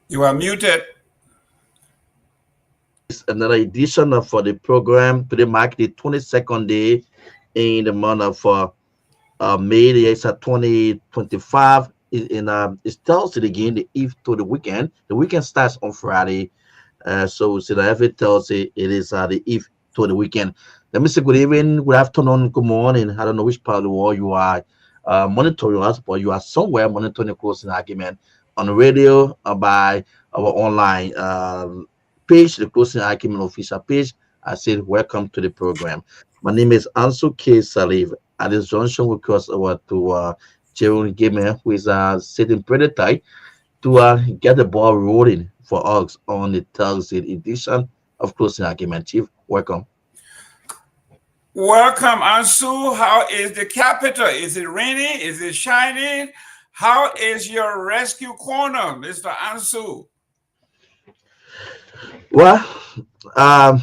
You are muted. It's another edition of for the program. Today mark the 22nd day in the month of May. It's 2025. It's Thursday again, the eve to the weekend. The weekend starts on Friday. So that every Thursday it is the eve to the weekend. Let me say good evening, good afternoon, good morning. I don't know which part of the world you are monitoring us, but you are somewhere monitoring the closing argument on the radio by our online page, the closing argument official page. I said, welcome to the program. My name is Ansu K. Salif. At this junction, we cross over to Jerome Gamer, who is sitting pretty tight to get the ball rolling for us on the Thursday edition of Closing Argument. Chief, welcome. Welcome, Ansu. How is the capital? Is it raining? Is it shining? How is your rescue corner, Mr. Ansu? Well, um,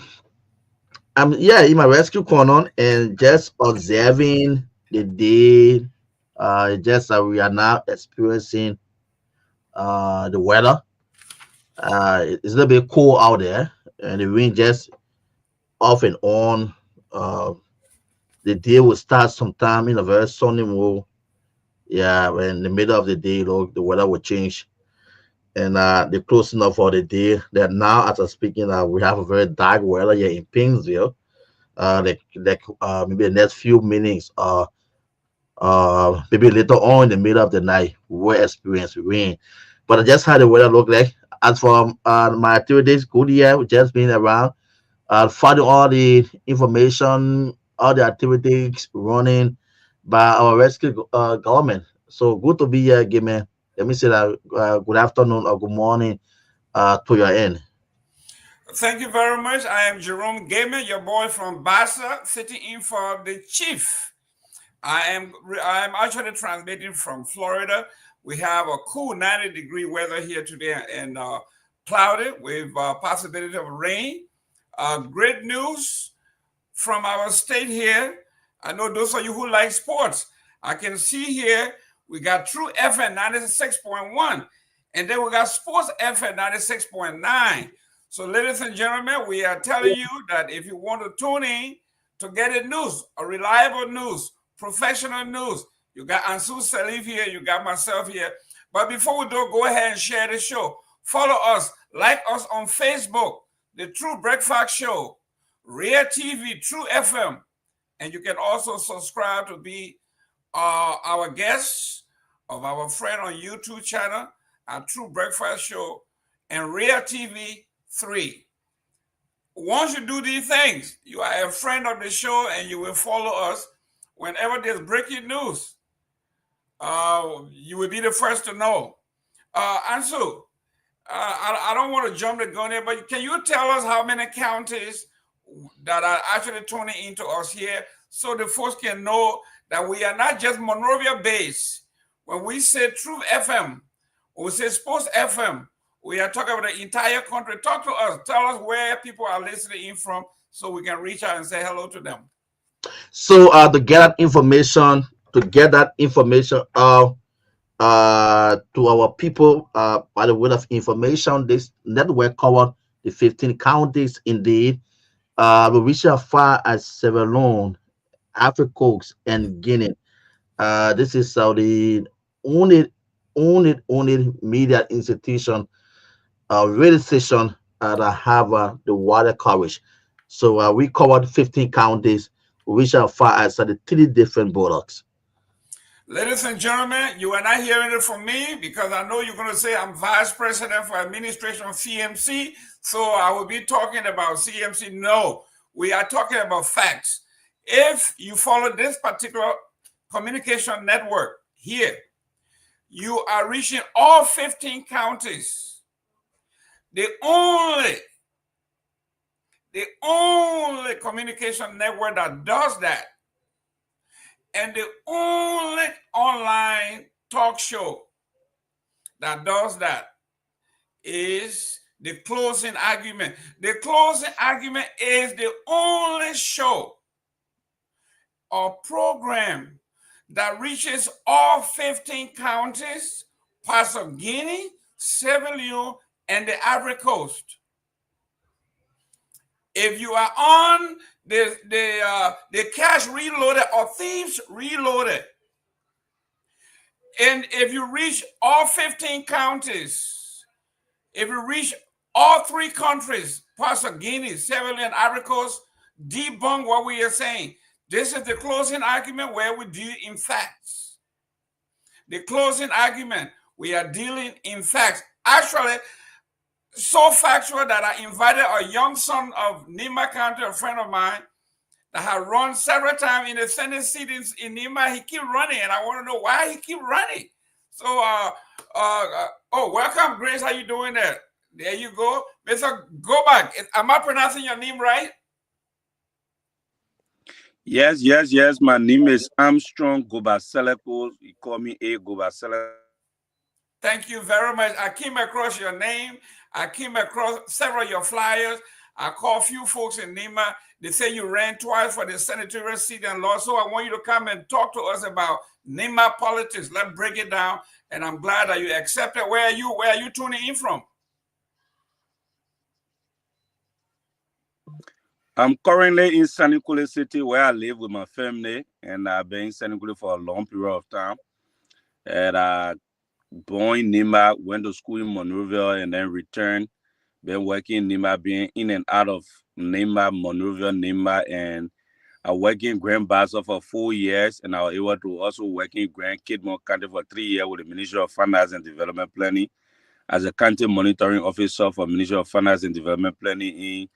I'm in my rescue corner and just observing the day. Just we are now experiencing the weather. It's a little bit cold out there, and the wind just off and on. Uh, the day will start sometime in a very sunny mood. Yeah, when in the middle of the day, the weather will change, and the closing up for the day. That now, as I'm speaking, we have a very dark weather here in Painesville. Maybe the next few minutes, maybe later on in the middle of the night, we will experience rain. But I just how the weather look like. As for my activities, good year, we just been around, finding all the information, all the activities running by our rescue government. So good to be here again, man. Let me say that good afternoon or good morning to your end. Thank you very much. I am Jerome Gamer, your boy from Bassa, sitting in for the chief. I am actually transmitting from Florida. We have a cool 90-degree weather here today and cloudy with possibility of rain. Great news from our state here. I know those of you who like sports. I can see here we got True FM 96.1, and then we got Sports FM 96.9. So, ladies and gentlemen, we are telling you that if you want to tune in to get a news, a reliable news, professional news, you got Ansu Salif here, you got myself here. But before we do, go ahead and share the show. Follow us, like us on Facebook, The True Breakfast Show, Rare TV, True FM, and you can also subscribe to be our guests of our friend on YouTube channel, our True Breakfast Show, and Rare TV 3. Once you do these things, you are a friend of the show and you will follow us whenever there's breaking news. You will be the first to know. Ansu, I don't want to jump the gun here, but can you tell us how many counties that are actually tuning into us here so the folks can know that we are not just Monrovia based. When we say Truth FM, when we say Sports FM, we are talking about the entire country. Talk to us. Tell us where people are listening in from so we can reach out and say hello to them. So to get that information out to our people by the word of information, this network covered the 15 counties indeed. We reach as far as Sierra Leone, Africa Coast, and Guinea. This is the only media institution, radio station that have the water coverage. So we covered 15 counties, which are far as the three different borders. Ladies and gentlemen, you are not hearing it from me because I know you're going to say I'm vice president for administration of CMC. So I will be talking about CMC. No, we are talking about facts. If you follow this particular communication network here, you are reaching all 15 counties. The only communication network that does that, and the only online talk show that does that is the closing argument. The closing argument is the only show or program that reaches all 15 counties, parts of Guinea, Sierra Leone, and the Ivory Coast. If you are on the cash reloaded or thieves reloaded, and if you reach all 15 counties, if you reach all 3 countries, parts of Guinea, Sierra Leone, Ivory Coast, debunk what we are saying. This is the closing argument where we deal in facts. The closing argument, we are dealing in facts. Actually, so factual that I invited a young son of Nima County, a friend of mine, that had run several times in the Senate seat in Nima. He keep running, and I want to know why he keep running. So, oh, welcome, Grace. How you doing there? There you go. Mr. Go back. Am I pronouncing your name right? Yes. My name is Armstrong Gobaseleko. You call me A Gobaseleko. Thank you very much. I came across your name. I came across several of your flyers. I called a few folks in Nima. They say you ran twice for the senatorial seat and lost. So I want you to come and talk to us about Nima politics. Let's break it down. And I'm glad that you accepted. Where are you tuning in from? I'm currently in Sannikule City, where I live with my family, and I've been in Sannikule for a long period of time. And I born in Nima, went to school in Monrovia, and then returned. Been working in Nima, being in and out of Nima, Monrovia, Nima, and I worked in Grand Bassa for 4 years, and I was able to also work in Grand Kehleboe County for 3 years with the Ministry of Finance and Development Planning as a county monitoring officer for Ministry of Finance and Development Planning in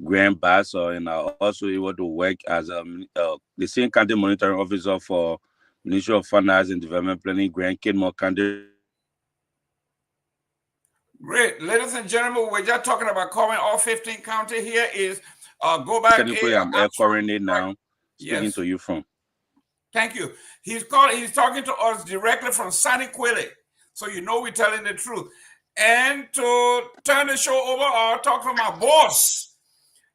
Grand Bassa, and I also able to work as the same county monitoring officer for Ministry of Finance and Development Planning, Grand Kehleboe County. Great. Ladies and gentlemen, we're just talking about covering all 15 county. Here is go back. I'm currently now speaking to you from. Thank you. He's talking to us directly from Sannikule. So you know we're telling the truth. And to turn the show over, I'll talk to my boss,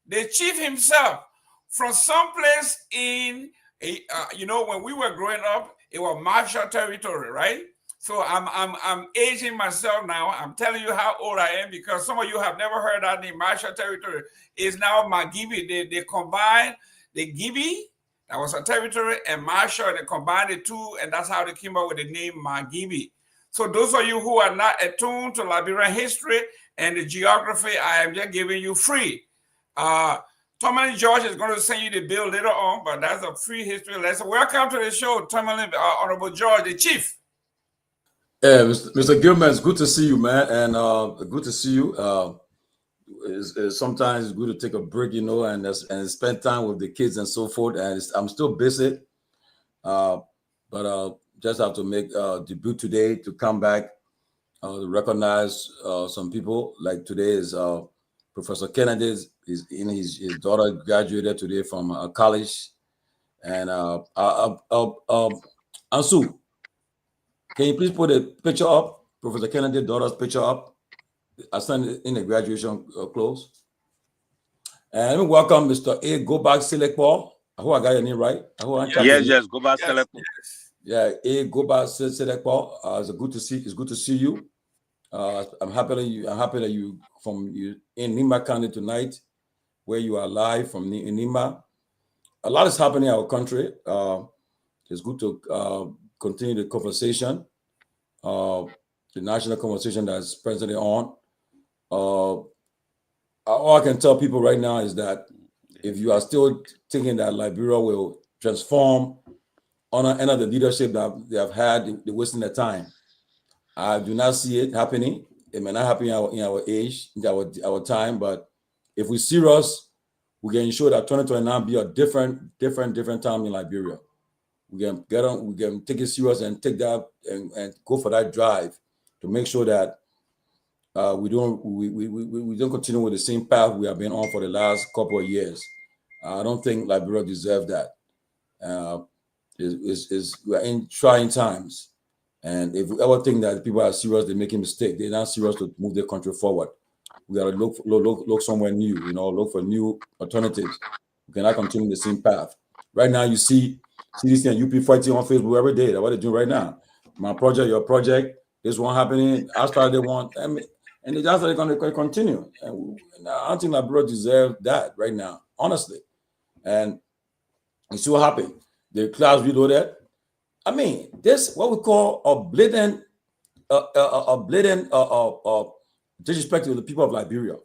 the chief himself, from someplace in when we were growing up, it was Marshall territory, right? So I'm aging myself now. I'm telling you how old I am because some of you have never heard that name. Marshall territory is now Magibi. They combined the Gibi, that was a territory, and Marshall. They combined the two, and that's how they came up with the name Magibi. So those of you who are not attuned to Liberian history and the geography, I am just giving you free. Tomalin George is going to send you the bill later on, but that's a free history lesson. Welcome to the show, Tomalin, Honorable George, the chief. Yeah, Mr. Gilman, it's good to see you, man, and good to see you. It's sometimes it's good to take a break, and spend time with the kids and so forth. And I'm still busy, but just have to make a debut today to come back to recognize some people. Like today is Professor Kennedy. His daughter graduated today from college, and Ansu. Can you please put a picture up, Professor Kennedy's daughter's picture up? I sent it in the graduation clothes. And let me welcome Mr. A. Goback Selekpo. I hope I got your name right. Yes, Goback Selekpo. Yeah, A. Goback Selekpo. It's good to see you. I'm happy that you in Nima County tonight, where you are live from Nima. A lot is happening in our country. It's good to continue the conversation, the national conversation that's presently on. All I can tell people right now is that if you are still thinking that Liberia will transform under the leadership that they have had, they're wasting their time. I do not see it happening. It may not happen in our age, in our time, but if we're serious, we can ensure that 2029 be a different time in Liberia. We can take it serious and take that and go for that drive to make sure that we don't continue with the same path we have been on for the last couple of years. I don't think Liberia deserves that. We're in trying times, and if we ever think that people are serious, they're making mistakes. They're not serious to move their country forward. We got to look somewhere new. Look for new alternatives. We cannot continue the same path. Right now, you see CDC and UP fighting on Facebook every day. That's what they're doing right now. My project, your project, this one happening. I started one. and that's how they're going to continue. And I don't think Liberia deserves that right now, honestly. And you see what happened. The class reloaded. I mean, this what we call a blatant disrespect to the people of Liberia.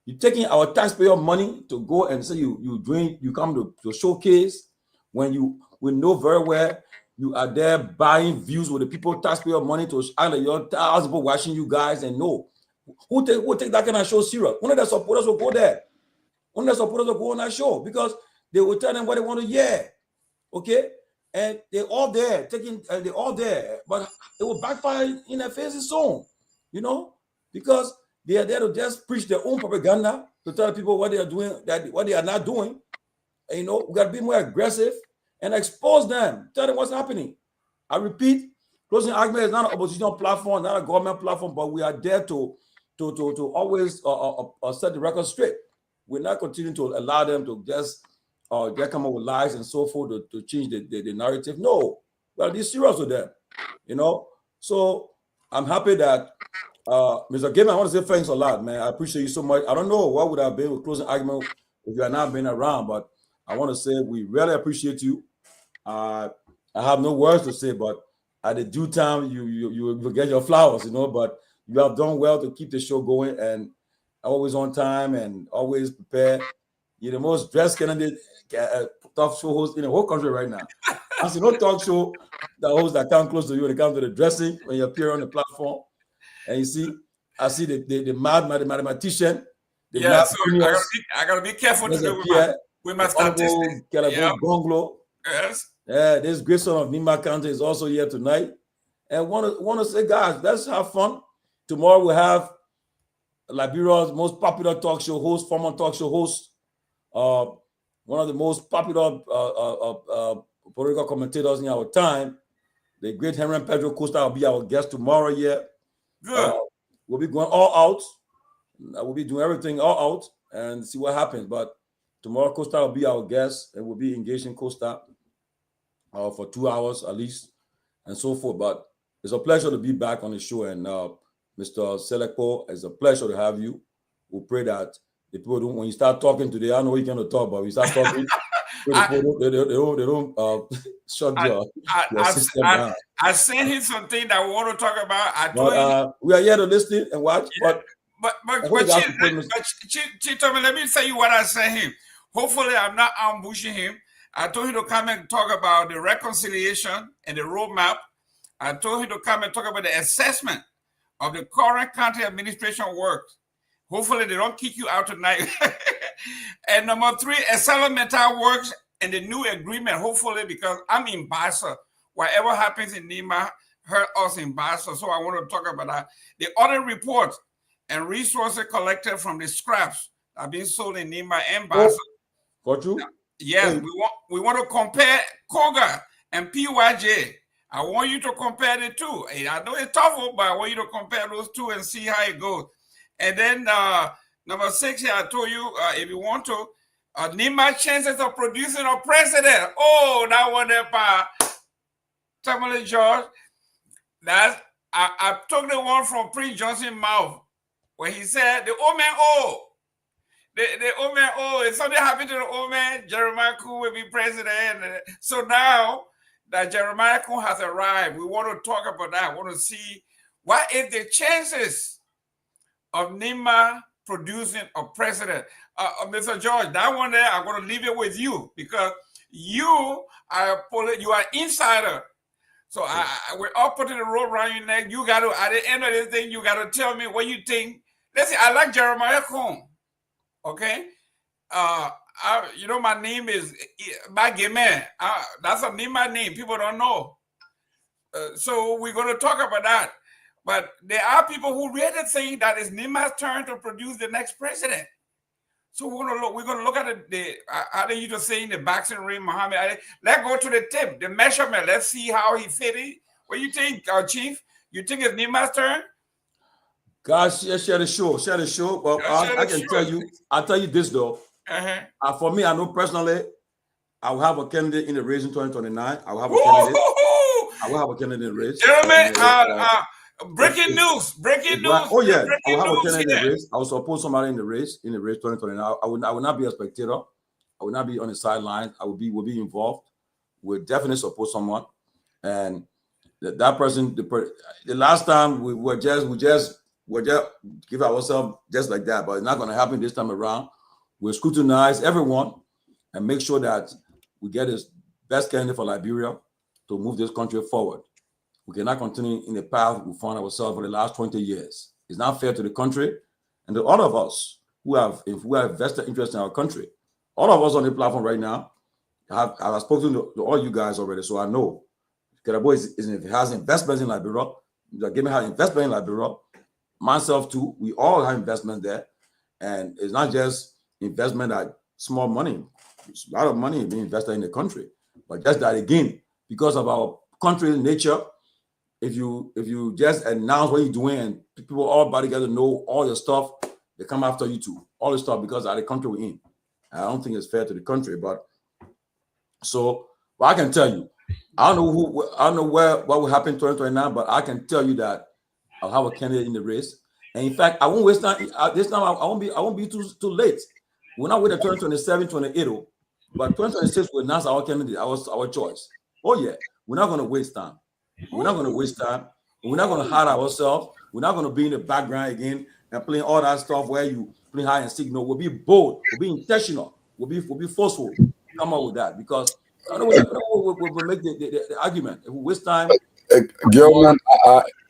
You're taking our taxpayer money to go and say you come to showcase when we know very well you are there buying views with the people taxpayer money to either your thousands people watching you guys and no. Who take that kind of show serious? One of the supporters will go there. One of the supporters will go on that show because they will tell them what they want to hear. Okay? And they're all there, they're all there, but it will backfire in their faces soon, you know, because they are there to just preach their own propaganda to tell people what they are doing, what they are not doing. And, you know, we got to be more aggressive and expose them, tell them what's happening. I repeat, Closing Argument is not an opposition platform, not a government platform, but we are there to always set the record straight. We're not continuing to allow them to just they come up with lies and so forth to change the narrative. No, well, be serious with them, you know. So I'm happy that Mr. Gamer, I want to say thanks a lot, man. I appreciate you so much. I don't know what would have been with Closing Argument if you had not been around, but I want to say we really appreciate you. I have no words to say, but at the due time, you will get your flowers, you know. But you have done well to keep the show going and always on time and always prepared. You're the most dressed candidate talk show host in the whole country right now. I see no talk show that come close to you when it comes to the dressing when you appear on the platform. And you see, I see the mad mathematician. Yeah, so I gotta be careful to do with my statistics. Kehleboe Gongloe. Yes. Yeah, this great son of Nima County is also here tonight. And want to say, guys, let's have fun. Tomorrow we have Liberia's most popular talk show host, former talk show host, one of the most popular political commentators in our time, the great Henry Pedro Costa will be our guest tomorrow here. Good. We'll be going all out. We'll be doing everything all out and see what happens. But tomorrow Costa will be our guest and we'll be engaging Costa for 2 hours at least and so forth. But it's a pleasure to be back on the show. And Mr. Selekpo, it's a pleasure to have you. We pray that the people don't, when you start talking today, I know you're going to talk, but when you start talking, they don't shut your system down. I sent him something that we want to talk about. I told him we are here to listen and watch. Yeah, but Chief, let me tell you what I sent him. Hopefully, I'm not ambushing him. I told him to come and talk about the reconciliation and the roadmap. I told him to come and talk about the assessment of the current county administration work. Hopefully, they don't kick you out tonight. And number 3, environmental works and the new agreement, hopefully, because I'm in Bassa. Whatever happens in Nima hurt us in Bassa, so I want to talk about that. The other reports and resources collected from the scraps are being sold in Nima and Bassa. Got you? Yes, we want to compare Koga and PYJ. I want you to compare the two. I know it's tough, but I want you to compare those two and see how it goes. And then number 6 here, I told you, if you want to, Nima chances of producing a president. Oh, that one there by Tomalin George. I took the one from Prince Johnson's mouth where he said, the old man, the old man, if something happened to the old man, Jeremiah Kuhn will be president. So now that Jeremiah Kuhn has arrived, we want to talk about that. We want to see what is the chances of Nima producing a president. Mr. George, that one there, I'm going to leave it with you because you are insider. So we're all putting the rope around your neck. You got to, at the end of this thing, you got to tell me what you think. Listen, I like Jeremiah Kuhn. Okay? You know, my name is Bagime. That's a Nima name. People don't know. So we're going to talk about that. But there are people who really think that it's Nima's turn to produce the next president. So we're going to look at the how they used to say in the boxing ring, Muhammad. Let's go to the tip, the measurement. Let's see how he fit in. What do you think, Chief? You think it's Nima's turn? Guys, share the show. Well, I can tell you. I'll tell you this though. For me, I know personally, I will have a candidate in the race in 2029. I will have a candidate. I will have a candidate in the race. Gentlemen, Breaking news! Breaking news! Oh yeah, I Breaking will have a news candidate in the here. race. I will support somebody in the race 2029. I will not be a spectator. I will not be on the sidelines. I will be involved. We'll definitely support someone. And that person, the last time we just give ourselves just like that, but it's not going to happen this time around. We'll scrutinize everyone and make sure that we get the best candidate for Liberia to move this country forward. We cannot continue in the path we found ourselves for the last 20 years. It's not fair to the country and to all of us who have vested interest in our country. All of us on the platform right now, I've spoken to all you guys already, so I know Kehleboe has investments in Liberia. Gamer has investment in Liberia. Myself too. We all have investment there, and it's not just investment that small money. It's a lot of money being invested in the country, but just that again, because of our country's nature. If you just announce what you're doing and people all about together know all your stuff, they come after you too. All the stuff because of the country we're in. I don't think it's fair to the country, but I can tell you, I don't know what will happen in 2029, but I can tell you that I'll have a candidate in the race. And in fact, I won't waste time. This time I won't be too late. We're not waiting 2027, 2028, but 2026 will announce our candidate, our choice. Oh yeah, we're not going to waste time. We're not going to waste time. We're not going to hide ourselves. We're not going to be in the background again and playing all that stuff where you play hide and seek. No, we'll be bold. We'll be intentional. We'll be forceful. Come up with that because I know we'll make the argument. If we waste time, Gilman,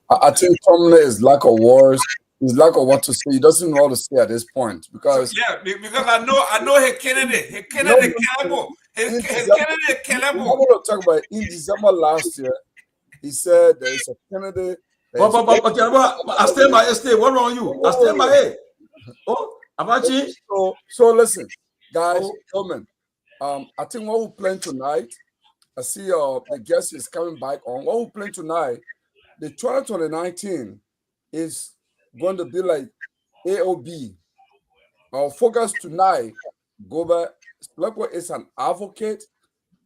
I think Tomalin is lack of words. He's lack of what to say. He doesn't know what to say at this point because because I know his candidate Kehleboe. His candidate Kehleboe. I'm going to talk about in December last year. He said there is a candidate. But I stand by estate. What wrong you? I stand by it. Oh, Abachi. So listen, guys, gentlemen. I think what we're playing tonight. I see the guest is coming back on. What we're playing tonight, the 2019 is going to be like AOB. Our focus tonight, Goba is an advocate,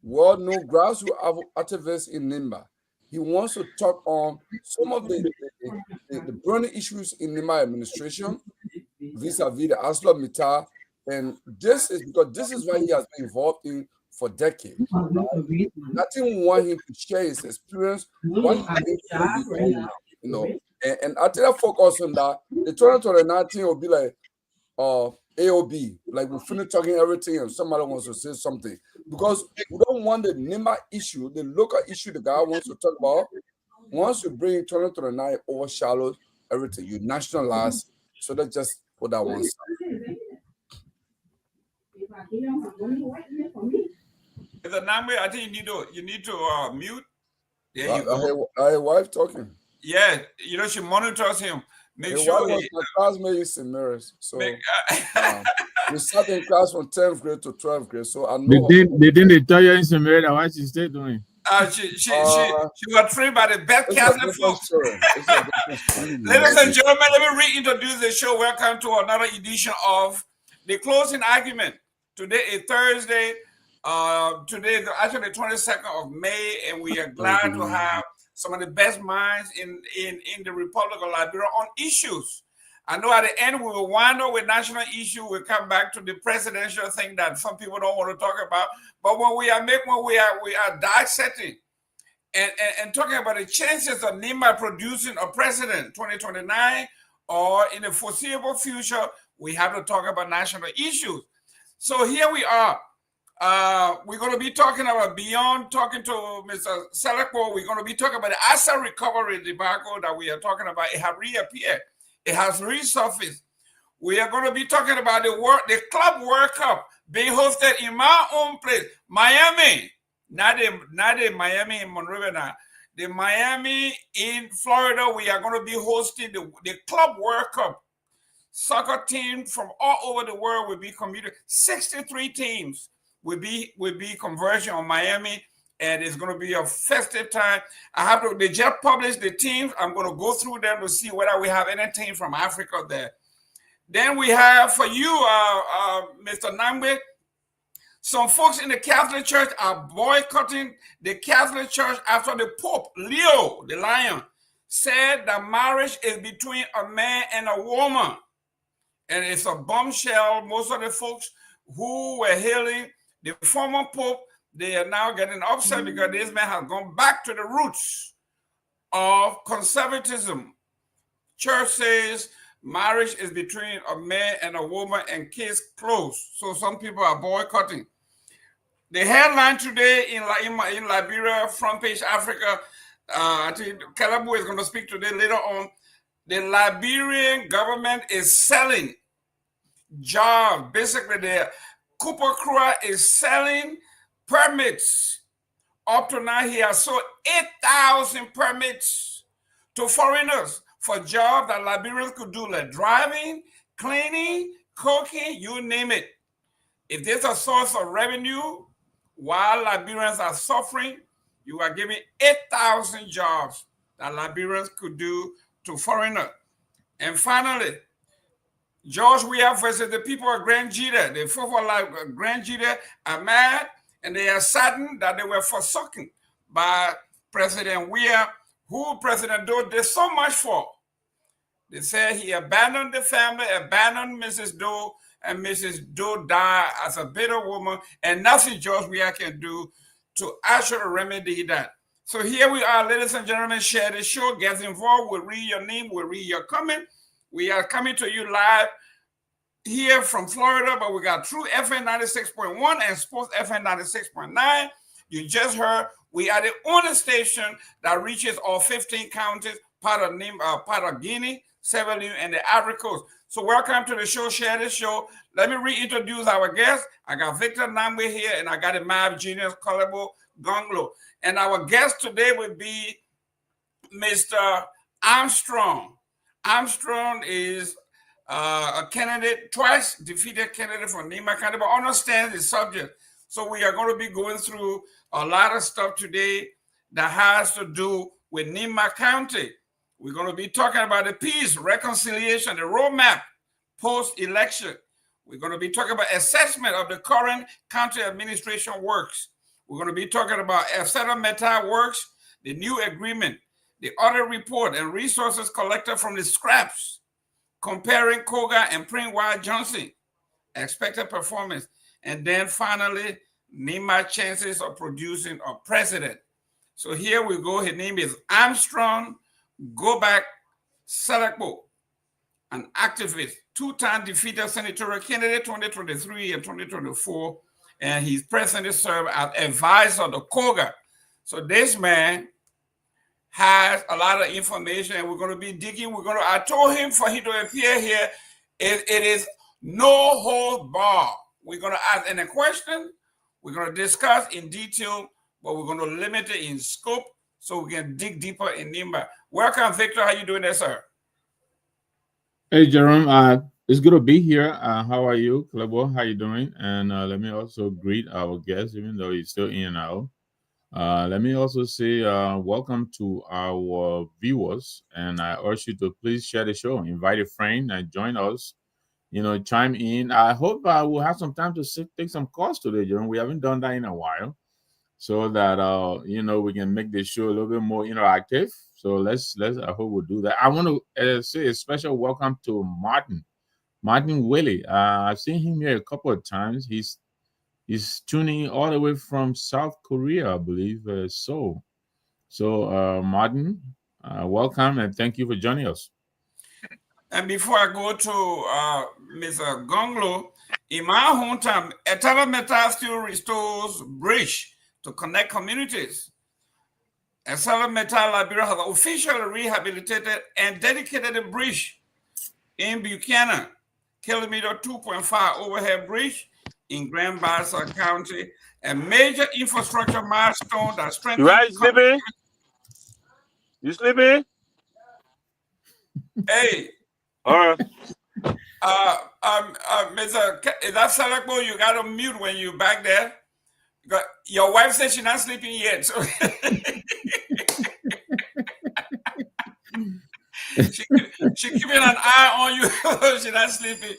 well-known grassroots activist in Nimba. He wants to talk on some of the burning issues in Nimba administration, vis-a-vis the Aslo Mita, and this is because this is what he has been involved in for decades. Right? Nothing want him to share his experience. And I think I focus on that. The 2019 will be like AOB, like we finish talking everything and somebody wants to say something. Because we don't want the Nimba issue, the local issue the guy wants to talk about. Once you bring 2029 overshadows everything, you nationalize, so let's just put that one side. I think you need to mute. Yeah, you go. Her wife talking. Yeah, she monitors him. Make His sure wife was my classmate in St. Mary's. So we sat in class from 10th grade to 12th grade. So I know. They didn't tell you in St. Mary's what she stayed doing. She was trained by the best Catholic folks. Ladies and gentlemen, let me reintroduce the show. Welcome to another edition of The Closing Argument. Today is Thursday. Today is actually the 22nd of May, and we are glad to have some of the best minds in the Republic of Liberia on issues. I know at the end we will wind up with national issue. We'll come back to the presidential thing that some people don't want to talk about. But when we are dissecting and talking about the chances of Nimba producing a president 2029 or in the foreseeable future, we have to talk about national issues. So here we are. We're going to be talking about beyond talking to Mr. Kehleboe. We're going to be talking about the asset recovery debacle that we are talking about. It has reappeared. It has resurfaced. We are going to be talking about the Club World Cup being hosted in my own place, Miami. Not the Miami in Monrovia now. The Miami in Florida. We are going to be hosting the Club World Cup. Soccer team from all over the world will be competing. 63 teams will be converging on Miami, and it's going to be a festive time. They just published the teams. I'm going to go through them to see whether we have any team from Africa there. Then we have for you, Mr. Nambe, some folks in the Catholic Church are boycotting the Catholic Church after the Pope, Leo the Lion, said that marriage is between a man and a woman. And it's a bombshell. Most of the folks who were hailing the former Pope, they are now getting upset because this man has gone back to the roots of conservatism. Church says marriage is between a man and a woman, and case closed. So some people are boycotting. The headline today in Liberia, front page Africa, I think Kehleboe is going to speak today later on. The Liberian government is selling jobs. Basically, the Cooper Crew is selling permits. Up to now, he has sold 8,000 permits to foreigners for jobs that Liberians could do, like driving, cleaning, cooking, you name it. If there's a source of revenue while Liberians are suffering, you are giving 8,000 jobs that Liberians could do to foreigners. And finally, George Weah versus the people of Grand Jita. The folk of Grand Jita are mad, and they are saddened that they were forsaken by President Weah, who President Doe did so much for. They said he abandoned the family, abandoned Mrs. Doe, and Mrs. Doe died as a bitter woman, and nothing George Weah can do to actually remedy that. So here we are, ladies and gentlemen. Share the show, get involved. We'll read your name, we'll read your comment. We are coming to you live here from Florida, but we got True FM 96.1 and Sports FM 96.9. You just heard we are the only station that reaches all 15 counties, part of Guinea, Sierra Leone, and the Ivory Coast. So welcome to the show. Share the show. Let me reintroduce our guest. I got Victor Namwe here, and I got a Mav Genius Kehleboe Gongloe. And our guest today would be Mr. Armstrong. Armstrong is a candidate, twice defeated candidate for Nyenwolo County, but understands the subject. So we are going to be going through a lot of stuff today that has to do with Nyenwolo County. We're going to be talking about the peace, reconciliation, the roadmap post-election. We're going to be talking about assessment of the current county administration works. We're going to be talking about settlement works, the new agreement, the audit report, and resources collected from the scraps, comparing Koga and Prince Wild Johnson, expected performance, and then finally, Nyenwolo chances of producing a president. So here we go. His name is Armstrong Gobak Selekpo, an activist, two-time defeated senatorial candidate 2023 and 2024, and he's presently served as advisor to Koga. So this man has a lot of information, and we're going to be digging. I told him for him to appear here, it is no hold bar. We're going to ask any question. We're going to discuss in detail, but we're going to limit it in scope so we can dig deeper in Nyenwolo. Welcome, Victor. How you doing there, sir? Hey, Jerome. It's good to be here. How are you, Kehleboe? How you doing? And let me also greet our guest, even though he's still in and out. Let me also say welcome to our viewers, and I urge you to please share the show, invite a friend, and join us. Chime in. I hope we'll have some time to take some calls today, Jerome. We haven't done that in a while, so that we can make the show a little bit more interactive. So let's. I hope we'll do that. I want to say a special welcome to Martin Willie. I've seen him here a couple of times. He's tuning all the way from South Korea, I believe. So Martin, welcome and thank you for joining us. And before I go to Mr. Gongloe, in my hometown, Etala Metal still restores bridge to connect communities. Etala Metal Liberia has officially rehabilitated and dedicated a bridge in Buchanan, kilometer 2.5 overhead bridge in Grand Bassa County, a major infrastructure milestone that strengthens. You right, sleepy? You sleepy? Hey. All right. Is that Selekpo? You got to mute when you back there. Your wife said she's not sleeping yet, so she keeping an eye on you. She's not sleeping.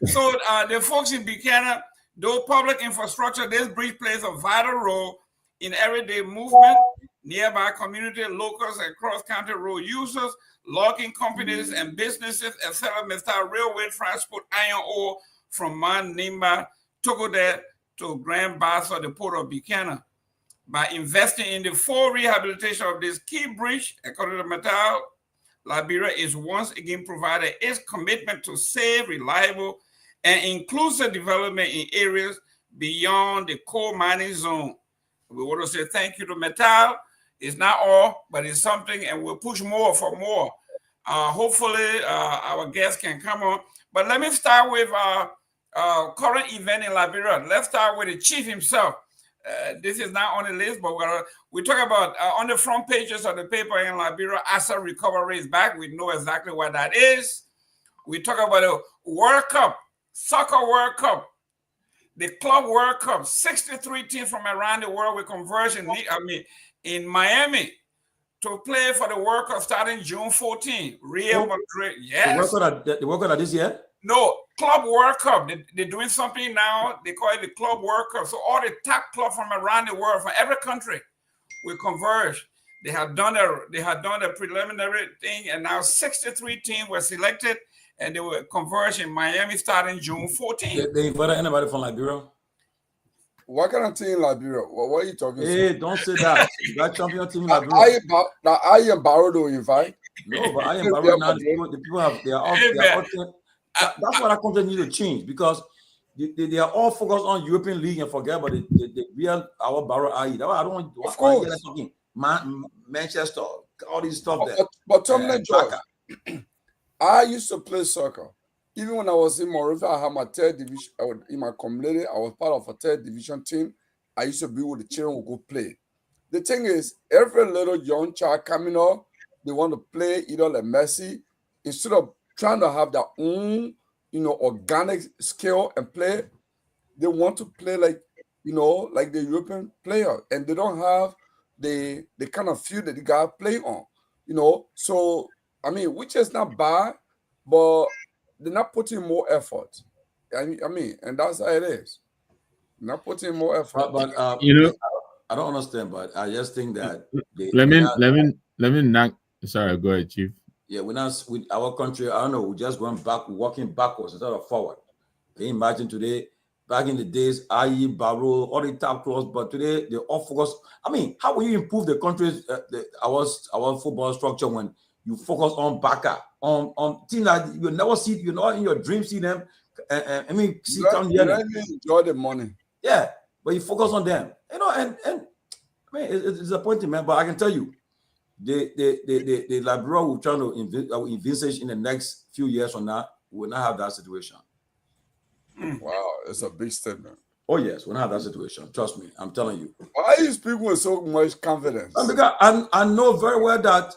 So the folks in Buchanan, though public infrastructure, this bridge plays a vital role in everyday movement nearby community, locals, and cross-country road users, logging companies and businesses, etc. may start railway transport iron ore from Mount Nimba, Togodeh to Grand Bassa, the port of Buchanan. By investing in the full rehabilitation of this key bridge, according to Metal, Liberia is once again provided its commitment to safe, reliable, and inclusive development in areas beyond the coal mining zone. We want to say thank you to Metal. It's not all, but it's something, and we'll push more for more. Hopefully, our guests can come on. But let me start with current event in Liberia. Let's start with the chief himself. This is not on the list, but we talk about on the front pages of the paper in Liberia, asset recovery is back. We know exactly what that is. We talk about the World Cup, Soccer World Cup, the Club World Cup, 63 teams from around the world will converge in Miami to play for the World Cup starting June 14. Real Madrid, yes. The World Cup this year? No, Club World Cup. They're doing something now. They call it the Club World Cup. So all the top clubs from around the world, from every country, will converge. They had done a preliminary thing, and now 63 teams were selected, and they will converge in Miami starting June 14. They invited anybody from Liberia? What kind of team in Liberia? What are you talking about? Hey, don't say that. You got champion team in Liberia. I am Barrow to invite. No, but I am Barrow now. The people have they are all that's what I content need to change, because they are all focused on European League and forget about the real our Barrow IE. That's why I don't want to. Of course, Manchester, all these stuff there. But Tomalin, I used to play soccer. Even when I was in Monrovia, I had my third division. In my community, I was part of a third division team. I used to be with the children who go play. The thing is, every little young child coming up, they want to play either like Messi, instead of trying to have their own, organic skill and play. They want to play like the European player, and they don't have the kind of field that the guy play on, So which is not bad, but they're not putting more effort. And that's how it is. Not putting more effort. But I don't understand, but I just think that let me not. Sorry, go ahead, Chief. Yeah, we're not with our country. I don't know. We just went back, walking backwards instead of forward. Can you imagine today? Back in the days, IE, Barrow, all the top clubs, but today they're all focused. How will you improve the country's our football structure when you focus on backup, on teams that you never see, not in your dream see them? See down here. Enjoy the money. Yeah, but you focus on them, and it's disappointing, man. But I can tell you, the Liberia will try to envisage in the next few years from now, we will not have that situation. Wow, it's a big statement. Oh yes, we'll not have that situation. Trust me, I'm telling you. Why are you speaking with so much confidence? Because I know very well that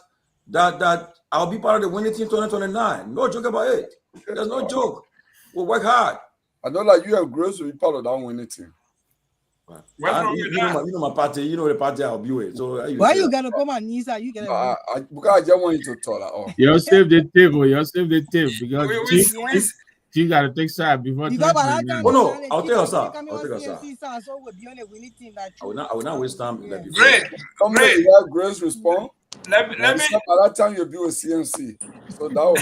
I'll be part of the winning team 2029. No joke about it. There's no joke. We'll work hard. I know that you and Grace will be part of that winning team. You know my party. You know the party I'll be with. So why you gotta come on, Nisa? You gotta. Because I just want you to talk. You save the table. You save the table because you gotta take side before. Oh no, I'll tell you, sir. I will not waste time. Great. Grace respond. Let me. By that time you'll be with CMC. So that was.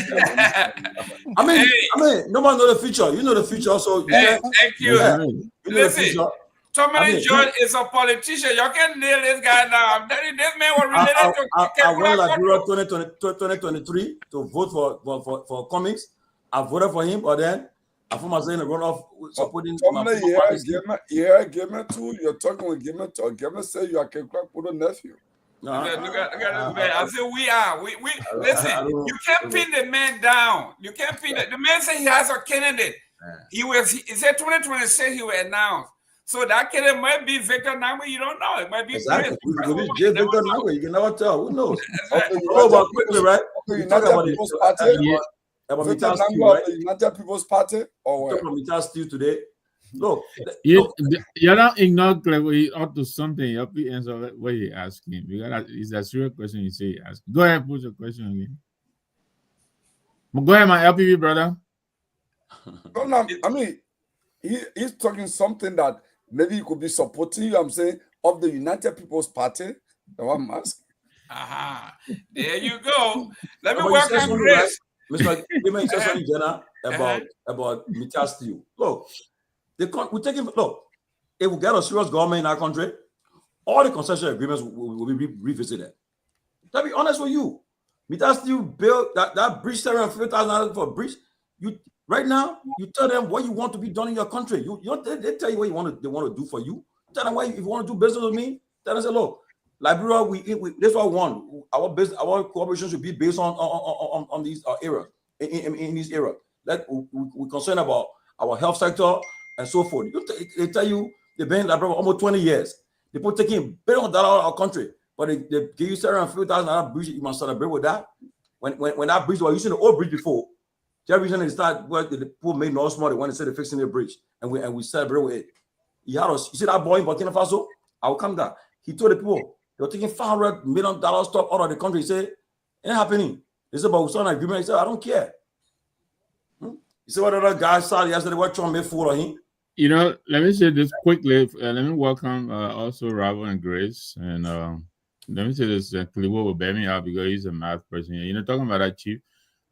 No one know the future. You know the future, so thank you. Yeah. Listen, Tomalin George is a politician. You can nail this guy now. I'm telling you, this man was related to. I went Liberia 2023 to vote for Cummings. I voted for him, but then I found myself in a runoff supporting. Gamer too. You're talking with Gamer too. Gamer say you are Kehleboe nephew. Look at this man. I said we are. We listen. You can't pin the man down. You can't pin the man. Said he has a candidate. He said 2026 he will announce. So that candidate might be Victor Nyenwolo. You don't know. It might be exactly. Victor Nyenwolo. You can never tell. Who knows? But quickly, right? United People's Party. Victor Nyenwolo, the United People's Party, or what? From Mitchell Steele today. Look, you don't ignore Kehleboe up to something. You have to answer what he asking because it's a serious question. You say ask. Go ahead, put your question again. Go ahead, my LPV brother. No, he's talking something that maybe he could be supporting you. I'm saying of the United People's Party. That's what I'm asking. There you go. Let me But welcome Grace. Mr. Women said something, Jenna, about Mita Steel. Look, we're taking, look, if we get a serious government in our country, all the concession agreements will be revisited. To be honest with you, Mita Steel built that bridge, $750,000 for a bridge. Right now, you tell them what you want to be done in your country. They tell you what they want to do for you. Tell them if you want to do business with me, tell them, say, look, Liberia, this is what we want. Our cooperation should be based on these areas, in these areas. We're concerned about our health sector and so forth. They tell you they've been in Liberia for almost 20 years. People taking billions of dollars out of our country, but they give you $750,000 bridge. You must celebrate with that. When that bridge was using the old bridge before, the reason they start where the people made no smart when they said they're fixing the bridge, and we celebrate with it. You see that boy in Burkina Faso? I will come down. He told the people they were taking $500 million stuff out of the country. He said, it ain't happening. They said, but we saw an agreement. He said, I don't care. You see what other guys saw yesterday? What Trump made fool of him? You know, let me say this quickly. Let me welcome also Robert and Grace. And let me say this. Kehleboe will bear me out because he's a math person. You know, talking about that, Chief.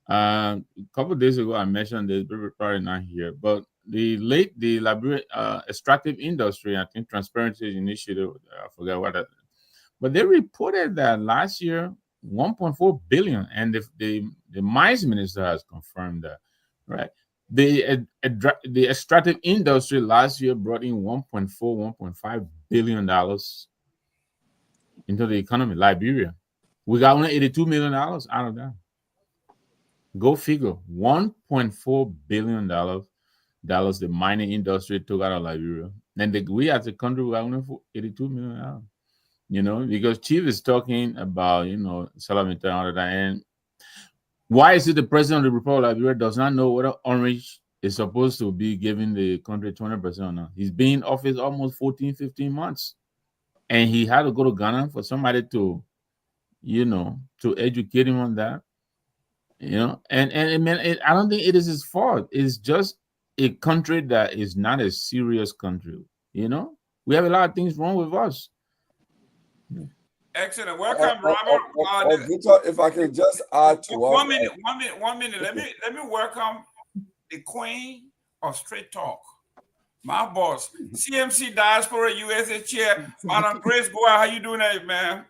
A couple of days ago, I mentioned this, but we're probably not here. But the Liberia extractive industry, I think Transparency Initiative, I forgot what, but they reported that last year 1.4 billion, and the mines minister has confirmed that, right? The extractive industry last year brought in 1.5 billion dollars into the economy. Liberia, we got only $82 million out of that. Go figure. $1.4 billion the mining industry took out of Liberia. And we as a country, we got only $82 million. You know, because Chief is talking about, you know, Salamita and all of that. And why is it the president of the Republic of Liberia does not know whether Orange is supposed to be giving the country 20% or not? He's been in office almost 14, 15 months. And he had to go to Ghana for somebody to, you know, to educate him on that. You know, and I don't think it is his fault. It's just a country that is not a serious country. You know, we have a lot of things wrong with us. Excellent. Welcome, Robert. Victor, if I can just add to one minute. Let me welcome the Queen of Straight Talk, my boss, CMC Diaspora USA Chair, Madam Grace Guar. How you doing, man?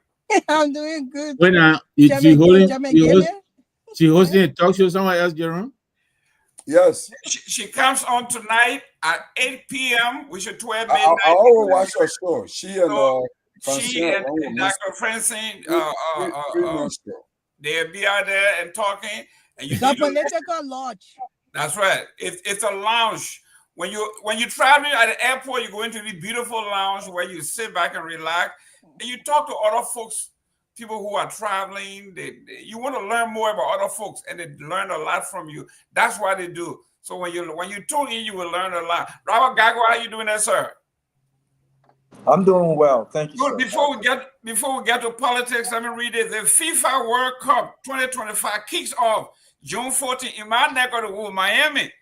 I'm doing good. When she hosting a talk show somewhere else, Jerome? Yes. She comes on tonight at 8 p.m. We should 12 midnight. I always watch her show. She and Dr. Francine, they'll be out there and talking. And the political lodge. That's right. It's a lounge. When you're traveling at the airport, you go into the beautiful lounge where you sit back and relax, and you talk to other folks. People who are traveling, you want to learn more about other folks, and they learn a lot from you. That's why they do. So when you tune in, you will learn a lot. Robert Garguah, how you doing there, sir? I'm doing well, thank you. Good. Before we get to politics, let me read it. The FIFA World Cup 2025 kicks off June 14th in my neck of the woods, Miami.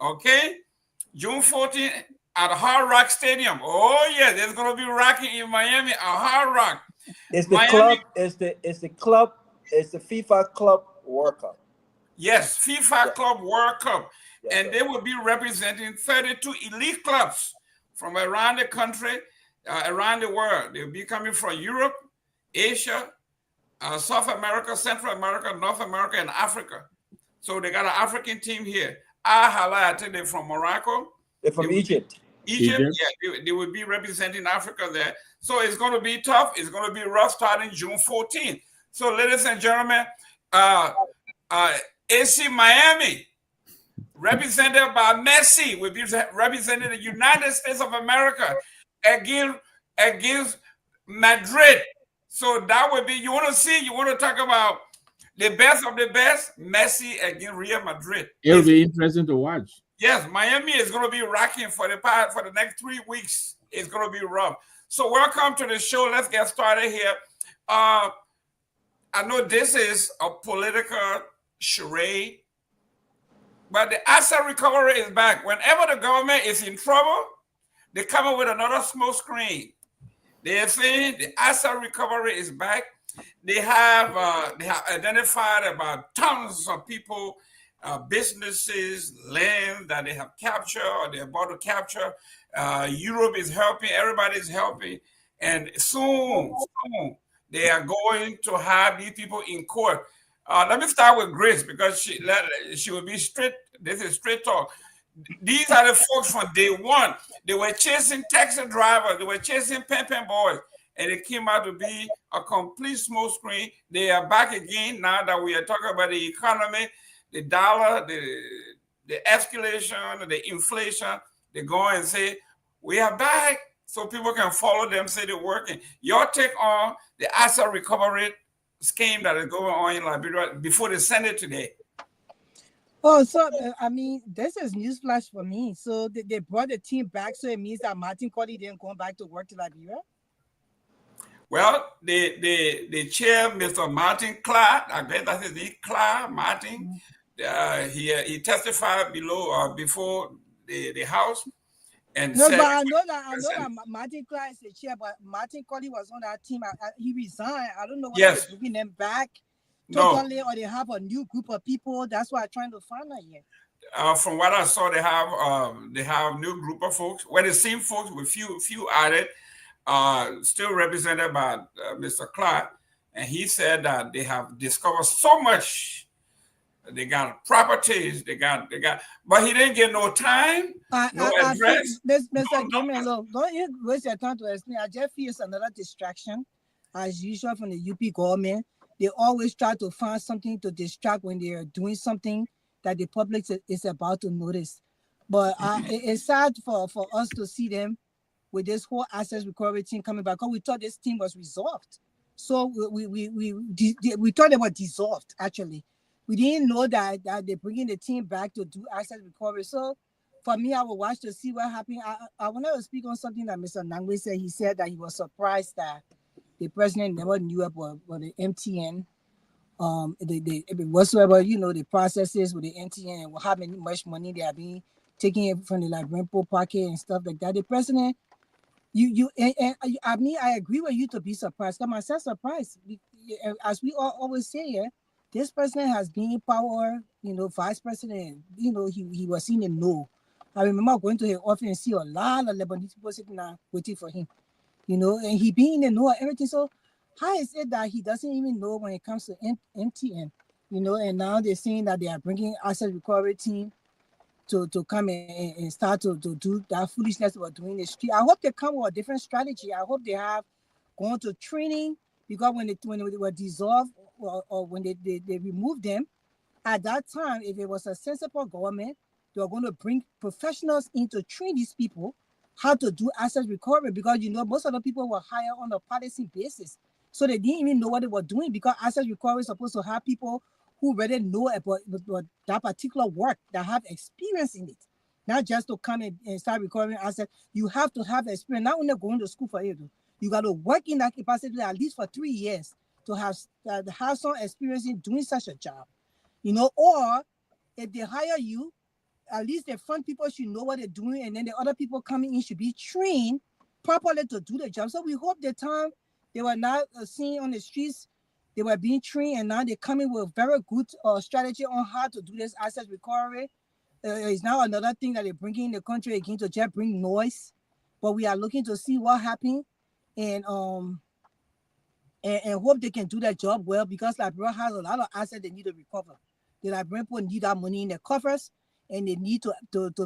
Okay, June 14th at Hard Rock Stadium. Oh yeah, there's gonna be rocking in Miami at Hard Rock. It's the club. It's the club. It's the FIFA Club World Cup. Yes, FIFA Club World Cup, and they will be representing 32 elite clubs from around the country, around the world. They'll be coming from Europe, Asia, South America, Central America, North America, and Africa. So they got an African team here. I think they're from Morocco. They're from Egypt. Egypt, yeah, they will be representing Africa there. So it's going to be tough. It's going to be rough starting June 14th. So, ladies and gentlemen, AC Miami, represented by Messi, will be representing the United States of America against Madrid. So that would be, you want to talk about the best of the best, Messi against Real Madrid. It'll be interesting to watch. Yes, Miami is going to be rocking for the next 3 weeks. It's going to be rough. So welcome to the show. Let's get started here. I know this is a political charade, but the asset recovery is back. Whenever the government is in trouble, they come up with another smoke screen. They are saying the asset recovery is back. They have identified about tons of people, businesses, land that they have captured or they're about to capture. Europe is helping. Everybody is helping, and soon they are going to have these people in court. Let me start with Grace because she will be straight. This is straight talk. These are the folks from day one. They were chasing taxi drivers. They were chasing pimping boys. And it came out to be a complete smoke screen. They are back again now that we are talking about the economy, the dollar, the escalation, the inflation. They go and say, we are back. So people can follow them, say they're working. Your take on the asset recovery scheme that is going on in Liberia before they send it today? Oh, so I mean, this is newsflash for me. So they brought the team back, so it means that Martin Cody didn't go back to work to Liberia. Well, the chair, Mr. Martin Clark, I guess that's his name, Clark Martin. He testified before the House. And no, said, but I know that Martin Clark is the chair, but Martin Cody was on that team. He resigned. I don't know whether they're bringing them back totally, or they have a new group of people. That's what I'm trying to find out here. From what I saw, they have new group of folks. Well, the same folks with few added, still represented by Mr. Clark, and he said that they have discovered so much. They got properties. They got, but he didn't get no time, no address. Mr. Gamer, look, don't you waste your time to explain. I just feel it's another distraction, as usual, from the UP government. They always try to find something to distract when they are doing something that the public is about to notice. But it's sad for us to see them with this whole assets recovery team coming back. Because we thought this team was resolved. So we thought they were dissolved, actually. We didn't know that they're bringing the team back to do asset recovery. So for me, I will watch to see what happened. I wanted to speak on something that Mr. Nangwe said. He said that he was surprised that the president never knew about the MTN, whatsoever, the processes with the MTN and how much money they are being taken from the Liberian pocket and stuff like that. The president, I agree with you to be surprised. I'm myself surprised. As we always say here, this president has been in power, vice president, he was in the know. I remember going to his office and see a lot of Lebanese people sitting there waiting for him, and he being in the know of everything. So how is it that he doesn't even know when it comes to MTN, and now they're saying that they are bringing asset recovery team to come and start to do that foolishness they were doing in the street. I hope they come with a different strategy. I hope they have gone to training, because when they were dissolved or when they removed them, at that time, if it was a sensible government, they were going to bring professionals in to train these people how to do asset recovery, because most of the people were hired on a policy basis. So they didn't even know what they were doing, because asset recovery is supposed to have people who really know about that particular work, that have experience in it. Not just to come and start recovering assets. You have to have experience, not only going to school for it. You got to work in that capacity at least for 3 years to have some experience in doing such a job. Or if they hire you, at least the front people should know what they're doing, and then the other people coming in should be trained properly to do the job. So we hope the time they were not seen on the streets, they were being trained, and now they're coming with very good strategy on how to do this asset recovery. It's now another thing that they're bringing in the country again to just bring noise. But we are looking to see what happened, and hope they can do their job well, because Liberia has a lot of assets they need to recover. The Liberian people need that money in their coffers, and they need to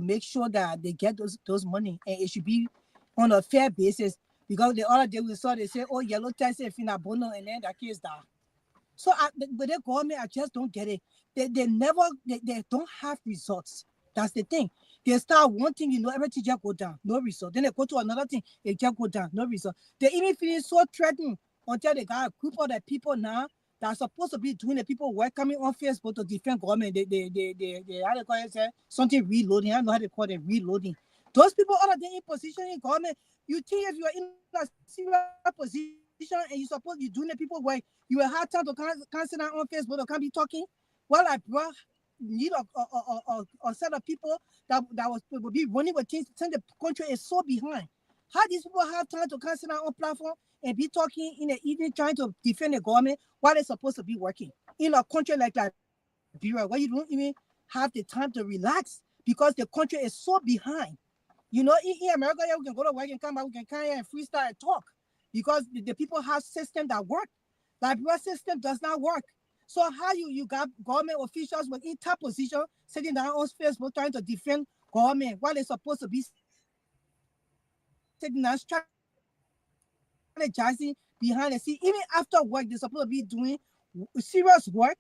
make sure that they get those money, and it should be on a fair basis. Because the other day we saw they say, oh, yellow tax and Finabono, and then that case down. So but the government, I just don't get it. They don't have results. That's the thing. They start one thing, everything just go down, no result. Then they go to another thing, it just go down, no result. They even feeling so threatened until they got a group of the people now that are supposed to be doing the people work coming on Facebook to defend government. They how they call it, something reloading. I don't know how they call it, reloading. Those people are in position in government. You think if you're in a serious position and you suppose you're doing the people work, you will have time to cancel that on Facebook or can't be talking. Well, I brought need a set of people that will be running with things. The country is so behind. How these people have time to come sit on platform and be talking in the evening, trying to defend the government while they're supposed to be working in a country like Liberia, where you don't even have the time to relax because the country is so behind. You know, in America, yeah, we can go to work and come back, we can come here and freestyle and talk because the people have system that work. Liberia system does not work. So how you got government officials within top position sitting down on Facebook trying to defend government while they're supposed to be sitting down strategizing behind the scene. Even after work, they're supposed to be doing serious work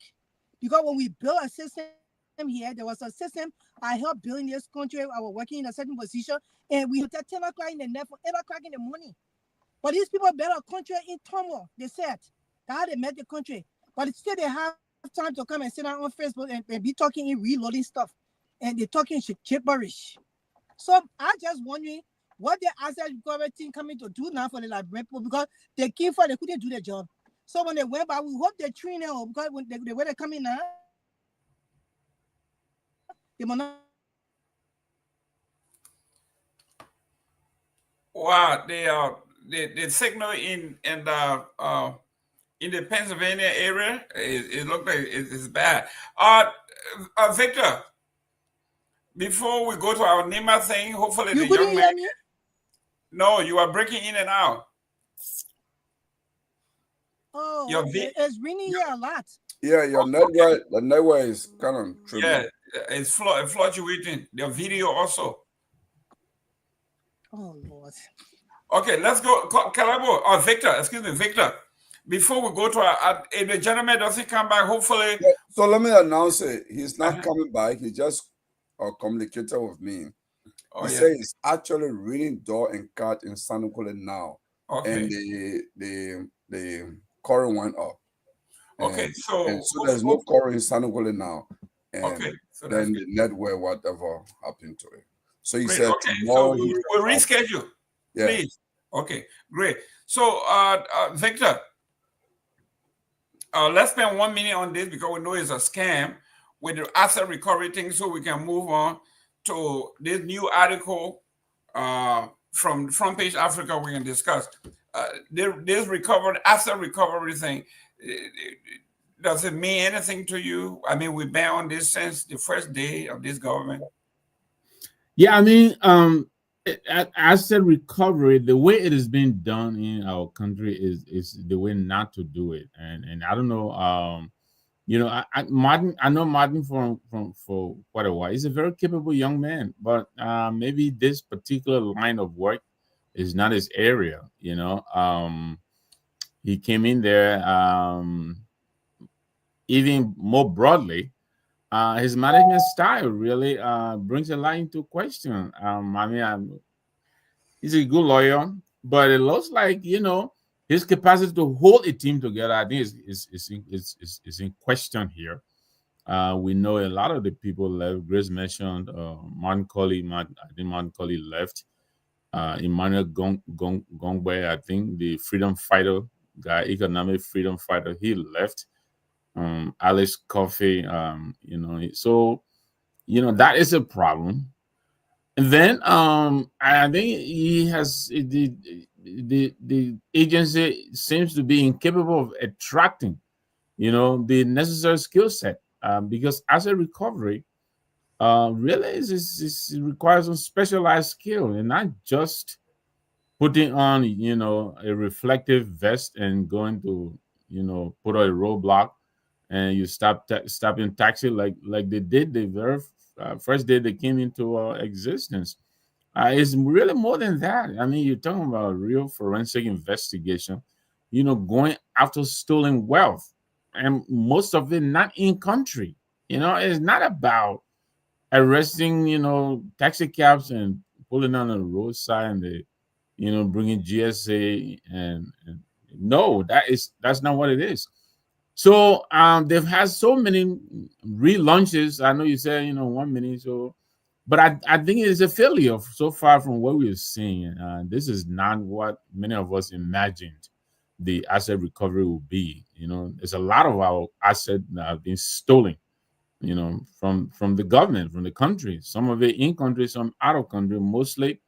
because when we built a system here, there was a system I helped build in this country. I was working in a certain position, and we at 10 o'clock in the night, 8 o'clock in the morning. But these people built a country in turmoil. They said how they met the country, but still they have time to come and sit down on Facebook and be talking in reloading stuff, and they're talking gibberish. So I just wondering what the asset recovery team coming to do now for the Liberian people because they came for they couldn't do their job. So when they went back, we hope they train them because when the way they come in now, they will not. Wow, the signal in the Pennsylvania area, it looked like it's bad. Victor, before we go to our NEMA thing, hopefully You the couldn't young hear man. me? No, you are breaking in and out. Oh, Your it's raining here a lot. Yeah, your network, the network is kind of tripping. Yeah, it's fluctuating. The video also. Oh Lord. Okay, let's go. Kehleboe, Victor, excuse me, Victor. Before we go to if the gentleman doesn't come back, hopefully. Yeah, so let me announce it. He's not coming back. He just communicated with me. Oh, He yeah. said he's actually reading Door and Cat in Sanukule now. Okay. And the current went up. Okay, And, so and so there's no current in Sanukule now. And okay, so that's then good. the network, whatever happened to it. So he Great. said Okay, so tomorrow we'll reschedule. Yeah. Please. Okay, great. So Victor, let's spend 1 minute on this because we know it's a scam with the asset recovery thing, so we can move on to this new article from Front Page Africa we can discuss. This asset recovery thing, does it mean anything to you? I mean, we've been on this since the first day of this government. Yeah, I mean, asset recovery, the way it is being done in our country is the way not to do it. And I don't know, you know, I know Martin for quite a while. He's a very capable young man, but maybe this particular line of work is not his area. You know, he came in there even more broadly. His management style really brings a lot into question. I mean, he's a good lawyer, but it looks like, you know, his capacity to hold a team together, I think, is in question here. We know a lot of the people left. Grace mentioned Martin Colley. I think Martin Colley left. Emmanuel Gongloe, I think, the freedom fighter guy, economic freedom fighter, he left. Alex Coffey, you know, so you know that is a problem. And then I think he has the agency seems to be incapable of attracting, you know, the necessary skill set because asset recovery really is requires some specialized skill and not just putting on, you know, a reflective vest and going to, you know, put on a roadblock and you stop in taxi like they did the very first day they came into existence. It's really more than that. I mean, you're talking about real forensic investigation, you know, going after stolen wealth, and most of it not in country. You know, it's not about arresting, you know, taxi cabs and pulling on the roadside and they, you know, bringing GSA and no, that's not what it is. So they've had so many relaunches. I know you said, you know, 1 minute. So, but I think it is a failure so far from what we're seeing. This is not what many of us imagined the asset recovery will be. You know, there's a lot of our assets that have been stolen, you know, from the government, from the country. Some of it in country, some out of country, mostly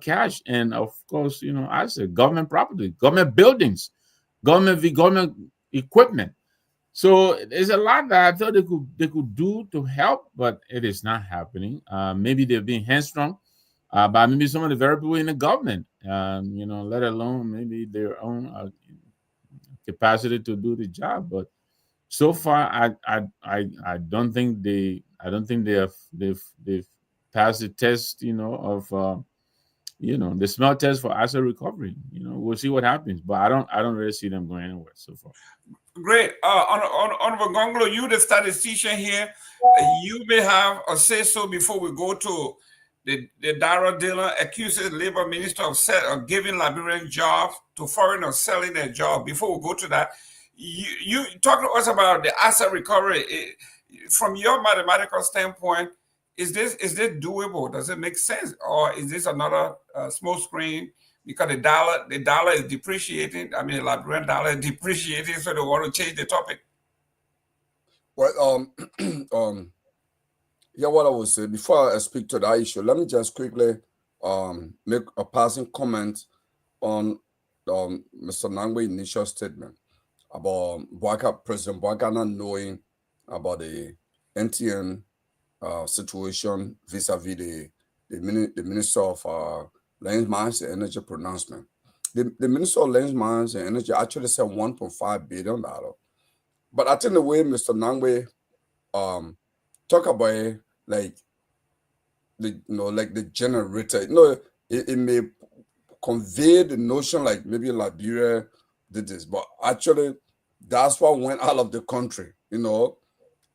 cash, and of course, I said government property, government buildings, government equipment. So there's a lot that I thought they could do to help, but it is not happening. Maybe they're being hamstrung by maybe some of the very people in the government, let alone maybe their own capacity to do the job. But so far, I don't think they have they've passed the test, of the smell test for asset recovery. We'll see what happens, but I don't really see them going anywhere so far. Great. Honorable Gongloe, you the statistician here. You may have a say so before we go to the Dara Dillon accuses Labor Minister of giving Liberian jobs to foreigners selling their job. Before we go to that, you talk to us about the asset recovery. From your mathematical standpoint, is this doable? Does it make sense, or is this another smoke screen? Because the dollar is depreciating. I mean, the Liberian dollar is depreciating, so they want to change the topic. Well, yeah, what I would say before I speak to that issue, let me just quickly make a passing comment on Mr. Nangwe's initial statement about President Bouaka not knowing about the NTN situation vis-a-vis the Minister of Lands, Mines, and Energy pronouncement. The Minister of Lands, Mines, and Energy actually said $1.5 billion. But I think the way Mr. Nangwe talk about it, like the generator, it may convey the notion like maybe Liberia did this, but actually that's what went out of the country.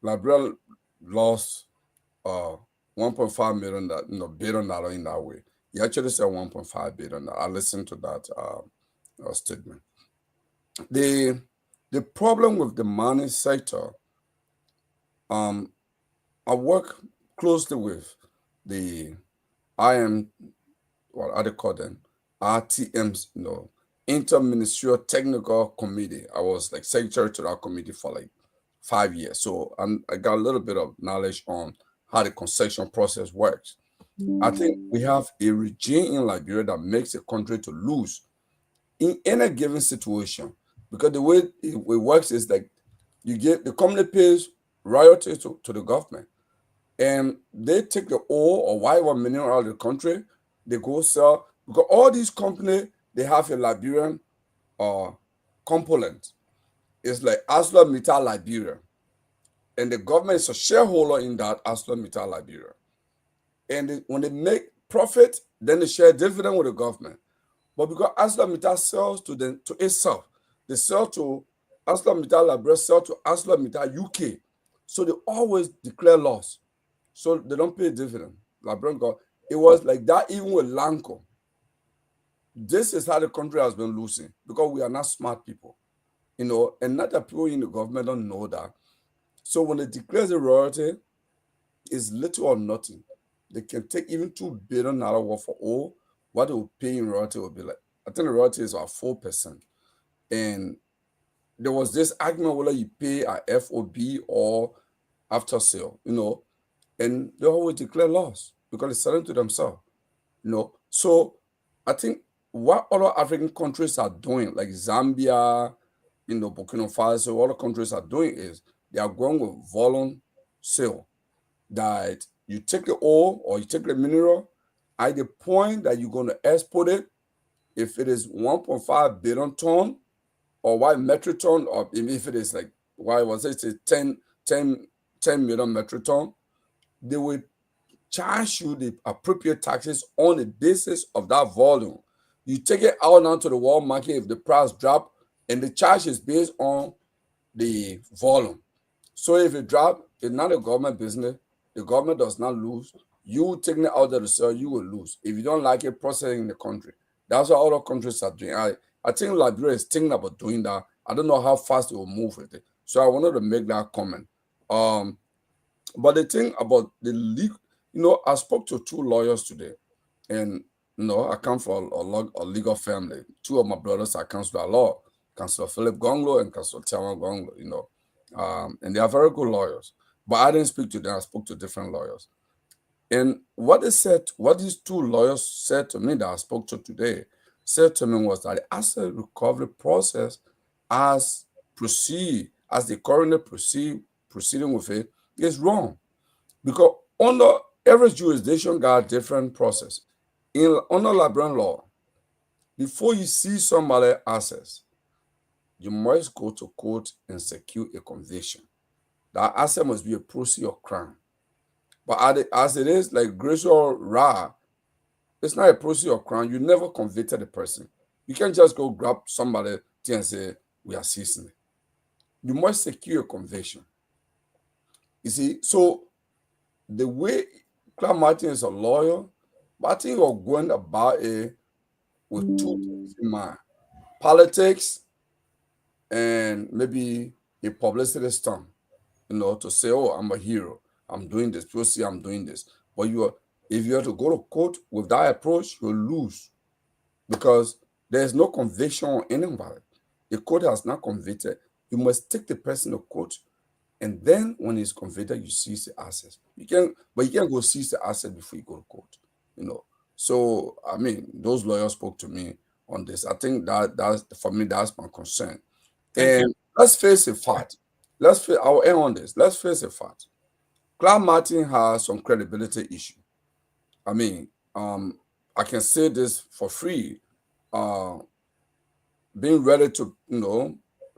Liberia lost $1.5 billion in that way. He actually said $1.5 billion. I listened to that statement. The problem with the mining sector, I work closely with the what are they called them? RTMs, Interministerial Technical Committee. I was like secretary to that committee for like 5 years. So I got a little bit of knowledge on how the concession process works. I think we have a regime in Liberia that makes a country to lose in any given situation, because the way it works is like the company pays royalties to the government, and they take the ore or whatever mineral out of the country, they go sell, because all these companies, they have a Liberian component. It's like ArcelorMittal Liberia, and the government is a shareholder in that ArcelorMittal Liberia. And when they make profit, then they share dividend with the government. But because ArcelorMittal sells to itself, they sell to ArcelorMittal Liberia, sell to ArcelorMittal UK. So they always declare loss. So they don't pay dividend. It was like that even with Lanco. This is how the country has been losing, because we are not smart people, and not that people in the government don't know that. So when they declare the royalty, it's little or nothing. They can take even $2 billion worth of ore. What they will pay in royalty will be like, I think the royalty is about 4%. And there was this argument whether you pay at FOB or after sale, and they always declare loss because they're selling to themselves, So I think what other African countries are doing, like Zambia, Burkina Faso, other countries are doing is they are going with volume sale, that you take the ore or you take the mineral at the point that you're going to export it. If it is 1.5 billion ton or 1 metric ton, or if it is like, 10 million metric ton, they will charge you the appropriate taxes on the basis of that volume. You take it out now to the world market if the price drop, and the charge is based on the volume. So if it drop, it's not a government business. The government does not lose. You taking it out of the sale, you will lose. If you don't like it, processing in the country. That's what other countries are doing. I think Liberia is thinking about doing that. I don't know how fast it will move with it. So I wanted to make that comment. But the thing about the legal, I spoke to 2 lawyers today, and I come from a legal family. 2 of my brothers are counsel at law, Councillor Kehleboe Gongloe and Councillor Tomalin Gongloe, and they are very good lawyers. But I didn't speak to them. I spoke to different lawyers. And what they said, what these two lawyers said to me that I spoke to today, said to me was that the asset recovery process as the coroner proceeding with it is wrong. Because under every jurisdiction got a different process. Under Liberian law, before you see somebody assets, you must go to court and secure a conviction. That asset must be a proceed of crime. But as it is, like Grace or Ra, it's not a proceed of crime. You never convicted the person. You can't just go grab somebody and say, we are seizing it. You must secure a conviction. You see, so the way Clark Martin is a lawyer, but I think you're going about it with two things in mind. Politics and maybe a publicity stunt, to say, oh, I'm a hero. I'm doing this. People see I'm doing this. But if you have to go to court with that approach, you'll lose because there's no conviction on anybody. The court has not convicted. You must take the person to court, and then when he's convicted, you seize the assets. You can't go seize the asset before you go to court. So I mean, those lawyers spoke to me on this. I think that's for me. That's my concern. And let's face a fact. I'll end on this. Let's face a fact. Clark Martin has some credibility issue. I mean, I can say this for free. Being ready to,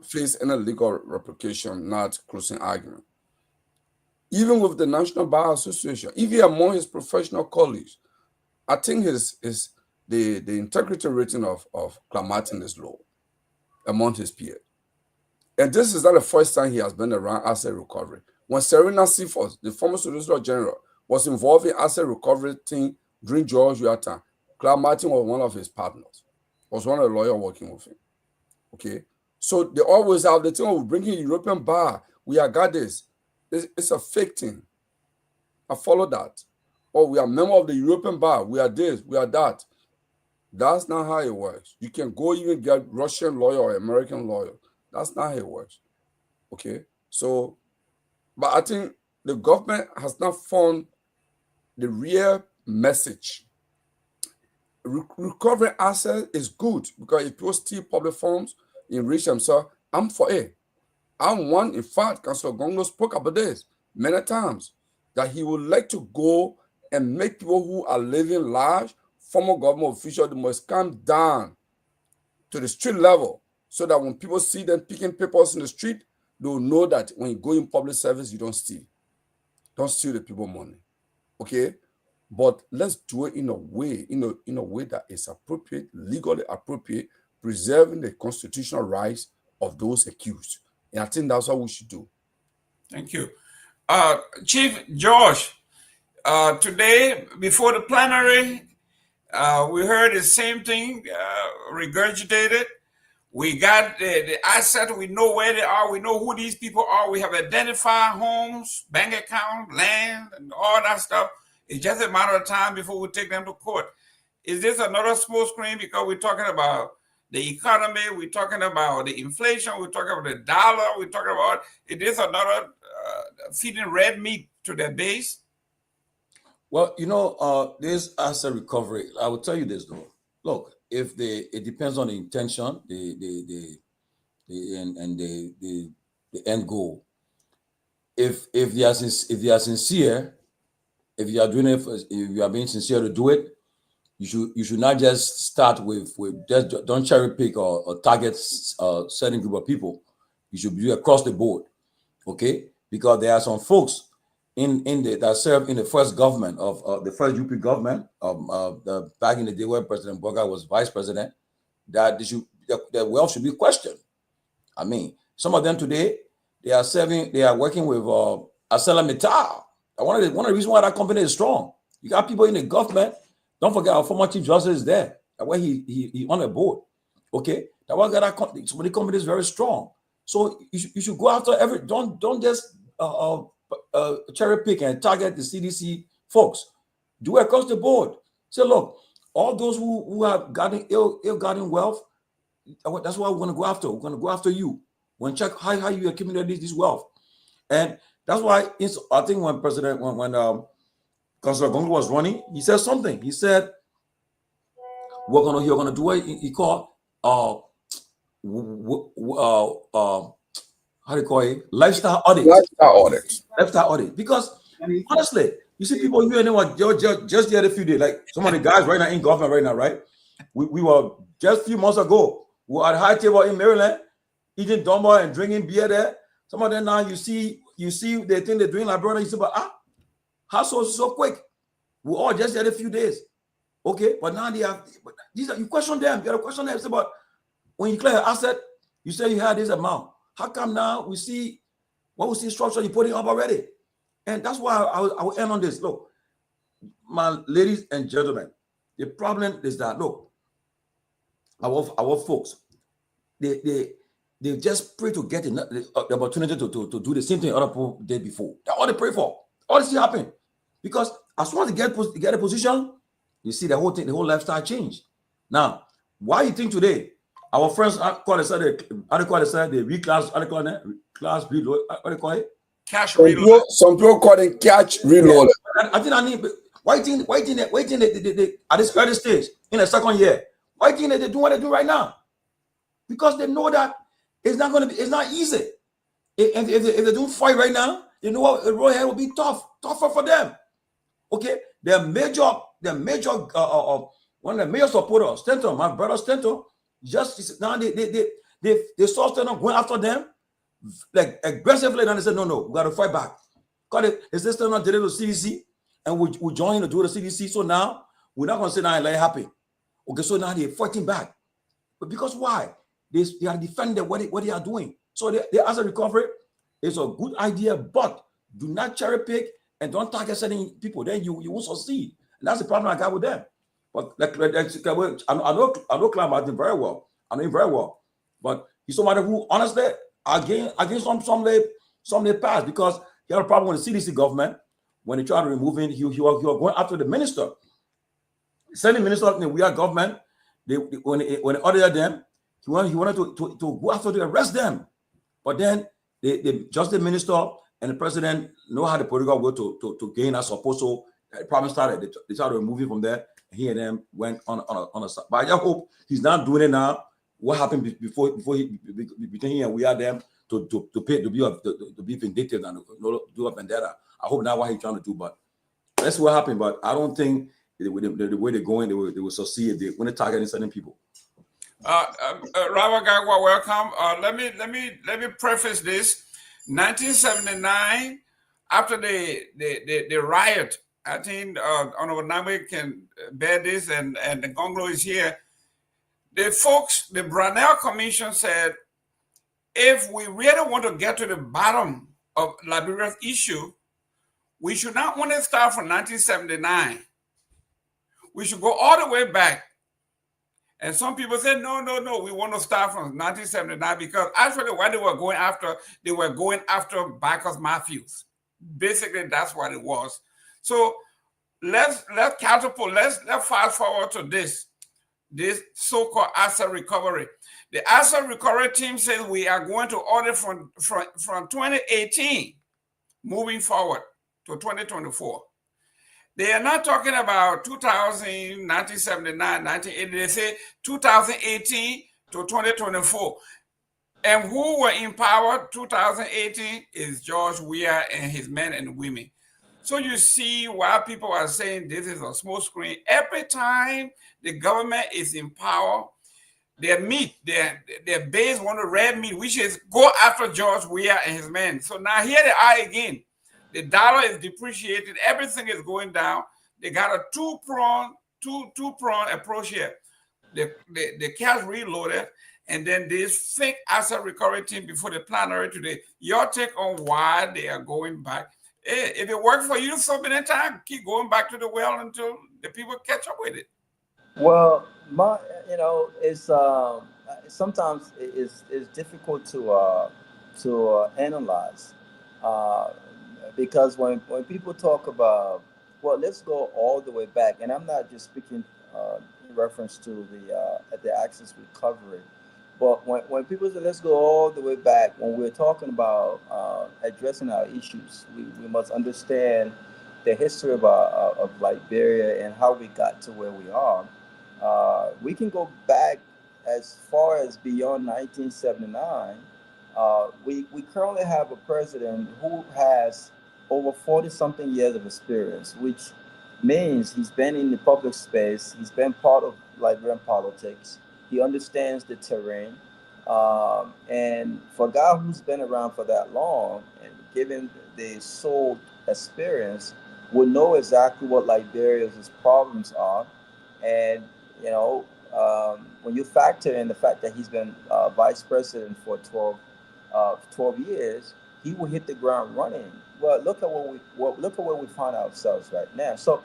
face any legal replication, not closing argument. Even with the National Bar Association, even among his professional colleagues, I think the integrity rating of Clark Martin is low among his peers. And this is not the first time he has been around asset recovery. When Serena Seaford, the former Solicitor General, was involved in asset recovery team during George Weah time, Clark Martin was one of his partners, was one of the lawyers working with him. Okay, so they always have the thing of bringing European bar. We have got this. It's a fake thing. I follow that. Oh, we are member of the European bar. We are this. We are that. That's not how it works. You can go even get Russian lawyer or American lawyer. That's not how it works. Okay, so, but I think the government has not found the real message. Recovering assets is good because if people steal public funds, enrich themselves, I'm for it. I'm one, in fact, Councillor Gongloe spoke about this many times, that he would like to go and make people who are living large, former government officials, they must come down to the street level so that when people see them picking papers in the street, they'll know that when you go in public service, you don't steal. Don't steal the people money. Okay? But let's do it in a way, in a way that is appropriate, legally appropriate, preserving the constitutional rights of those accused. And I think that's what we should do. Thank you. Chief George, today, before the plenary, we heard the same thing regurgitated. We got the asset. We know where they are. We know who these people are. We have identified homes, bank account, land, and all that stuff. It's just a matter of time before we take them to court. Is this another smoke screen? Because we're talking about the economy, we're talking about the inflation, we're talking about the dollar, we're talking about, it is another feeding red meat to their base? Well, this asset recovery, I will tell you this though. Look, it depends on the intention, the end goal. If they are sincere, if you are doing it, if you are being sincere to do it, you should not just start with just don't cherry pick or target a certain group of people. You should do across the board, okay? Because there are some folks that served in the first government of the first UP government back in the day when President Garguah was vice president, that their wealth should be questioned. I mean, some of them today they are working with ArcelorMittal. One of the reasons why that company is strong. You got people in the government. Don't forget our former Chief Justice is there. Where he on a board. Okay, that one got that so the company is very strong. So you should go after don't just cherry pick and target the CDC folks. Do it across the board. Say, look, all those who have gotten ill-gotten wealth, that's what we're going to go after. We're going to go after you. We're going to check how you accumulate this wealth. And that's why I think when Councillor Gongloe was running, he said something. He said, you're gonna do what he called how do you call it? Lifestyle audit. Lifestyle audit. Because honestly, you see people here anymore just the other few days, like some of the guys right now in government right now, right? We were just a few months ago, we were at high table in Maryland, eating dumbo and drinking beer there. Some of them now you see they think they're doing like brother. You say, but how so quick? We all just had a few days. Okay, but now they have these are you question them, you gotta question them. Say, but when you clear your asset, you say you had this amount. How come now we see structure you putting up already? And that's why I will end on this. Look, my ladies and gentlemen, the problem is that look, our folks, they just pray to get the opportunity to do the same thing other people did before. That's all they pray for. All this happen. Because as soon as they get a position, you see the whole thing, the whole lifestyle change. Now, why you think today our friends call it the reclass, class reload, what do you call it? Cash reload. Some people call it catch reload. Yeah. I think I need. Why think they at this early stage in the second year? Why think they do what they do right now? Because they know that it's not easy. If they don't fight right now, you know what? The road ahead will be tougher for them. Okay, their major one of the major supporters, Stenton, my brother Stenton, just now they saw Stenton going after them like aggressively, and they said, no, we got to fight back. Because his sister not did it to CDC, and we joined to do the CDC. So now we're not going to sit down and let it happen. Okay, so now they're fighting back. But because why? They are defending what they are doing. So the asset recovery is a good idea, but do not cherry pick and don't target certain people. Then you won't succeed. And that's the problem I got with them. But I know Clan Martin very well. I know him very well. But he's somebody who honestly against some they pass because he had a problem with the CDC government when they tried to remove him. He was going after the minister. Sending minister in the weird government. When they ordered them, he wanted to go after to arrest them. But then just the minister and the president know how the political work to gain that support. So the problem started. They tried to remove him from there. He and them went on a side. But I just hope he's not doing it now. What happened before between him and we are them to be vindictive and do a vendetta. I hope not what he's trying to do, but that's what happened. But I don't think the way they're going, they will succeed if they want to target certain people. Robert Garguah, welcome. Let me preface this. 1979, after the riot, I think Honorable Nabe can bear this, and the Gongloe is here. The folks, the Brownell Commission said, if we really want to get to the bottom of Liberia's issue, we should not want to start from 1979. We should go all the way back. And some people said, no, we want to start from 1979 because actually what they were going after Bacchus Matthews. Basically, that's what it was. So let's catapult, let's fast forward to this so-called asset recovery. The asset recovery team says we are going to order from 2018 moving forward to 2024. They are not talking about 2000, 1979, 1980. They say 2018 to 2024. And who were in power 2018 is George Weah and his men and women. So you see why people are saying this is a smoke screen. Every time the government is in power, their base want to red meat, which is go after George Weah and his men. So now here they are again. The dollar is depreciated. Everything is going down. They got a two-prong approach here. The cash reloaded, and then this fake asset recovery team before the plenary today. Your take on why they are going back? Hey, if it worked for you so many times, keep going back to the well until the people catch up with it. Well, it's sometimes it's difficult to analyze. Because when people talk about, well, let's go all the way back, and I'm not just speaking in reference to the access recovery, but when people say let's go all the way back, when we're talking about addressing our issues, we must understand the history of Liberia and how we got to where we are, we can go back as far as beyond 1979. We currently have a president who has over 40 something years of experience, which means he's been in the public space, he's been part of Liberian politics, he understands the terrain. And for a guy who's been around for that long, and given the soul experience, will know exactly what Liberia's problems are. And, you know, when you factor in the fact that he's been vice president for 12 years, he will hit the ground running. Well, look at look at where we find ourselves right now. So,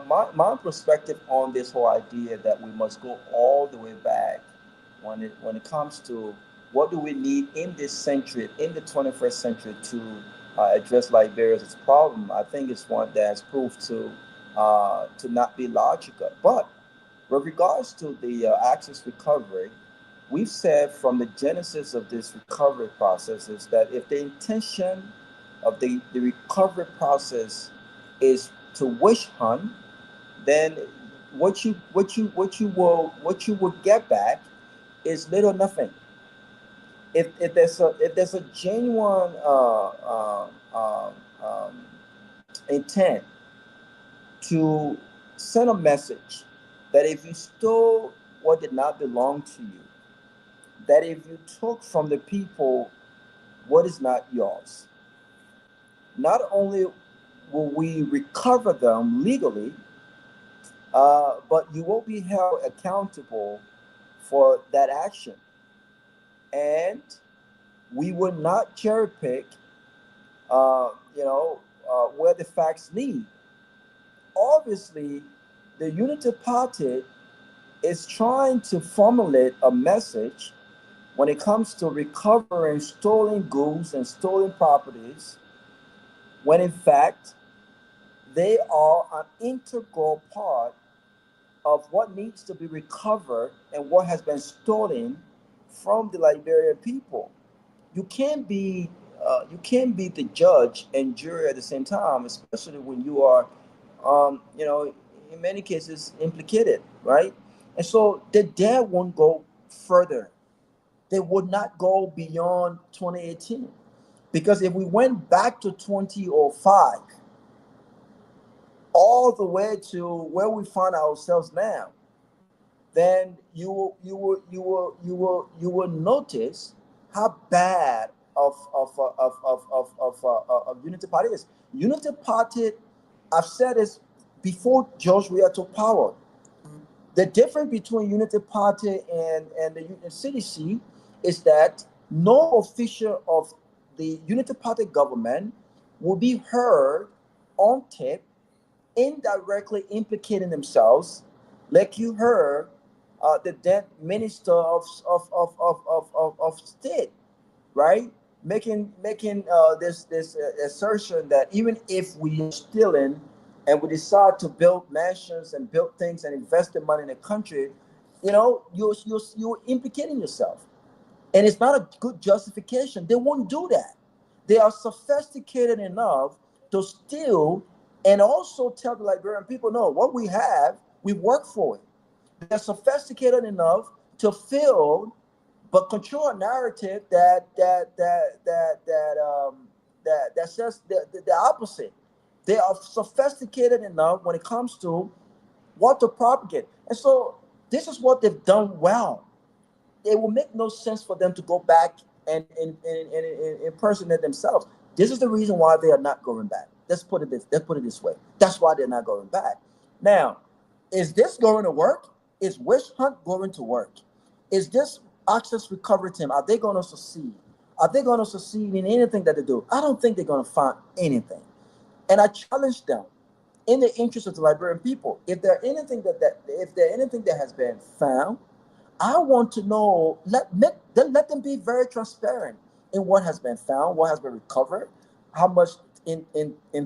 my perspective on this whole idea that we must go all the way back when it comes to what do we need in this century, in the 21st century, to address Liberia's problem, I think it's one that's proved to not be logical. But with regards to the access recovery, we've said from the genesis of this recovery process is that if the intention of the recovery process is to witch hunt, then what you will get back is little or nothing. If there's a genuine intent to send a message that if you stole what did not belong to you, that if you took from the people what is not yours, not only will we recover them legally, but you will be held accountable for that action. And we will not cherry pick, where the facts lead. Obviously, the Unity Party is trying to formulate a message when it comes to recovering stolen goods and stolen properties, when in fact they are an integral part of what needs to be recovered and what has been stolen from the Liberian people. You can't be the judge and jury at the same time, especially when you are, in many cases implicated, right? And so the debt won't go further. They would not go beyond 2018, because if we went back to 2005, all the way to where we find ourselves now, then you will notice how bad of Unity Party is. Unity Party, I've said this before George Weah took power. The difference between Unity Party and the CDC is that no official of the Unity Party government will be heard on tape indirectly implicating themselves, like you heard the then Minister of State, right? Making this assertion that even if we are stealing and we decide to build mansions and build things and invest the money in the country, you're implicating yourself. And it's not a good justification. They won't do that. They are sophisticated enough to steal and also tell the Liberian people, no, what we have, we work for it. They're sophisticated enough to fill but control a narrative that says the opposite. They are sophisticated enough when it comes to what to propagate. And so this is what they've done well. It will make no sense for them to go back and impersonate themselves. This is the reason why they are not going back. Let's put it this way. That's why they're not going back. Now, is this going to work? Is Witch Hunt going to work? Is this access recovery team, are they going to succeed? Are they going to succeed in anything that they do? I don't think they're going to find anything. And I challenge them, in the interest of the Liberian people, if there anything that has been found, I want to know. Let them be very transparent in what has been found, what has been recovered, how much in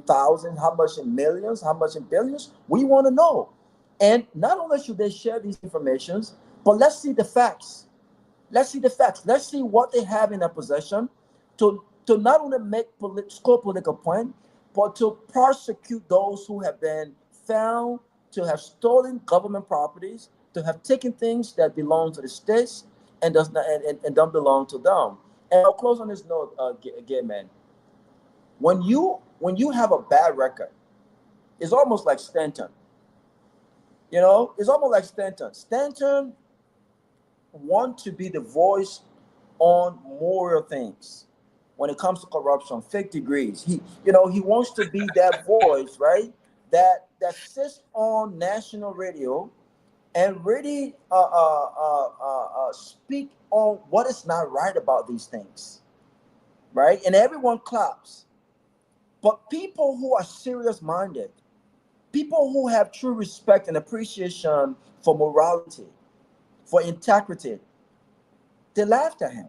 thousands, how much in millions, how much in billions. We want to know. And not only should they share these informations, but let's see the facts. Let's see the facts. Let's see what they have in their possession to not only score political point, but to prosecute those who have been found to have stolen government properties, to have taken things that belong to the states and does not and don't belong to them. And I'll close on this note, again, man. When you have a bad record, it's almost like Stanton. You know, it's almost like Stanton. Stanton want to be the voice on moral things when it comes to corruption, fake degrees. He wants to be that voice, right? That sits on national radio and really speak on what is not right about these things, right? And everyone claps. But people who are serious-minded, people who have true respect and appreciation for morality, for integrity, they laughed at him.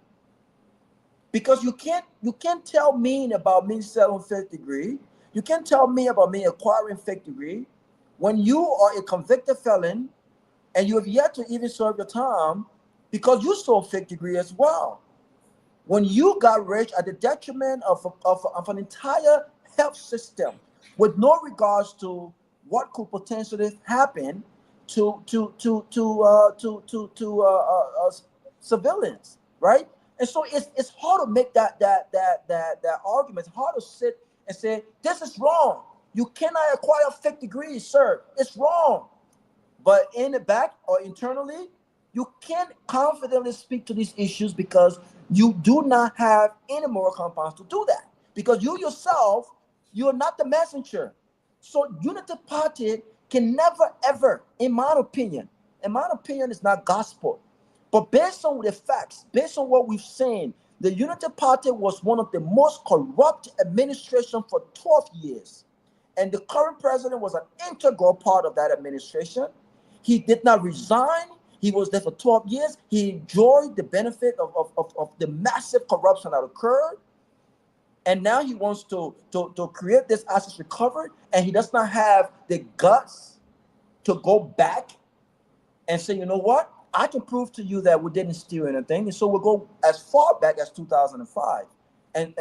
Because you can't tell me about me selling fake degree. You can't tell me about me acquiring fake degree when you are a convicted felon and you have yet to even serve your time because you sold fake degree as well. When you got rich at the detriment of an entire health system with no regards to what could potentially happen to civilians, right? And so it's hard to make that argument. It's hard to sit and say this is wrong. You cannot acquire fake degrees, sir. It's wrong. But in the back or internally, you can't confidently speak to these issues because you do not have any moral compass to do that. Because you yourself, you are not the messenger. So Unity Party can never, ever, in my opinion, is not gospel. But based on the facts, based on what we've seen, the Unity Party was one of the most corrupt administrations for 12 years. And the current president was an integral part of that administration. He did not resign. He was there for 12 years. He enjoyed the benefit of the massive corruption that occurred. And now he wants to create this assets recovery, and he does not have the guts to go back and say, you know what? I can prove to you that we didn't steal anything. And so we'll go as far back as 2005 and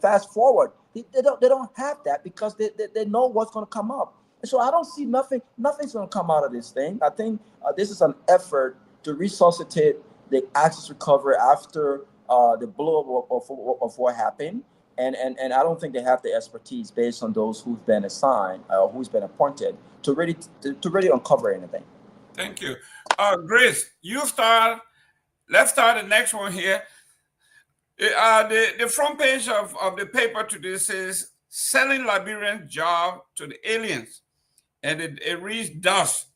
fast forward. They don't have that because they know what's going to come up. And so I don't see nothing's going to come out of this thing. I think this is an effort to resuscitate the access recovery after the blow of what happened. And I don't think they have the expertise based on those who've been assigned, who's been appointed to really uncover anything. Thank you. Grace, you start. Let's start the next one here. The front page of the paper today says, selling Liberian job to the aliens. And it reads dust.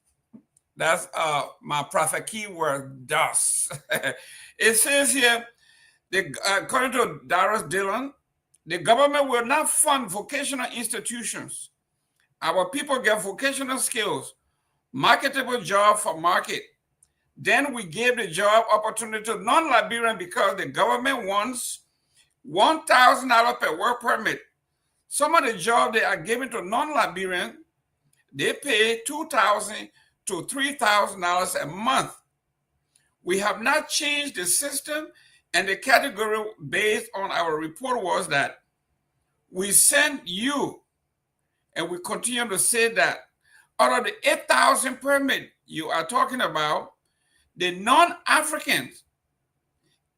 That's my prophet keyword, dust. It says here, according to Darius Dillon, the government will not fund vocational institutions. Our people get vocational skills, marketable job for market. Then we gave the job opportunity to non-Liberian because the government wants $1,000 per work permit. Some of the jobs they are giving to non-Liberian, they pay $2,000 to $3,000 a month. We have not changed the system, and the category based on our report was that we sent you, and we continue to say that out of the 8,000 permit you are talking about, the non-Africans,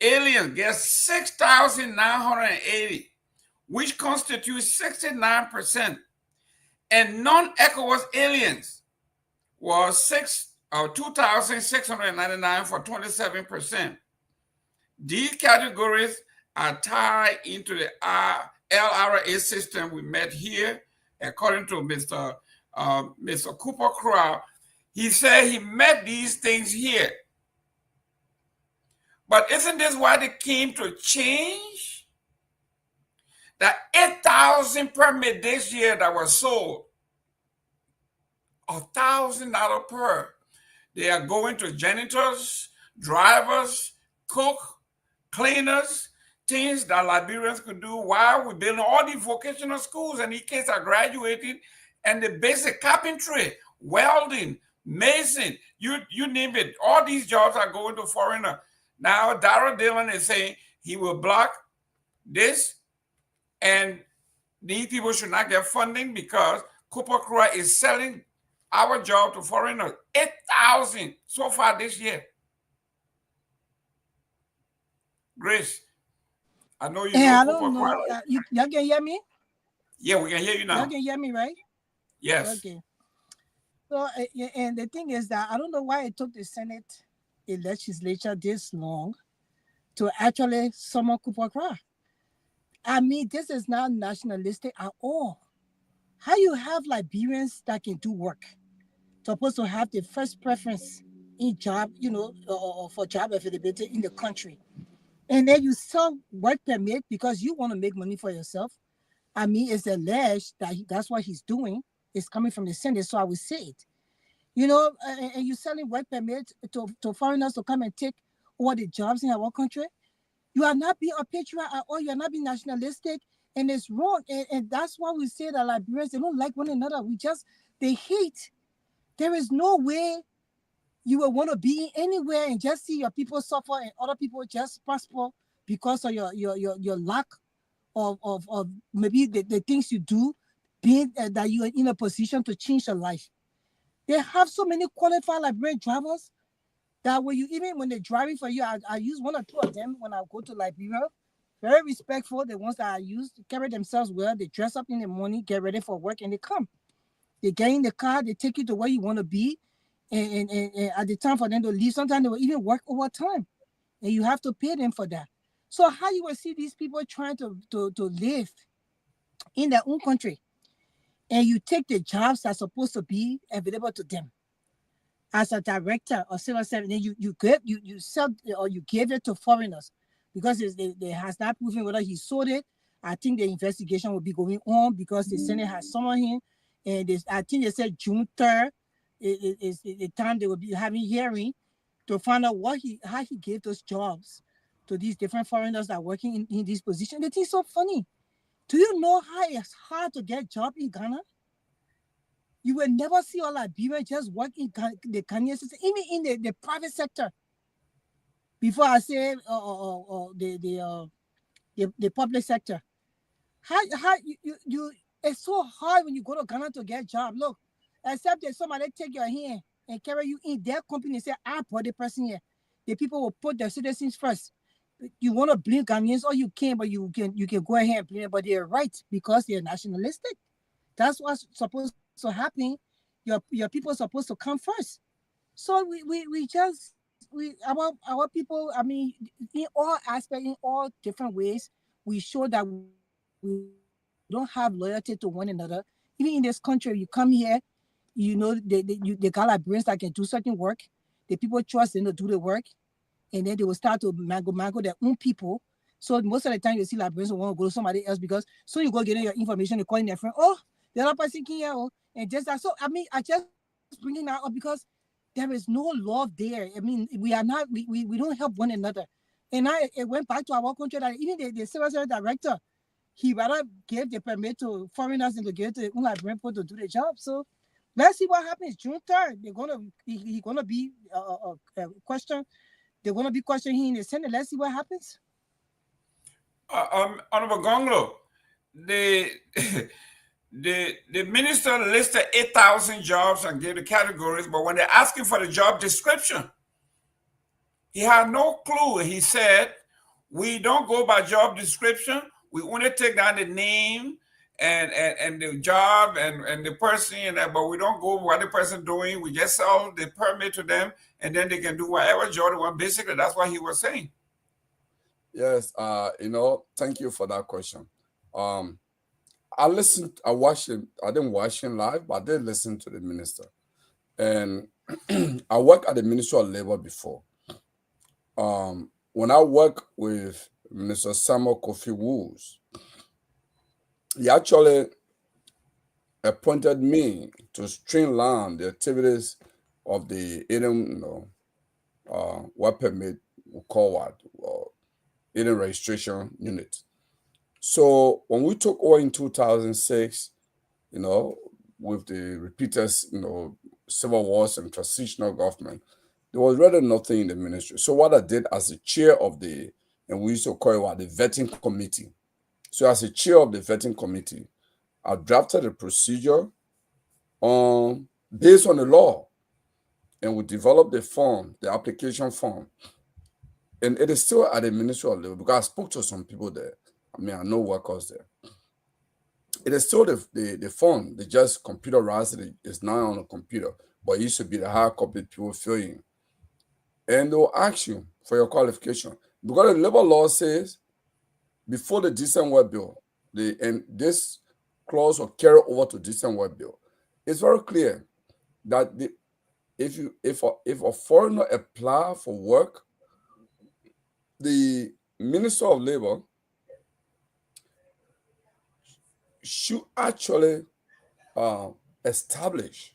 aliens, get 6,980, which constitutes 69%. And non-ECOWAS aliens was 2,699 for 27%. These categories are tied into the LRA system we met here. According to Mr. Cooper Crow, he said he met these things here. But isn't this why they came to change? That 8,000 permit this year that was sold, $1,000 per. They are going to janitors, drivers, cook, cleaners, things that Liberians could do while we're building all these vocational schools, and these kids are graduating, and the basic carpentry, welding, mason, you name it. All these jobs are going to foreigner. Now, Darrell Dillon is saying he will block this, and these people should not get funding because Kupakura is selling our job to foreigners. 8,000 so far this year. Grace, I know you know I don't know. Kupakura. Y'all can hear me? Yeah, we can hear you now. Y'all can hear me, right? Yes. Okay. So, and the thing is that I don't know why it took the Senate legislature this long to actually summon Kupakura. I mean, this is not nationalistic at all. How you have Liberians that can do work, supposed to have the first preference in job, or for job availability in the country. And then you sell work permit because you want to make money for yourself. I mean, it's alleged that that's what he's doing. It's coming from the Senate, so I would say it. And you're selling work permits to foreigners to come and take all the jobs in our country. You are not being a patriot at all. You are not being nationalistic, and it's wrong. And that's why we say that Liberians, they don't like one another. They hate. There is no way you will want to be anywhere and just see your people suffer and other people just prosper because of your lack of maybe the things you do, being that you are in a position to change your life. They have so many qualified Liberian drivers that when they're driving for you, I use one or two of them when I go to Liberia. Very respectful. The ones that I use carry themselves well. They dress up in the morning, get ready for work, and they come. They get in the car, they take you to where you want to be. And at the time for them to leave, sometimes they will even work overtime. And you have to pay them for that. So how you will see these people trying to live in their own country, and you take the jobs that's supposed to be available to them as a director or civil servant, then you sell or you give it to foreigners because they has not proven whether he sold it. I think the investigation will be going on because the Senate has summoned him, and I think they said June 3rd is the time they will be having hearing to find out how he gave those jobs to these different foreigners that are working in this position. The thing's so funny. Do you know how it's hard to get a job in Ghana? You will never see all Liberians just work in the Ghanaian system, even in the private sector. Before I say the public sector, how you it's so hard when you go to Ghana to get a job. Look, except that somebody take your hand and carry you in their company and say, I brought the person here. The people will put their citizens first. You want to blame Ghanaians, or you can, but you can go ahead and blame them, but they're right because they're nationalistic. That's what's supposed to happen. Your people are supposed to come first. So our people, I mean, in all aspects, in all different ways, we show that we don't have loyalty to one another. Even in this country, you come here, the Liberians that can do certain work, the people trust them to do the work, and then they will start to mangle their own people. So most of the time you see Liberians want to go to somebody else because so you go get your information, they call in their friend, oh, the other person here, and just that. So I mean, I just bringing that up because there is no love there. I mean, we don't help one another. And it went back to our country that even the civil service director, he rather gave the permit to foreigners than to give it to the Liberian people to do the job. So let's see what happens. June 3rd, he's gonna be a question. They're gonna be questioning him in the Senate. Let's see what happens. Honorable Gongloe, the minister listed 8,000 jobs and gave the categories, but when they're asking for the job description, he had no clue. He said, we don't go by job description. We only take down the name and the job and the person, but we don't go what the person doing. We just sell the permit to them, and then they can do whatever job they want. Basically, that's what he was saying. Yes, thank you for that question. I watched him. I didn't watch him live, but I did listen to the minister. And I worked at the Ministry of Labor before. When I worked with Minister Samuel Kofi Woos, he actually appointed me to streamline the activities of the Eden, work permit, we call what, Eden registration unit. So when we took over in 2006, with the repeated, civil wars and transitional government, there was really nothing in the ministry. So what I did as the chair of and we used to call it the vetting committee, So as a chair of the vetting committee, I drafted a procedure based on the law, and we developed the form, the application form. And it is still at the ministerial level because I spoke to some people there. I mean, I know workers there. It is still the form. They just computerized it. It's now on a computer, but it used to be the hard copy people fill in. And they'll ask you for your qualification. Because the labor law says before the decent work bill, and this clause will carry over to decent work bill. It's very clear that if a foreigner apply for work, the Minister of Labor should actually establish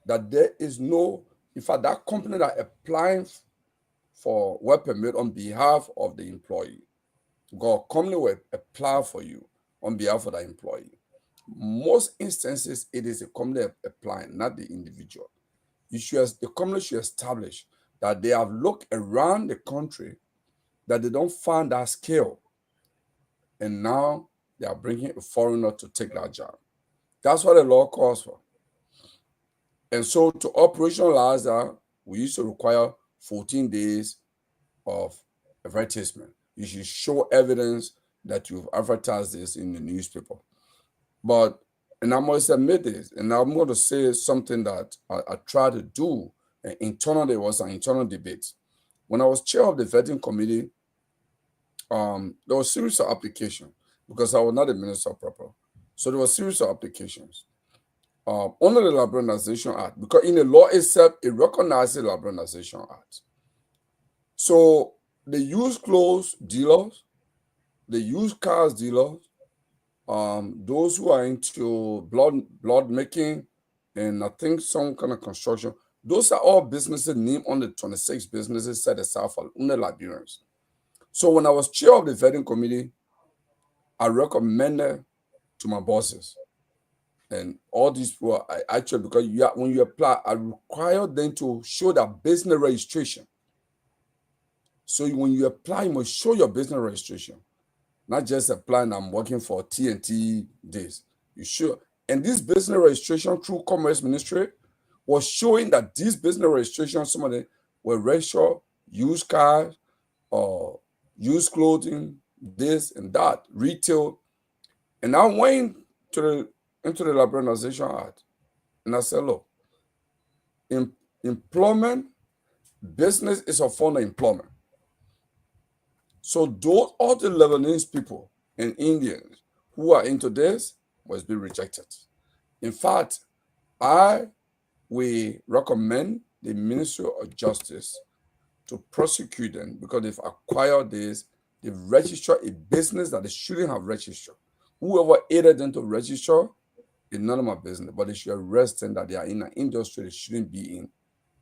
that there is no, in fact, that company that applying for work permit on behalf of the employee, a company will apply for you on behalf of the employee. Most instances, it is a company applying, not the individual. The company should establish that they have looked around the country, that they don't find that skill, and now they are bringing a foreigner to take that job. That's what the law calls for. And so to operationalize that, we used to require 14 days of advertisement. You should show evidence that you've advertised this in the newspaper. And I must admit this, and I'm going to say something that I tried to do. Internally, there was an internal debate. When I was chair of the vetting committee, there was a series of applications because I was not a minister proper. So there was a series of applications under the Liberalization Act, because in the law itself, it recognizes the Liberalization Act. So the used clothes dealers, the used cars dealers, those who are into blood making, and I think some kind of construction, those are all businesses named on the 26 businesses set aside for under Liberians. So when I was chair of the vetting committee, I recommended to my bosses and all these people, because when you apply, I require them to show that business registration. So when you apply, you must show your business registration. Not just applying, I'm working for TNT days. You should. And this business registration through Commerce Ministry was showing that this business registration, some of them were registered, used cars, or used clothing, this and that, retail. And I went into the Liberalization Act, and I said, look, employment, business is a form of employment. So all the Lebanese people and Indians who are into this must be rejected. In fact, we recommend the Ministry of Justice to prosecute them because they've acquired this, they've registered a business that they shouldn't have registered. Whoever aided them to register is none of my business, but they should arrest them that they are in an industry they shouldn't be in,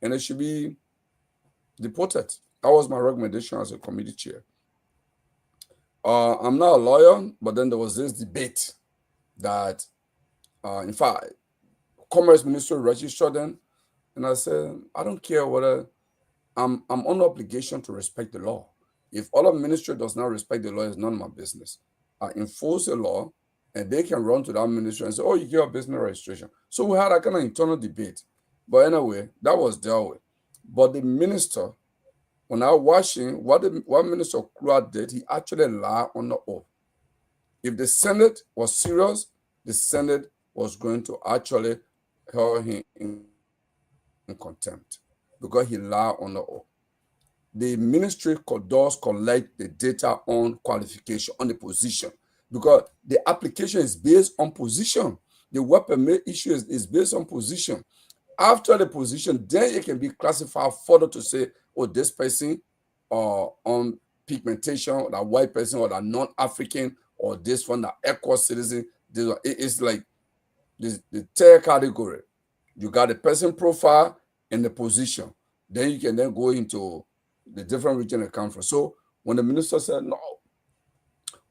and they should be deported. That was my recommendation as a committee chair. I'm not a lawyer, but then there was this debate that, in fact, Commerce Ministry registered them, and I said, I don't care whether I'm on obligation to respect the law. If other ministry does not respect the law, it's none of my business. I enforce the law, and they can run to that ministry and say, oh, you get a business registration. So we had a kind of internal debate. But anyway, that was dealt with. But the minister, when I was watching what Minister Guar did, he actually lied on the oath. If the Senate was serious, the Senate was going to actually hold him in contempt because he lied on the oath. The ministry does collect the data on qualification, on the position, because the application is based on position. The work permit issue is based on position. After the position, then it can be classified further to say, oh, this person on pigmentation, that white person, or that non-African, or this one, that equal citizen. It's like the third category. You got the person profile and the position. Then you can then go into the different region they come from. So when the minister said, no,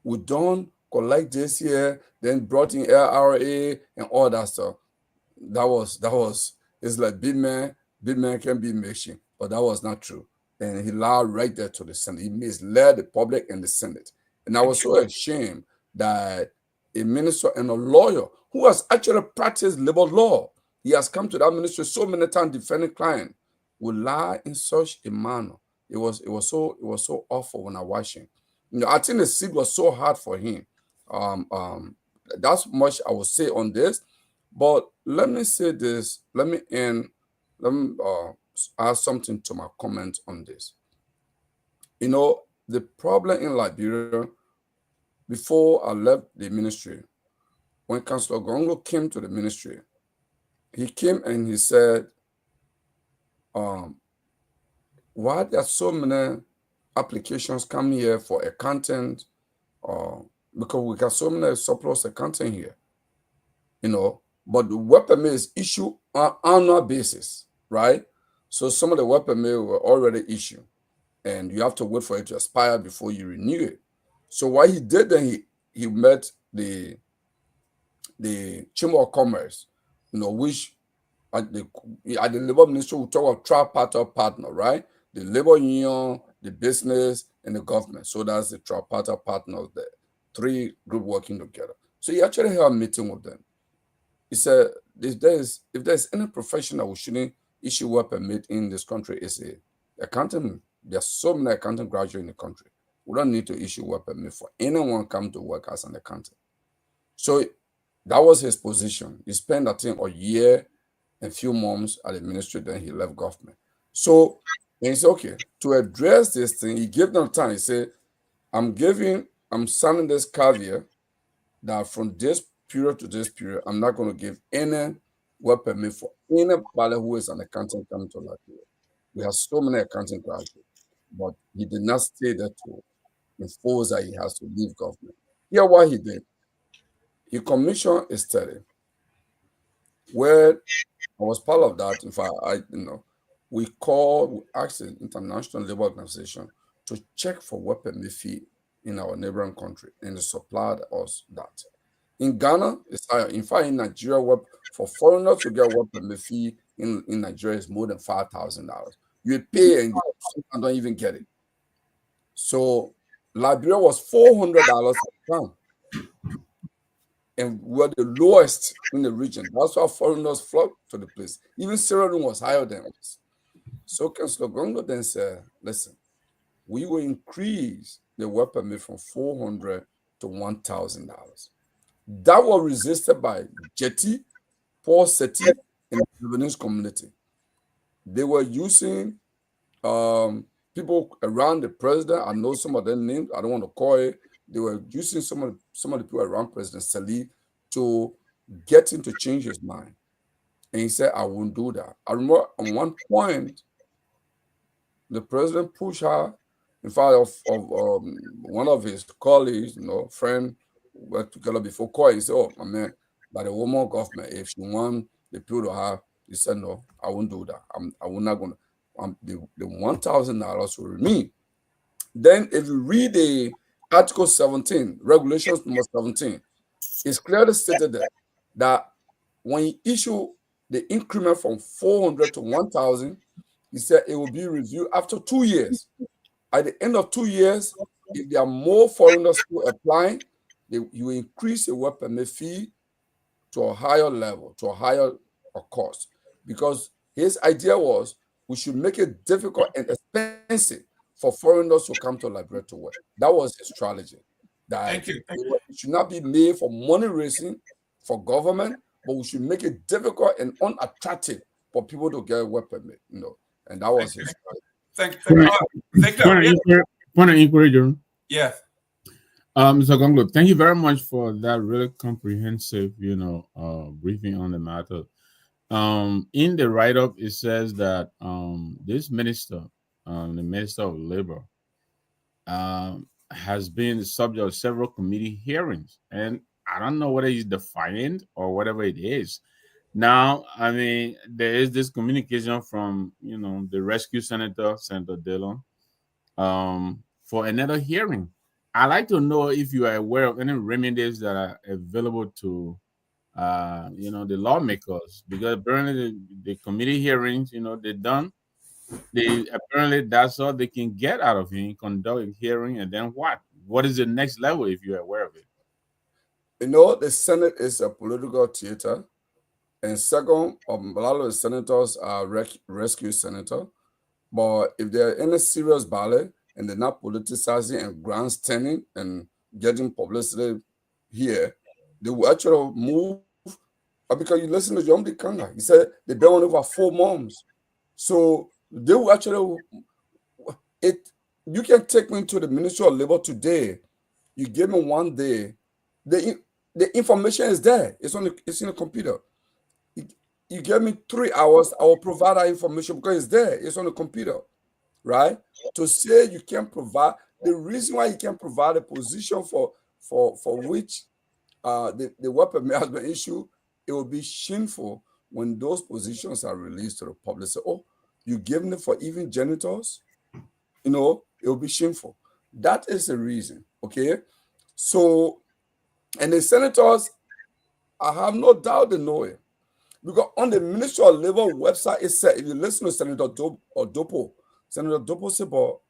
we don't collect this here, then brought in LRA and all that stuff, that was, it's like big man can be machine, but that was not true. And he lied right there to the Senate. He misled the public and the Senate. And I was so ashamed that a minister and a lawyer who has actually practiced labor law, he has come to that ministry so many times defending client, would lie in such a manner. It was so awful when I watched him. I think the seat was so hard for him. That's much I will say on this. But let me say this. Let me add something to my comment on this. The problem in Liberia, before I left the ministry, when Councillor Gongloe came to the ministry, he came and he said, why there are so many applications come here for accountant, because we got so many surplus accountant here, but the work permit is issued on annual basis, right? So some of the work permit were already issued, and you have to wait for it to expire before you renew it. So what he did then, he met the Chamber of Commerce, which at the Labor Ministry we talk about tripartite partner, right? The labor union, the business, and the government. So that's the tripartite partners there, 3 group working together. So he actually had a meeting with them. He said, if there's any profession that we shouldn't issue work permit in this country, is a accountant. There's so many accountant graduates in the country. We don't need to issue work permit for anyone come to work as an accountant. So that was his position. He spent, I think, a year and few months at the ministry, then he left government. So and he said, okay, to address this thing, he gave them time. He said, I'm signing this caveat that from this period to this period, I'm not going to give any work permit for anybody who is an accountant coming to Liberia. We have so many accounting graduates, but he did not stay there to enforce that he has to leave government. Here, what he did, he commissioned a study where I was part of that. In fact, we asked the International Labour Organization to check for work permit fee in our neighboring country, and they supplied us that. In Ghana, it's higher. In fact, in Nigeria, for foreigners to get work permit fee in Nigeria is more than $5,000. You pay and you don't even get it. So Liberia was $400 a pound, and we're the lowest in the region. That's why foreigners flocked to the place. Even Sierra Leone was higher than us. So Councillor Gongloe then said, listen, we will increase the work permit from $400 to $1,000. That was resisted by Jetty, Paul Seti, and the Lebanese community. They were using people around the president. I know some of their names. I don't want to call it. They were using some of the people around President Salih to get him to change his mind. And he said, I won't do that. I remember at one point, the president pushed her in front of one of his colleagues, friend, worked together before court. He said, oh, my man, by the woman government, if she want the people to have, he said, no, I won't do that. I'm not going to. The $1,000 will remain. Then if you read the Article 17, Regulations number 17, it's clearly stated there that when you issue the increment from 400 to 1,000, he said it will be reviewed after 2 years. At the end of 2 years, if there are more foreigners who apply, you will increase the work permit fee to a higher level, to a higher cost. Because his idea was we should make it difficult and expensive for foreigners to come to Liberia to work. That was his strategy. That Thank you. it should not be made for money raising for government, but we should make it difficult and unattractive for people to get a work permit. And that was his strategy. Point of inquiry, Jerome. Yes. Mr. Gongloe, thank you very much for that really comprehensive, briefing on the matter. In the write-up, it says that this minister, the Minister of Labor, has been the subject of several committee hearings, and I don't know whether he's defiant or whatever it is. Now, I mean, there is this communication from the rescue senator, Senator Dillon, for another hearing. I'd like to know if you are aware of any remedies that are available to the lawmakers, because apparently the committee hearings, they're done. Apparently that's all they can get out of him, conduct a hearing, and then what? What is the next level if you're aware of it? The Senate is a political theater. And second, a lot of the senators are rescue senators. But if they're in a serious battle and they're not politicizing and grandstanding and getting publicity here, they will actually move. Because you listen to John Kanga, he said they've been on over 4 months. So they will actually, you can take me to the Ministry of Labor today. You give me 1 day, the information is there. It's in the computer. You give me 3 hours, I will provide that information because it's there. It's on the computer, right? To say you can provide, the reason why you can provide a position for which the work permit has been issued, it will be shameful when those positions are released to the public. So, oh, you giving it for even janitors? It will be shameful. That is the reason, okay? So, and the senators, I have no doubt they know it. Because on the Ministry of Labor website, it said, if you listen to Senator Dopo said, but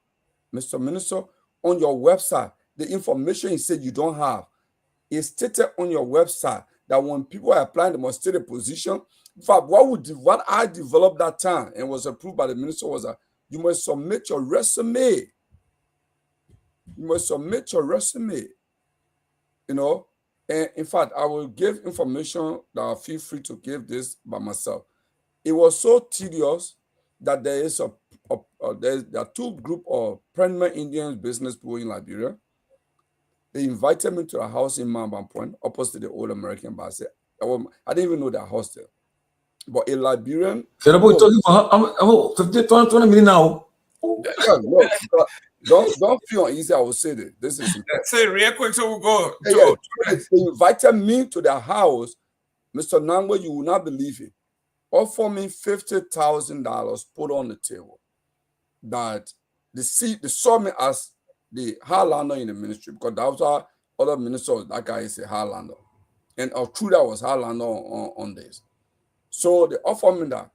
Mr. Minister, on your website, the information you said you don't have is stated on your website that when people are applying, they must state a position. In fact, what I developed that time and was approved by the minister was that you must submit your resume. You must submit your resume. And in fact, I will give information that I feel free to give this by myself. It was so tedious that there are 2 groups of prominent Indian business people in Liberia. They invited me to a house in Mamba Point, opposite the old American Embassy. I didn't even know their house there. But a Liberian. Kehleboe talking for 20 minutes now. Don't feel uneasy. I will say this. This is important. Say real quick so we'll go. They invited me to their house. Mr. Nangwe, you will not believe it. Offer me $50,000 put on the table. That they saw me as the Highlander in the ministry, because that was our other minister. That guy is a Highlander. And true, that was Highlander on this. So they offered me that.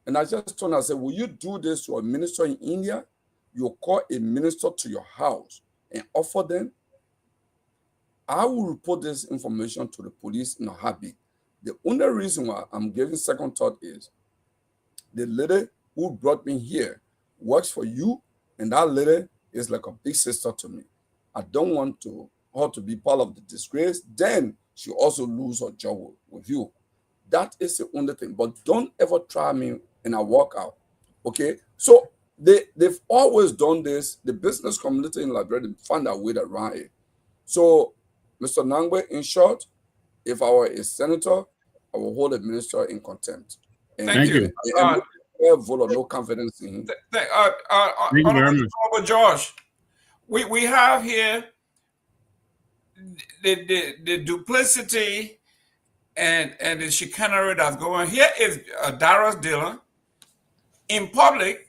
And I just told them, I said, will you do this to a minister in India? You call a minister to your house and offer them. I will report this information to the police in a heartbeat. The only reason why I'm giving second thought is the lady who brought me here works for you, and that lady is like a big sister to me. I don't want her to be part of the disgrace. Then she also lose her job with you. That is the only thing. But don't ever try me and I walk out. Okay? So they've always done this. The business community in Liberia find a way around it. So, Mr. Nangwe, in short, if I were a senator, I will hold a minister in contempt. And Thank you. Vote of no confidence in him. Thank you very much. George, we have here the duplicity and the chicanery that's going. Here is Darius Dillon in public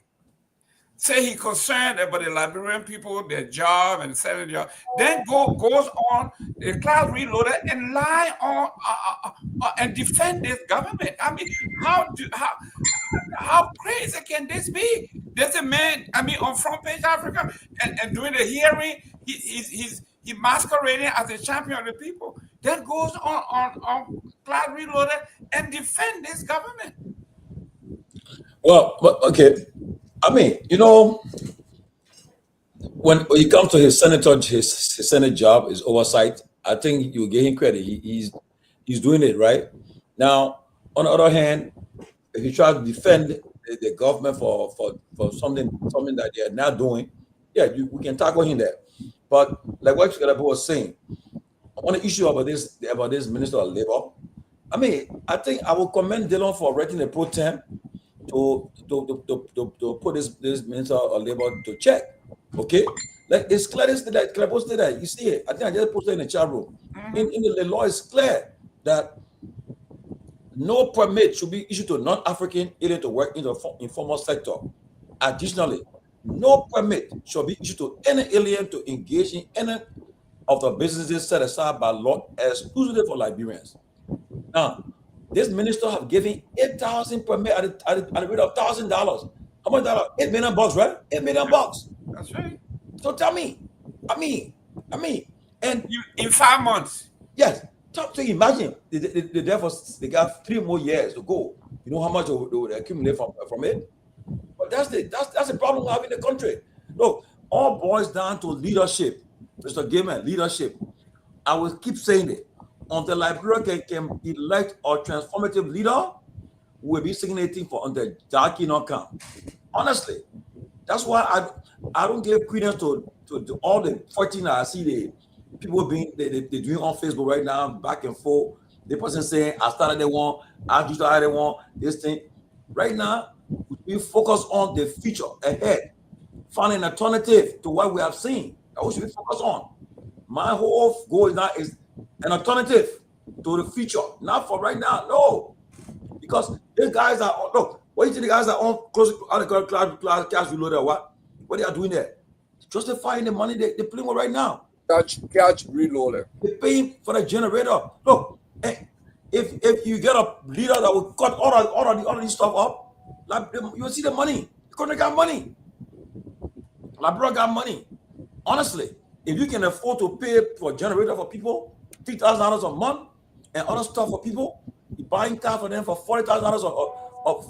say he concerned about the Liberian people, their job and selling job. Then goes on the class reloaded and lie on and defend this government. I mean, how crazy can this be? There's a man, on Front Page Africa, and during the hearing, he's masquerading as a champion of the people. Then goes on class reloaded and defend this government. Well, okay. When it comes to his senator, his Senate job, his oversight, I think you give him credit. He's doing it right. Now, on the other hand, if you try to defend the government for something that they are not doing, we can tackle him there. But like what Kehleboe was saying, on the issue about this Minister of Labor, I think I will commend Dillon for writing a pro tem to put this Minister of Labor to check. Okay, like it's clear that Kehleboe said that. You see it. I think I just posted in the chat room. In the law, it's clear that no permit should be issued to non-African alien to work in the informal sector. Additionally, no permit shall be issued to any alien to engage in any of the businesses set aside by law exclusively for Liberians. Now, this minister have given 8,000 permit at the rate of $1,000. How much dollar? $8 million, right? $8 million. That's right. So tell me, and in 5 months. Yes, Imagine they got 3 more years to go. You know how much they would accumulate from it? But that's the problem we have in the country. Look, all boils down to leadership, Mr. Gaiman, leadership. I will keep saying it. Until Liberia can elect a transformative leader, we'll be signaling for until Jackie not come. Honestly, that's why I don't give credence to all the 14 I see the people they're doing on Facebook right now, back and forth. The person saying, I started the one, I just started the one, this thing. Right now, we focus on the future ahead, find an alternative to what we have seen. That's what we should focus on. My whole goal now is an alternative to the future, not for right now, no. Because these guys are, look, what do you think the guys are on close to cash reloaded or what? What they are doing there? Justifying the money they're playing with right now. Catch reloaded. They're paying for the generator. Look, if you get a leader that will cut all this stuff up, like you will see the money. The country got money. Liberia got money. Honestly, if you can afford to pay for a generator for people, $3,000 a month, and other stuff for people, you buying car for them for $40,000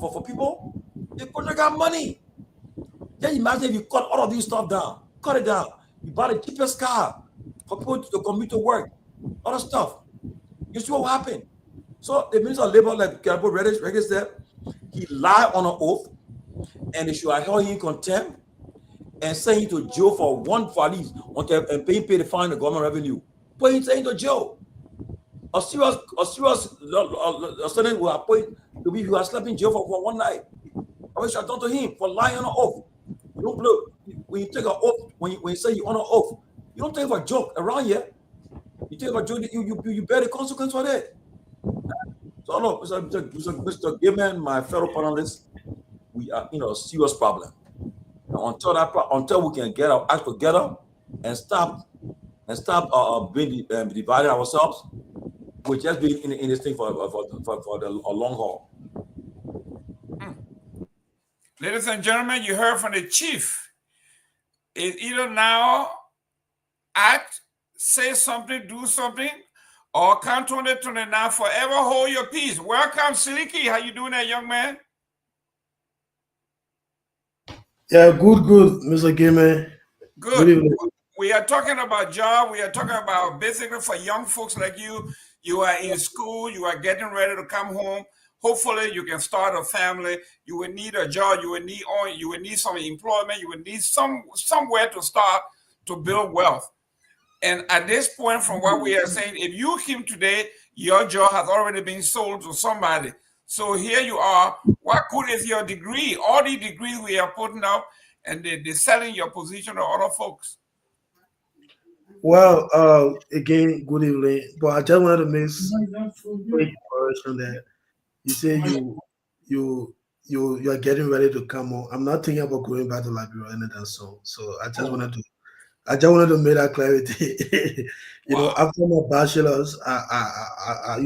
for people, the country got money. Just imagine if you cut all of these stuff down, cut it down. You buy the cheapest car for people to commute to work, other stuff. You see what will happen? So the Minister of Labor, like Kehleboe Gongloe said, he lied on an oath, and they should have held him in contempt and sent him to jail for at least and pay the fine the government revenue. Put him into jail. A serious student will appoint to be who has slept in jail for one night. I wish I done to him for lying on an oath. You don't look when you take an oath, when you say you on an oath, you don't take it for a joke around here. You take it for a joke, you bear the consequence for that. So look, Mr. Gaiman, my fellow panelists, we are in a serious problem. Until we can get our act together and stop being divided ourselves, we'll just be in this thing for a long haul. Ladies and gentlemen, you heard from the chief. It's either now act, say something, do something, or count 2029 forever hold your peace. Welcome, Siliki. How you doing there, young man? Yeah, good, Mr. Gaiman. Good. We are talking about job. We are talking about basically for young folks like you. You are in school. You are getting ready to come home. Hopefully, you can start a family. You will need a job. You will need some employment. You will need somewhere to start to build wealth. And at this point, from what we are saying, if you came today, your job has already been sold to somebody. So here you are. What good is your degree? All the degrees we are putting up, and they're selling your position to other folks. Well, again, good evening. But I just wanted to make a quick correction that you say you are getting ready to come on. I'm not thinking about going back to Liberia anytime soon. So I just wanted to make that clarity. Wow. After my bachelor's, I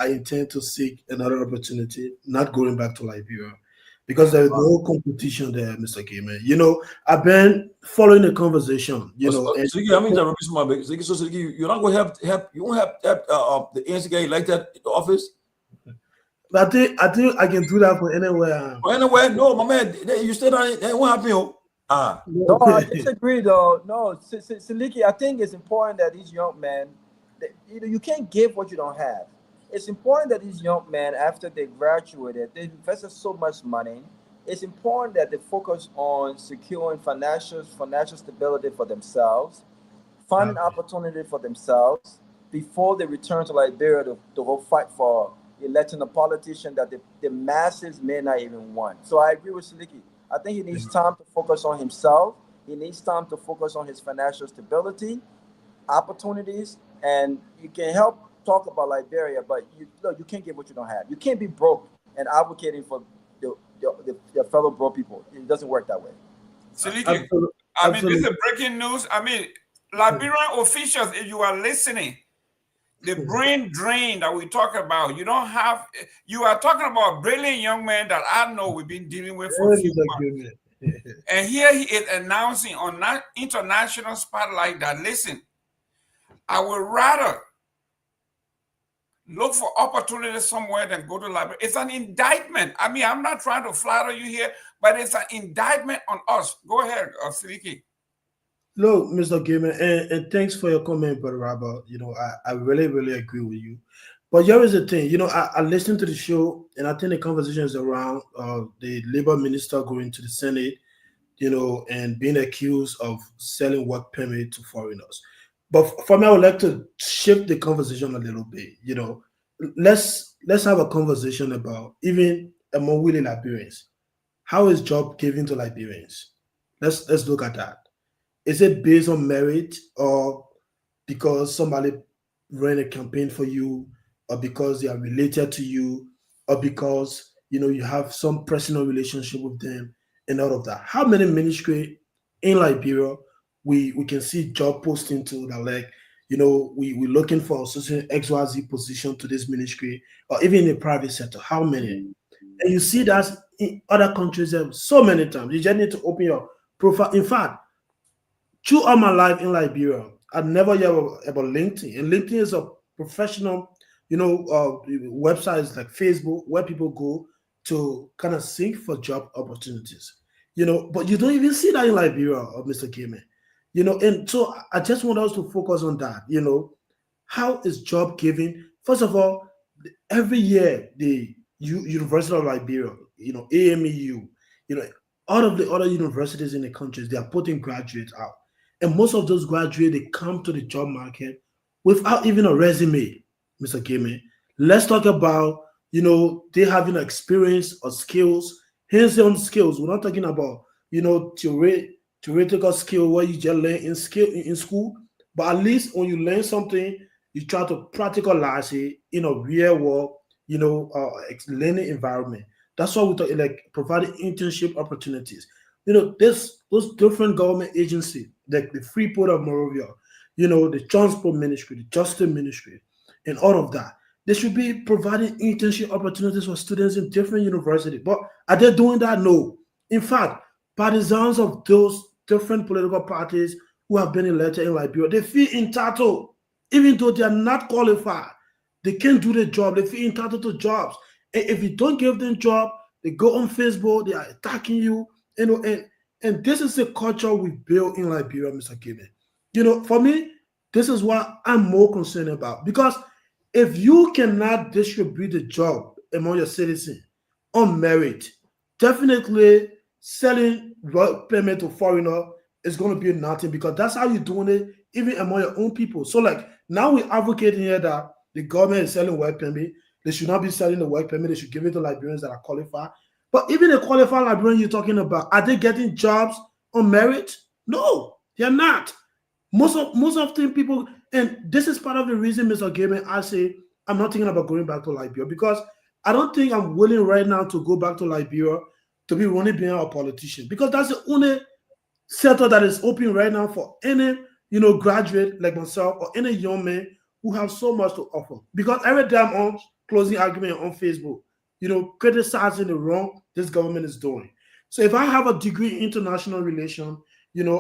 intend to seek another opportunity, not going back to Liberia, because there is no competition there, Mr. Gaiman. I've been following the conversation. You're not going to help. You won't help the ANC guy elected in the office. I think I can do that for anywhere. Anywhere? No, my man. You stay down. It won't happen. No, I disagree though. No, Siliki, I think it's important that these young men, you can't give what you don't have. It's important that these young men, after they graduated, they invested so much money. It's important that they focus on securing financial stability for themselves, finding opportunity for themselves before they return to Liberia to go fight for electing a politician that the masses may not even want. So I agree with Siliki. I think he needs time to focus on himself. He needs time to focus on his financial stability, opportunities, and you can help talk about Liberia, but you can't give what you don't have. You can't be broke and advocating for your fellow broke people. It doesn't work that way. Siliki, this is breaking news. Liberian officials, if you are listening, the brain drain that we talk about, you are talking about a brilliant young man that I know we've been dealing with for a few months. And here he is announcing on that international spotlight that, listen, I would rather look for opportunities somewhere than go to Liberia. It's an indictment. I mean, I'm not trying to flatter you here, but it's an indictment on us. Go ahead, Siliki. Look, Mr. Gamer, and thanks for your comment, Brother Robert. I really, really agree with you. But here is the thing, I listened to the show, and I think the conversation is around the labor minister going to the Senate, and being accused of selling work permit to foreigners. But for me, I would like to shift the conversation a little bit. Let's have a conversation about even among willing Liberians. How is job given to Liberians? Let's look at that. Is it based on merit, or because somebody ran a campaign for you, or because they are related to you, or because you have some personal relationship with them, and all of that? How many ministry in Liberia we can see job posting to that, like, we're looking for a certain XYZ position to this ministry, or even in the private sector? How many? And you see that in other countries so many times. You just need to open your profile. In fact, through all my life in Liberia, I never heard about LinkedIn. And LinkedIn is a professional, websites like Facebook where people go to kind of seek for job opportunities. But you don't even see that in Liberia, Mr. Gamer. And so I just want us to focus on that. How is job giving? First of all, every year the University of Liberia, AMEU, all of the other universities in the countries, they are putting graduates out. And most of those graduates, they come to the job market without even a resume, Mr. Gamer. Let's talk about, they having experience or skills, hands-on skills. We're not talking about, theoretical skill where you just learn in school, but at least when you learn something, you try to practicalize it in a real world, learning environment. That's why we talk like providing internship opportunities. Those different government agencies, like the Freeport of Monrovia, the Transport Ministry, the Justice Ministry, and all of that. They should be providing internship opportunities for students in different universities. But are they doing that? No. In fact, partisans of those different political parties who have been elected in Liberia, they feel entitled, even though they are not qualified. They can't do the job. They feel entitled to jobs. And if you don't give them job, they go on Facebook, they are attacking you. And this is the culture we built in Liberia, Mr. Gibbon. For me, this is what I'm more concerned about. Because if you cannot distribute the job among your citizens on merit, definitely selling work permit to foreigner is going to be nothing, because that's how you're doing it even among your own people. So like now we're advocating here that the government is selling work permit. They should not be selling the work permit. They should give it to Liberians that are qualified. But even the qualified Liberians you're talking about, are they getting jobs on merit? No, they're not. Most of the people, and this is part of the reason, Mr. Gaiman, I say I'm not thinking about going back to Liberia, because I don't think I'm willing right now to go back to Liberia to be running behind a politician, because that's the only sector that is open right now for any graduate like myself or any young man who have so much to offer. Because every day I'm on closing argument on Facebook, criticizing the wrong this government is doing. So if I have a degree in international relations,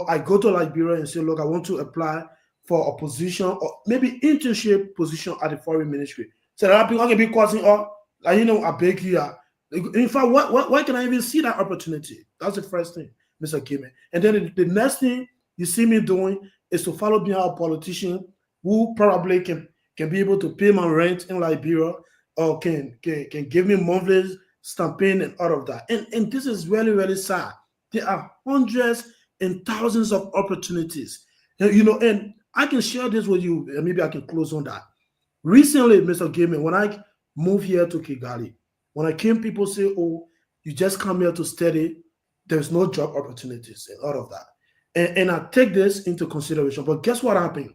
I go to Liberia and say, look, I want to apply for a position or maybe internship position at the foreign ministry. So that people can be causing up, I beg here. In fact, why can I even see that opportunity? That's the first thing, Mr. Kimmel. And then the next thing you see me doing is to follow behind a politician who probably can be able to pay my rent in Liberia, or can give me monthly stamping and all of that. And this is really, really sad. There are hundreds and thousands of opportunities. And I can share this with you, and maybe I can close on that. Recently, Mr. Gaiman, when I moved here to Kigali, when I came, people say, oh, you just come here to study, there's no job opportunities and all of that. And I take this into consideration. But guess what happened?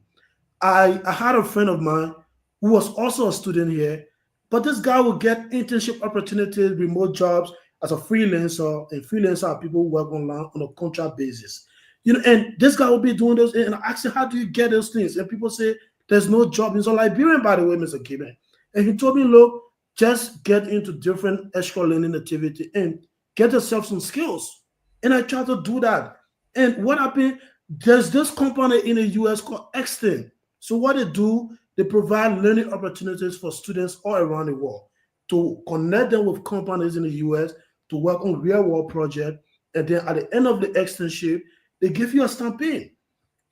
I had a friend of mine who was also a student here, but this guy would get internship opportunities, remote jobs as a freelancer, and freelancer are people who work online on a contract basis. And this guy will be doing those, and I asked him, how do you get those things? And people say, there's no job. He's a Liberian, by the way, Mr. Gibbon. And he told me, look, just get into different extra learning activity and get yourself some skills. And I tried to do that. And what happened, there's this company in the US called Extend. So what they do, They provide learning opportunities for students all around the world to connect them with companies in the US to work on real world projects. And then at the end of the externship, they give you a stamping.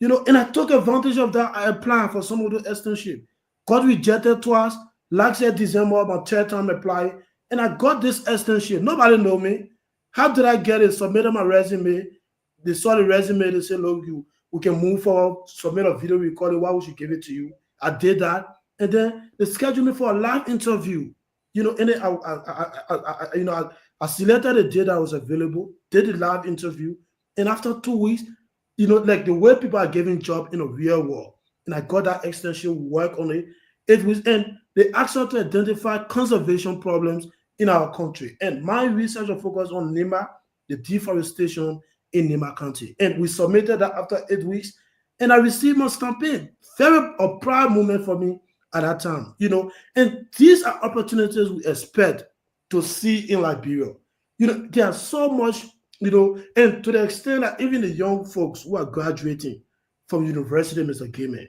And I took advantage of that. I applied for some of the externship. Got rejected twice. Last year, December, my third time applying. And I got this externship. Nobody know me. How did I get it? Submitted my resume. They saw the resume. They said, look, we can move forward, submit a video recording. Why would you give it to you? I did that. And then they scheduled me for a live interview. And then I selected the day that was available, did the live interview. And after 2 weeks, like the way people are giving job in a real world. And I got that extension work on it. It was, and they asked us to identify conservation problems in our country. And my research will focus on Nima, the deforestation in Nima County. And we submitted that after 8 weeks. And I received my stamping. Very a proud moment for me at that time. And these are opportunities we expect to see in Liberia. There's so much, and to the extent that even the young folks who are graduating from university, Mr. Game,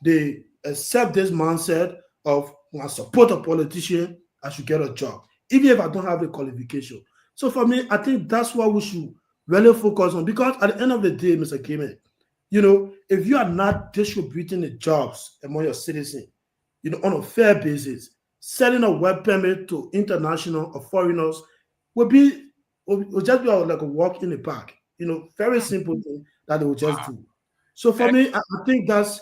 they accept this mindset of, when I support a politician, I should get a job, even if I don't have the qualification. So for me, I think that's what we should really focus on, because at the end of the day, Mr. Game, if you are not distributing the jobs among your citizens, on a fair basis, selling a work permit to international or foreigners will just be like a walk in the park. Very simple thing that they will just do. So for me, I think that's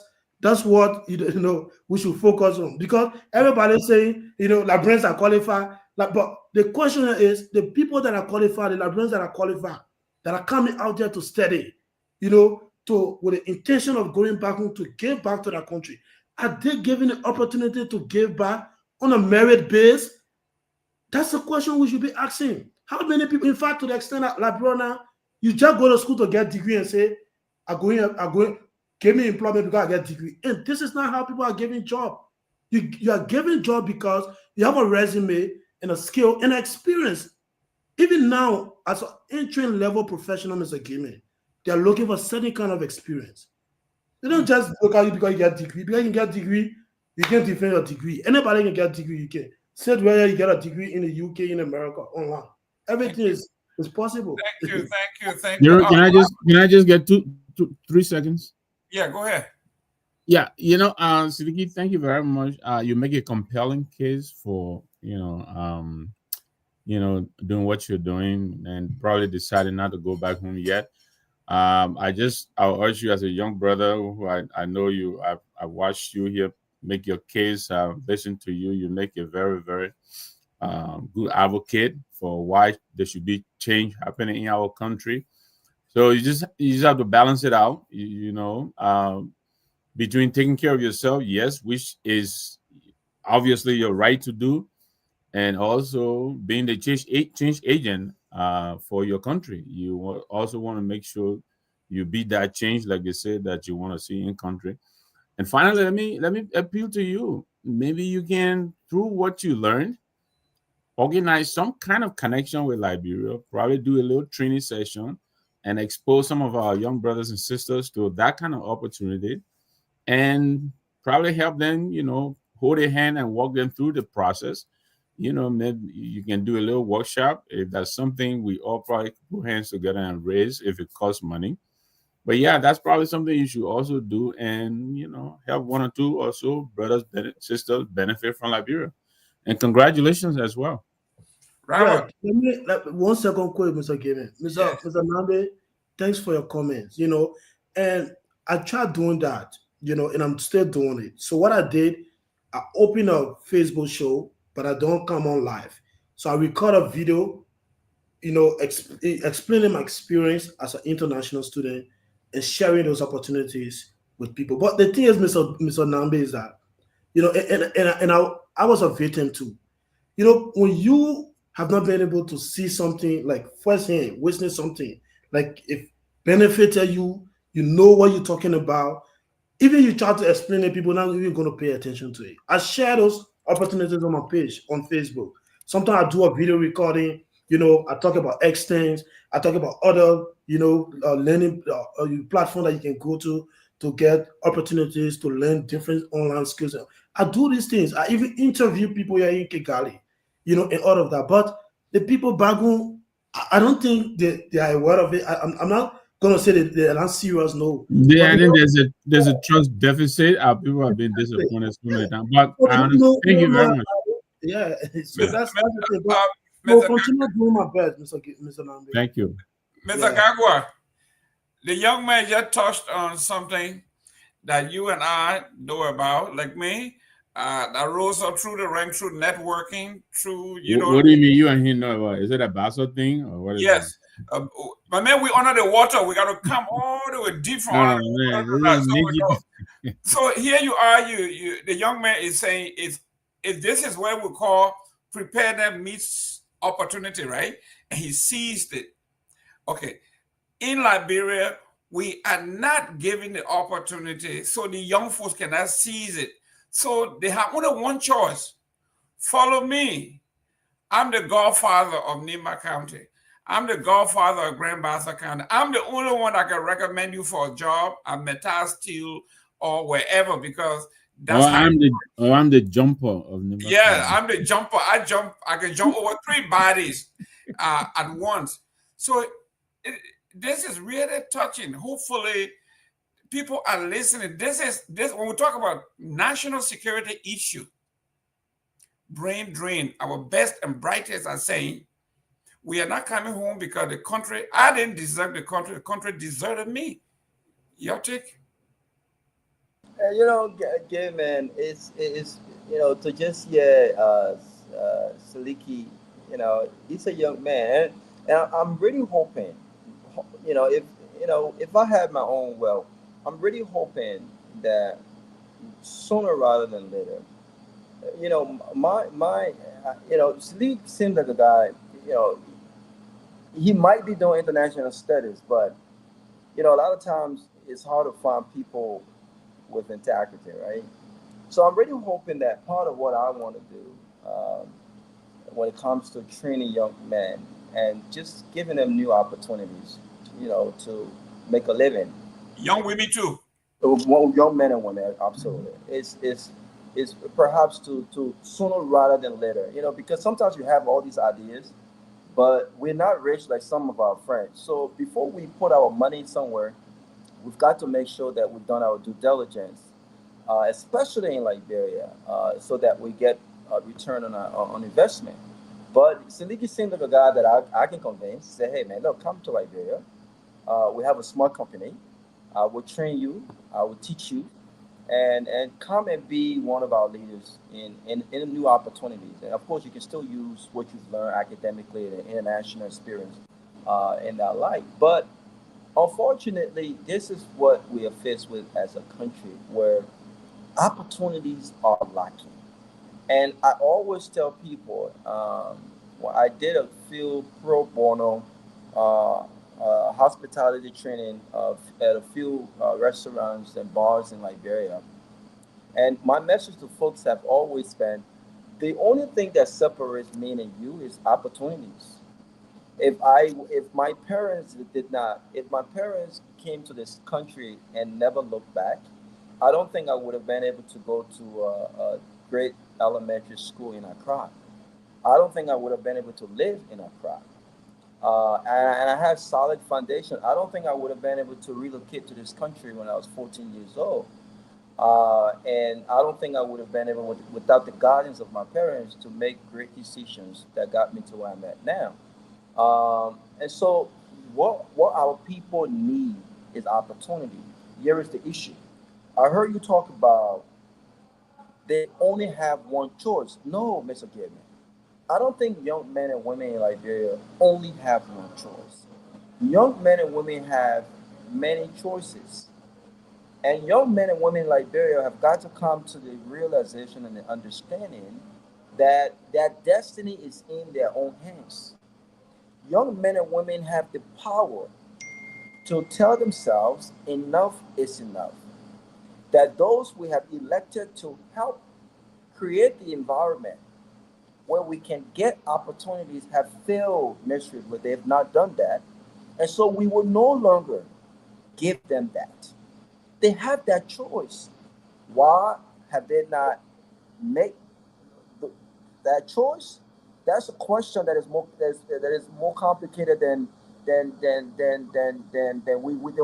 what we should focus on, because everybody's saying librarians are qualified. But the question is, the people that are qualified, the librarians that are qualified, that are coming out there to study, with the intention of going back home to give back to their country, are they given the opportunity to give back on a merit base? That's the question we should be asking. How many people, in fact, to the extent that Liberia, you just go to school to get degree and say, I'm going, give me employment because I get degree. And this is not how people are giving job. You are giving job because you have a resume and a skill and experience. Even now, as an entry-level professional, Mr. Game, they are looking for certain kind of experience. They don't just look at you because you get degree. Because you get degree, you can defend your degree. Anybody can get degree, you can. Said whether you get a degree in the UK, in America, online. Everything is possible. Thank you. Can I just get 3 seconds? Yeah, go ahead. Yeah, Siddiqui, thank you very much. You make a compelling case for doing what you're doing and probably deciding not to go back home yet. I'll urge you as a young brother who I know you. I watched you here make your case. Listen to you. You make a very, very good advocate for why there should be change happening in our country. So you just have to balance it out. Between taking care of yourself, yes, which is obviously your right to do, and also being the change agent for your country. You also want to make sure you be that change, like you said, that you want to see in country. And finally, let me appeal to you. Maybe you can, through what you learned, organize some kind of connection with Liberia, probably do a little training session and expose some of our young brothers and sisters to that kind of opportunity, and probably help them, hold their hand and walk them through the process. Maybe you can do a little workshop if that's something we all probably put hands together and raise if it costs money. But yeah, that's probably something you should also do, and help one or two or so brothers, sisters benefit from Liberia. And congratulations as well. Right. Let me 1 second quick, Mr. Gavin. Mr. Nambe, thanks for your comments. And I tried doing that, and I'm still doing it. So what I did, I opened a Facebook show, but I don't come on live. So I record a video, explaining my experience as an international student and sharing those opportunities with people. But the thing is, Mr. Nambe, is that, and I was a victim too. When you have not been able to see something like firsthand, witness something, like if benefited you, what you're talking about, even you try to explain it, people not even going to pay attention to it. I share those opportunities on my page on Facebook. Sometimes I do a video recording, I talk about X things, I talk about other learning platform that you can go to get opportunities to learn different online skills. I do these things. I even interview people here in Kigali, and all of that. But the people back home, I don't think they are aware of it. I'm not gonna say that they're not serious, no. Yeah, But I think there's a trust deficit. People have been disappointed so many times. But they I don't understand. Thank you very know. much. Yeah, so Mr. that's the thing. But Mr. continue doing my best, Mr. Nambi. Thank you. Mr. Garguah, the young man just touched on something that you and I know about, like me. I rose up through the rank, through networking, through, What do you mean you and him know about? Is it a Basel thing or what is it? yes. But man, we honor the water. We got to come all the way deep from No, honor the man, water. this is Niji. So here you are, the young man is saying if this is what we call preparedness meets opportunity, right? And he seized it. Okay. In Liberia, we are not given the opportunity, so the young folks cannot seize it. So they have only one choice. Follow me. I'm the godfather of Nima County. I'm the godfather of Grand Bassa County. I'm the only one that can recommend you for a job at Metal Steel or wherever, because that's I'm the jumper of Nima yeah, County. I'm the jumper. I can jump over 3 bodies at once. So this is really touching. Hopefully, people are listening. This when we talk about national security issue, brain drain. Our best and brightest are saying we are not coming home because the country. I didn't deserve the country. The country deserted me. Your take? Gay man, it's to just hear Saliki, he's a young man, and I'm really hoping, if I had my own wealth, I'm really hoping that sooner rather than later, Salik seems like a guy, he might be doing international studies, but a lot of times it's hard to find people with integrity, right? So I'm really hoping that part of what I want to do when it comes to training young men and just giving them new opportunities, to make a living. Young women too. Young men and women, absolutely. It's perhaps to sooner rather than later, because sometimes you have all these ideas, but we're not rich like some of our friends. So before we put our money somewhere, we've got to make sure that we've done our due diligence, especially in Liberia, so that we get a return on investment. But Siliki seems like a guy that I can convince. Say, hey man, look, come to Liberia. We have a smart company. We'll train you. We'll teach you, and come and be one of our leaders in new opportunities. And of course, you can still use what you've learned academically and international experience in that life. But unfortunately, this is what we are faced with as a country, where opportunities are lacking. And I always tell people, when I did a few pro bono hospitality training at a few restaurants and bars in Liberia, and my message to folks have always been, the only thing that separates me and you is opportunities. If my parents did not, if my parents came to this country and never looked back, I don't think I would have been able to go to a great elementary school in Accra. I don't think I would have been able to live in Accra. And I had solid foundation. I don't think I would have been able to relocate to this country when I was 14 years old. And I don't think I would have been able, without the guidance of my parents, to make great decisions that got me to where I'm at now. And so, what our people need is opportunity. Here is the issue. I heard you talk about they only have one choice. No, Mr. Gibman. I don't think young men and women in Liberia only have one choice. Young men and women have many choices. And young men and women in Liberia have got to come to the realization and the understanding that their destiny is in their own hands. Young men and women have the power to tell themselves enough is enough. That those we have elected to help create the environment where we can get opportunities have failed miserably. They have not done that. And so we will no longer give them that. They have that choice. Why have they not made that choice? That's a question that is more complicated than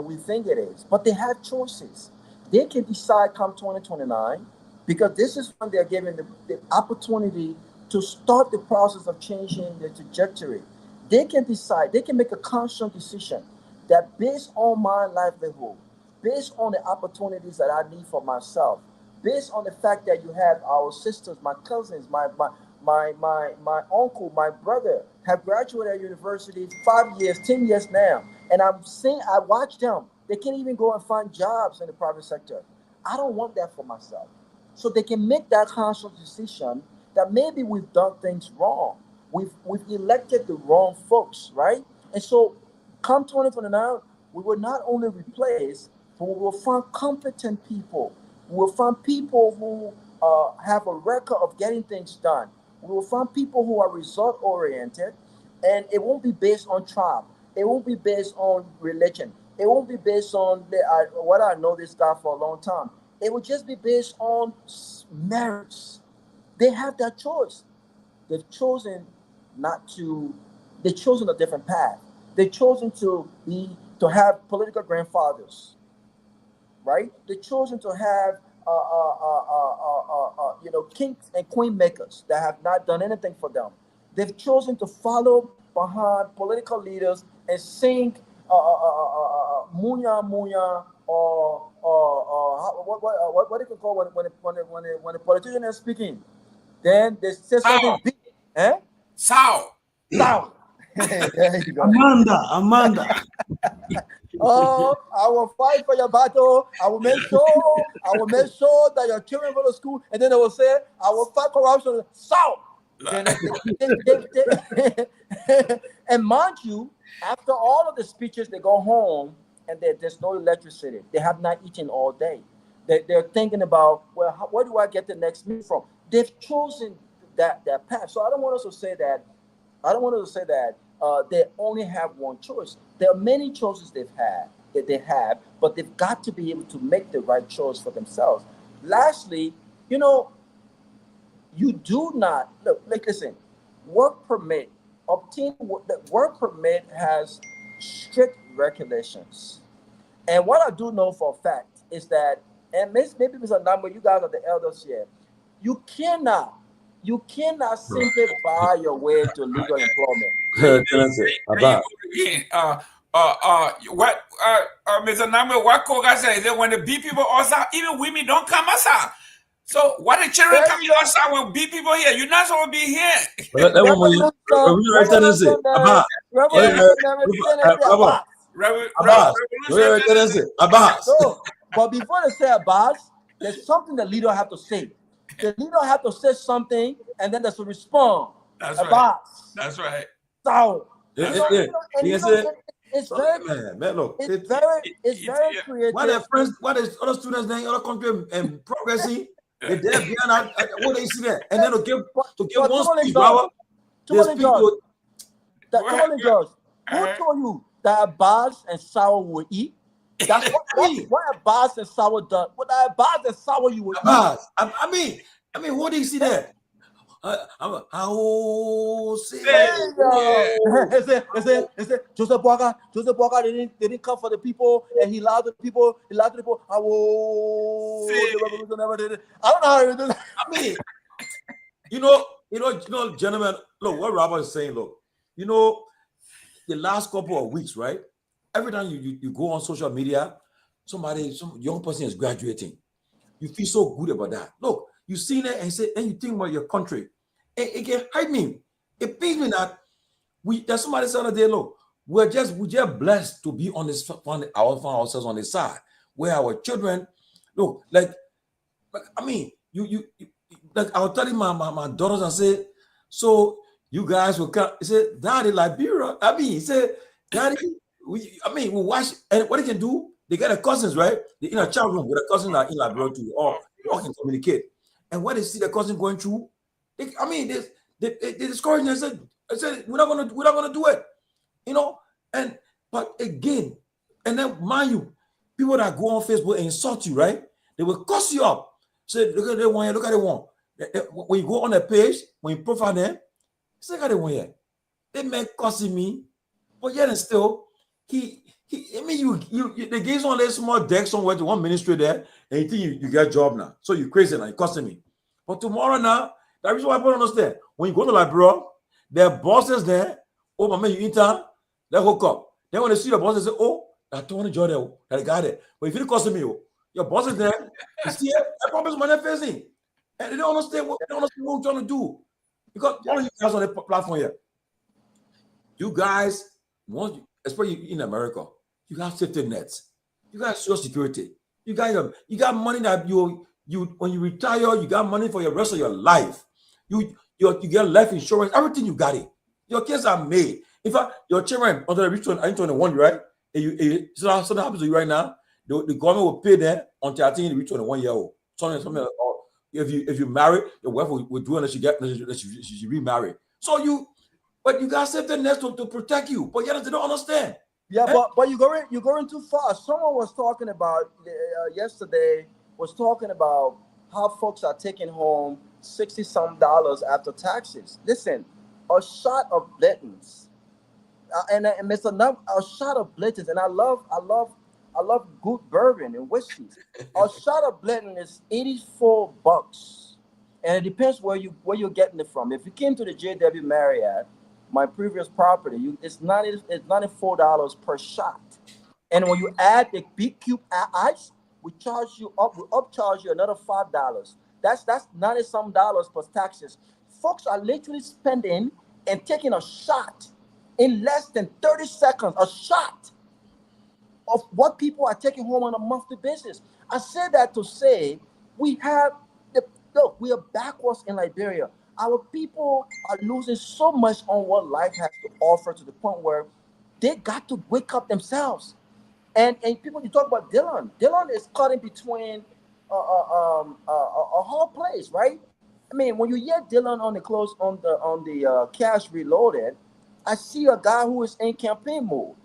we think it is. But they have choices. They can decide come 2029, because this is when they're given the opportunity to start the process of changing the trajectory. They can decide, they can make a conscious decision that based on my livelihood, based on the opportunities that I need for myself, based on the fact that you have our sisters, my cousins, my uncle, my brother have graduated at university 5 years, 10 years now. And I watch them. They can't even go and find jobs in the private sector. I don't want that for myself. So they can make that conscious decision that maybe we've done things wrong. We've elected the wrong folks, right? And so come 2029, we will not only replace, but we will find competent people. We will find people who have a record of getting things done. We will find people who are result oriented, and it won't be based on tribe. It won't be based on religion. It won't be based on what I know this guy for a long time. It will just be based on merits. They have that choice. They've chosen they've chosen a different path. They've chosen to have political grandfathers, right? They've chosen to have king and queen makers that have not done anything for them. They've chosen to follow behind political leaders and sing Myean Myean, or what do you call when a politician is speaking? Then they say something big, Sao. There you go. Amanda. Oh, I will fight for your battle. I will make sure that your children go to school, and then they will say, I will fight corruption. South. And mind you, after all of the speeches, they go home and there's no electricity. They have not eaten all day. They're thinking about, well, where do I get the next meal from? They've chosen that path. So I don't want us to say that they only have one choice. There are many choices they have, but they've got to be able to make the right choice for themselves. Lastly, you do not listen. Work permit the work permit has strict regulations, and what I do know for a fact is that, and maybe it's a number. You guys are the elders here. You cannot simply buy your way to legal employment. Mr. Namwe, what Koga said is that when the B people outside, even women don't come outside. So what the children coming outside will be people here? You're not supposed to be here. But before they say Abbas, there's something the leader have to say. The leader have to say something, and then there's a response. That's Abbas. right. That's right. So it's very creative. What is other students in other country and progressing? They're beyond what they see there, and then to give one speech, brother. Tomalin George, who told you that Abbas and Sawa will eat? That's what Abbas and Sawa done. What Abbas and Sawa you will eat? I mean, what do you see there? Joseph Walker didn't come for the people, and he allowed the people. The revolution never did it. I don't know how he did it. I mean, gentlemen, look what Robert is saying. Look, the last couple of weeks, right? Every time you go on social media, some young person is graduating. You feel so good about that. Look, you see that and you think about your country. It can hurt me. It pains me that there's somebody said the other day, look, we're just blessed to be on this, find ourselves on this side where our children, look, I mean, you I was telling my daughters, I said, so you guys will come. He said, Daddy, Liberia. I mean, he said, Daddy, we watch, and what they can do, they get their cousins, right? They're in a chat room with their cousins are in Liberia too, or can communicate. And when they see their cousin going through, they discourage them. I said, we're not gonna do it, But again, and then mind you, people that go on Facebook and insult you, right? They will cuss you up. Say, look at the one here, look at the one. When you go on a page, when you profile them, say, look at the one here. They may cussing me, but yet and still, I mean, they gave someone a small deck somewhere to one ministry there, and you think you get a job now. So you're crazy now, you're cussing me. But tomorrow now, that is why people understand. When you go to Liberia, there are bosses there. Oh, my man, you intern, they hook up. Then when they see your boss, they say, oh, that 200 job there, that guy there. But if you cussing me, your boss is there, you see, I promise money facing. And they don't understand what we're trying to do. Because all of you guys on the platform here, you guys, especially in America, you got safety nets, you got social security, you got money that you when you retire, you got money for the rest of your life. You get life insurance, everything you got it. Your kids are made. In fact, your children under the reach 21, right? And something happens to you right now, the government will pay them until I think you reach 21 year old. Something like, or if you marry, your wife will do unless she remarry. So but you got safety nets to protect you, but yet they don't understand. Yeah, but you're going too far. Someone was talking about yesterday about how folks are taking home $60-some after taxes. Listen, a shot of Blanton's, and Mr. Num, a shot of Blanton's, and I love good bourbon and whiskey. A shot of Blanton is $84, and it depends where you're getting it from. If you came to the JW Marriott, my previous property, it's $94 per shot, and when you add the big cube ice, we upcharge you another $5. That's $90-some plus taxes. Folks are literally spending and taking a shot in less than 30 seconds, a shot of what people are taking home on a monthly basis. I say that to say we are backwards in Liberia. Our people are losing so much on what life has to offer to the point where they got to wake up themselves. And people, you talk about Dylan. Dylan is caught in between a hard place, right? I mean, when you hear Dylan on the Cash Reloaded, I see a guy who is in campaign mode,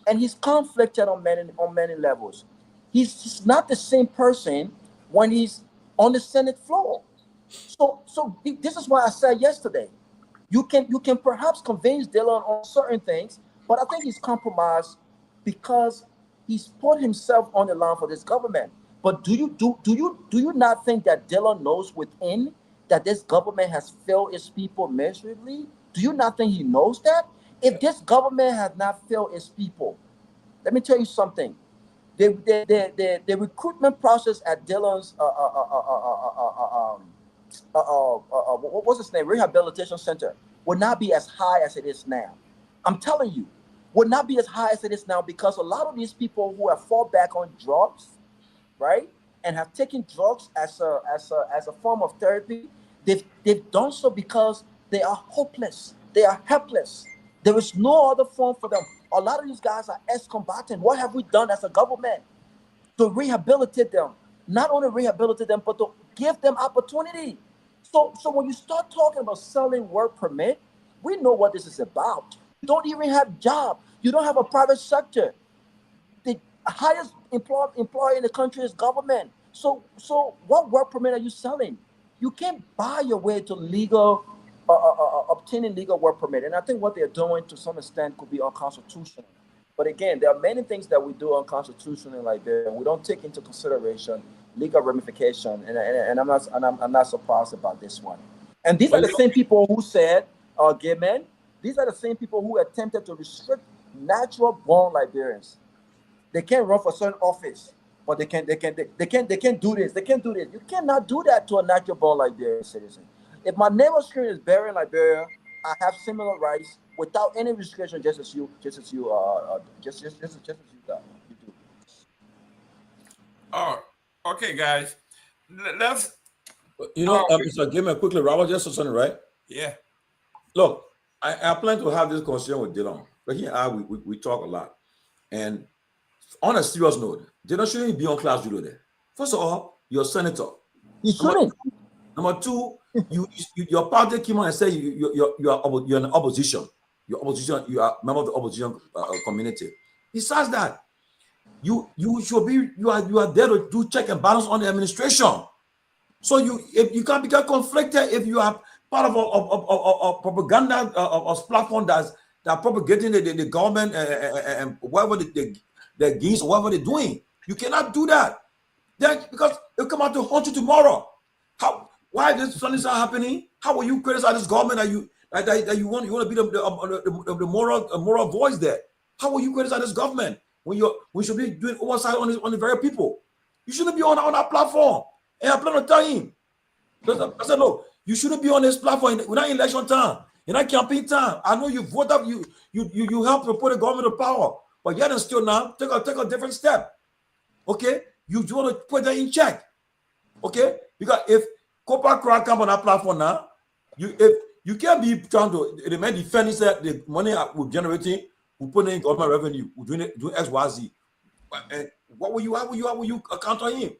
and he's conflicted on many levels. He's not the same person when he's on the Senate floor. So this is why I said yesterday, you can perhaps convince Dylan on certain things, but I think he's compromised because he's put himself on the line for this government. But do you not think that Dylan knows within that this government has failed its people miserably? Do you not think he knows that? If this government has not failed its people, let me tell you something. The recruitment process at Dylan's what's his name? Rehabilitation center would not be as high as it is now. I'm telling you, would not be as high as it is now because a lot of these people who have fallen back on drugs, right, and have taken drugs as a form of therapy, they've done so because they are hopeless, they are helpless. There is no other form for them. A lot of these guys are ex-combatants. What have we done as a government to rehabilitate them? Not only rehabilitate them, but to give them opportunity. So when you start talking about selling work permit, we know what this is about. You don't even have job. You don't have a private sector. The highest employer in the country is government. So what work permit are you selling? You can't buy your way to legal, obtaining legal work permit. And I think what they're doing to some extent could be unconstitutional. But again, there are many things that we do unconstitutional in Liberia, and we don't take into consideration legal ramification. And I'm not surprised about this one. And these are the same people who said, gay men. These are the same people who attempted to restrict natural-born Liberians. They can't run for certain office, but they can't do this. They can't do this. You cannot do that to a natural-born Liberian citizen. If my neighbor's screen is buried in Liberia, I have similar rights without any restriction, just as you do. Oh, okay, guys. Let's. Mr. Gamer, quickly, Robert just said something, right? Yeah. Look, I plan to have this conversation with Dylan, but he and I, we talk a lot. And on a serious note, Dylan shouldn't be on class video there. First of all, you're a senator. He shouldn't. Number two, your party came on and said you're in opposition. You're opposition. You are a member of the opposition community. Besides that, you are there to do check and balance on the administration. So you can't become conflicted if you are part of a propaganda platform that propagating the government and whatever the gains or whatever they're doing. You cannot do that. Then because it'll come out to haunt you tomorrow. Why is this something happening? How will you criticize this government that you want to be the moral voice there? How will you criticize this government when we should be doing oversight on the very people? You shouldn't be on that platform. And I plan to tell him. I said, no, you shouldn't be on this platform. We're not in election time. You're not campaign time. I know you vote up, you help to put the government to power, but yet and still now take a different step. Okay, you want to put that in check. Okay, because if corporate crowd come on that platform now, you can't be trying to defend that the money we're generating, we put in government revenue, we're doing X, Y, Z. How will you account on him?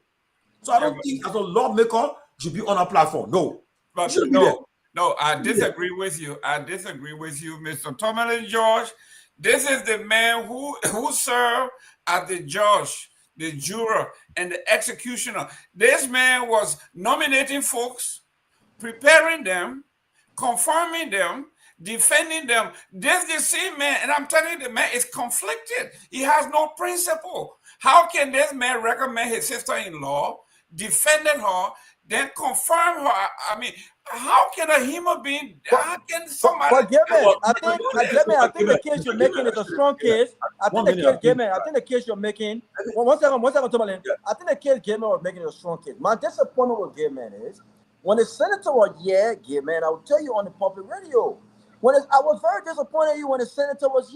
So I don't think as a lawmaker you should be on a platform. No. But no, I disagree with you. I disagree with you, Mr. Tomalin George. This is the man who served as the judge, the juror, and the executioner. This man was nominating folks, preparing them, confirming them, defending them. This is the same man, and I'm telling you, the man is conflicted. He has no principle. How can this man recommend his sister-in-law, defended her, then confirm her? I mean, how can a human being? How can somebody? But I think the case you're making is a strong case. I think the case you're making. One second, Tomalin. I think the case Gayman was making is a strong case. My disappointment with Gayman is when the senator was Gayman, I will tell you on the public radio. I was very disappointed in you when the senator was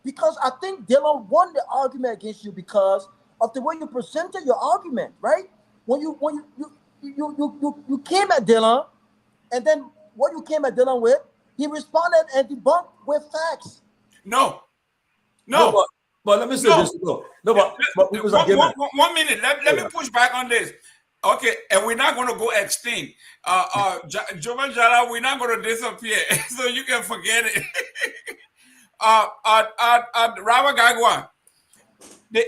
because I think Dillon won the argument against you because of the way you presented your argument, right? When you came at Dillon, and then what you came at Dillon with, he responded and debunked with facts. No. But let me say this. One minute. Let me push back on this. Okay, and we're not going to go extinct. Jovan Jara, we're not going to disappear, so you can forget it. Robert Garguah, the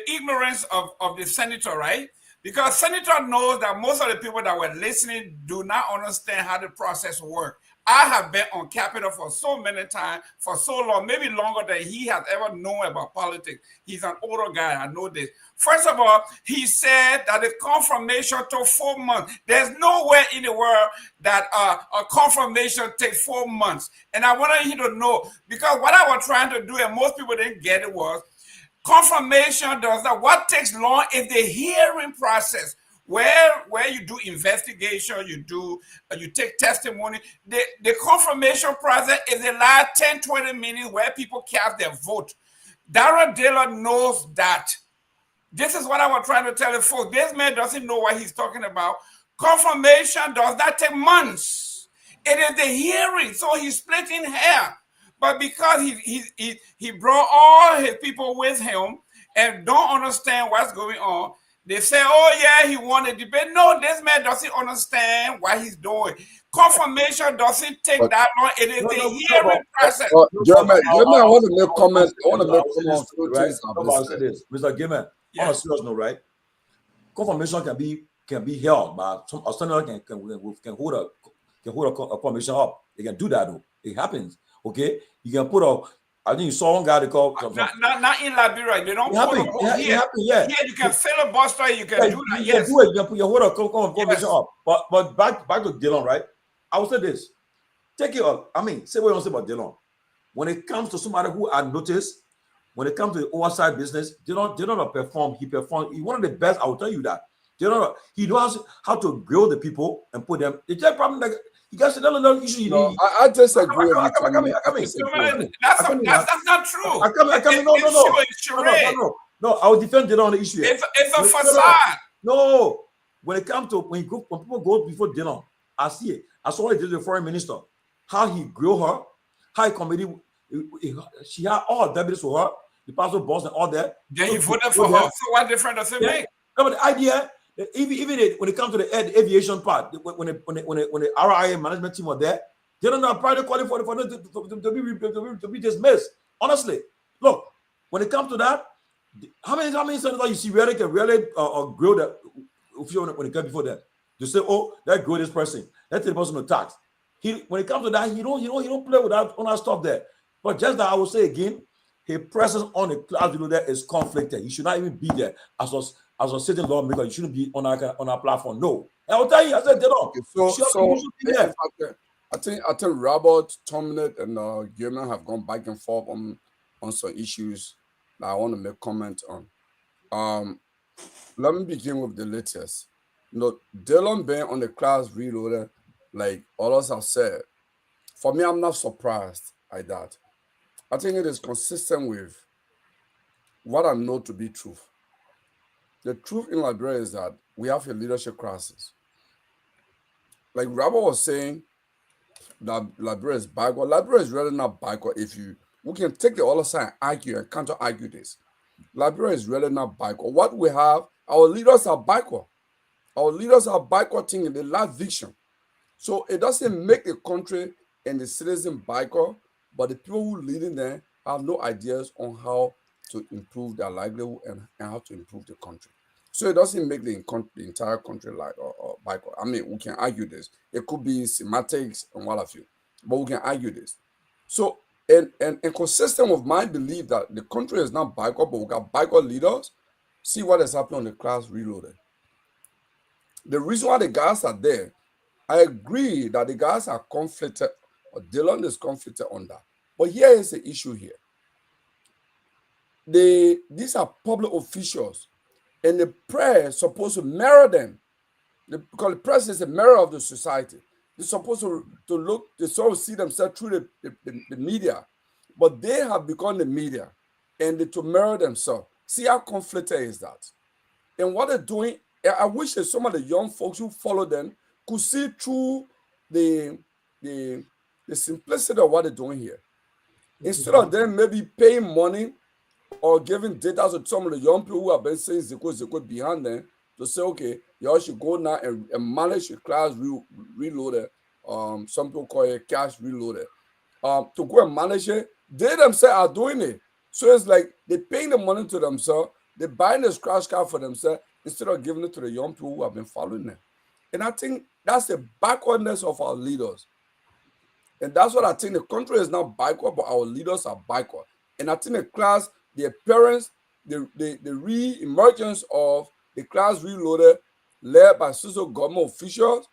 ignorance of the senator, right? Because senator knows that most of the people that were listening do not understand how the process works. I have been on Capitol for so many times, for so long, maybe longer than he has ever known about politics. He's an older guy, I know this. First of all, he said that the confirmation took 4 months. There's nowhere in the world that a confirmation takes 4 months. And I wanted you to know, because what I was trying to do, and most people didn't get it, was confirmation does not. What takes long is the hearing process, where you do investigation, you take testimony. The confirmation process is the last 10-20 minutes where people cast their vote. Darrell Dillon knows that. This is what I was trying to tell the folks. This man doesn't know what he's talking about. Confirmation does not take months. It is the hearing, so he's splitting hair. But because he brought all his people with him and don't understand what's going on, they say, oh yeah, he won a debate. No, this man doesn't understand what he's doing. Confirmation doesn't take that long. It is the hearing process. Jeremy, I want to make comments. Mr. Gayman, on a serious note, right? Confirmation can be held, but some senator can hold a confirmation up. They can do that though. It happens. Okay, you can put I think you saw one guy they called. Not in Liberia. They don't put it here. Yeah, you can filibuster. You can do that. You can do it. You can put your hold a confirmation up. But back to Dillon, right? I will say this. Take it up. I mean, say what you want to say about Dillon. When it comes to somebody who I noticed, when it comes to the oversight business, Dillon perform. He performed. He's one of the best. I will tell you that. Dillon, he knows how to grill the people and put them. The problem that you guys said, no issue. No, I disagree with you. That's not true. No, I will defend Dillon on the issue. It's a facade. No, when it comes to when people go before Dillon, I see it. I saw what he did to the foreign minister, how he grilled her, how he committed. She had all her deputies for her, the pastor boss and all that. Then he voted for her. So what difference does it make? No, but the idea. Even when it comes to the aviation part, when the RIA management team were there, they don't have private quality for them to be dismissed. Honestly, look, when it comes to that, how many senators you see really can really grill that official when it comes before that? To say, oh, that grill this person, that's the person to tax. When it comes to that, he don't play with that on that stuff there. But just that I will say again, his presence on the class there is conflicted. He should not even be there as a sitting lawmaker. You shouldn't be on our platform. No, I will tell you. I said, they don't. I think Robert, Tomalin, and Guar have gone back and forth on some issues that I want to make comment on. Let me begin with the latest. Dylan being on the class reloaded, like others have said. For me, I'm not surprised by that. I think it is consistent with what I know to be truth. The truth in Liberia is that we have a leadership crisis. Like Robert was saying, that Liberia is backward. Liberia is really not backward. We can take the other side and argue and counter argue this. Liberia is really not backward. What we have, our leaders are backward. Our leaders are backward thinking. They lack vision. So it doesn't make the country and the citizen backward, but the people who lead in there have no ideas on how to improve their livelihood and how to improve the country. So it doesn't make the entire country like or backward. I mean, we can argue this. It could be semantics and what have you, but we can argue this. So, and consistent with my belief that the country is not backward, but we got backward leaders. See what has happened on the class reloaded. The reason why the guys are there, I agree that the guys are conflicted, or Dylan is conflicted on that. But here is the issue here. These are public officials. And the press is supposed to mirror them. Because the press is a mirror of the society. They're supposed to look, they sort of see themselves through the media. But they have become the media. And to mirror themselves. See how conflicted is that? And what they're doing, I wish that some of the young folks who follow them could see through the simplicity of what they're doing here. Instead of them maybe paying money or giving data to some of the young people who have been saying Zeko behind them to say, okay, y'all should go now and manage your class reloaded. Some people call it cash reloaded. To go and manage it, they themselves are doing it. So it's like they're paying the money to themselves, they're buying the scratch card for themselves instead of giving it to the young people who have been following them. And I think that's the backwardness of our leaders. And that's what I think. The country is not backward, but our leaders are backward. And I think the class, the appearance, the re-emergence of the class reloaded led by social government officials,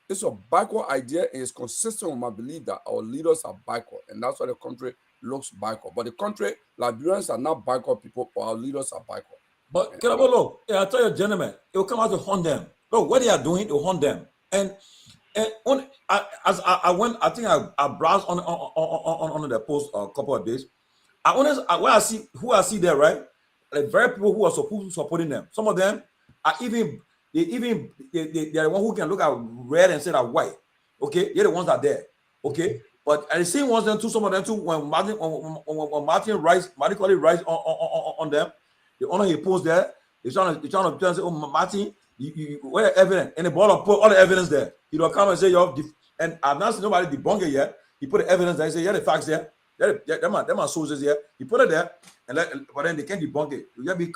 it's a backward idea and it's consistent with my belief that our leaders are backward. And that's why the country looks backward. But the country, Liberians are not backward people, but our leaders are backward. But Kehleboe, I tell you, gentlemen, it will come out to hunt them. Look, what they are doing, to hunt them. And I think I browsed on the post a couple of days. I see there, right? Like very people who are supporting them. Some of them are they are the one who can look at red and say that white. Okay, they're the ones that are there. Okay, but at the same ones then too, some of them too, when Martin Colley writes on them, the honor he posts there, they're trying to say, oh Martin, you where the evidence? And the ball put all the evidence there. He don't come and say and I've not seen nobody debunk it yet. He put the evidence there. He said, yeah, the facts there. Them are sources here. He put it there, but then they can't debunk it. You'll be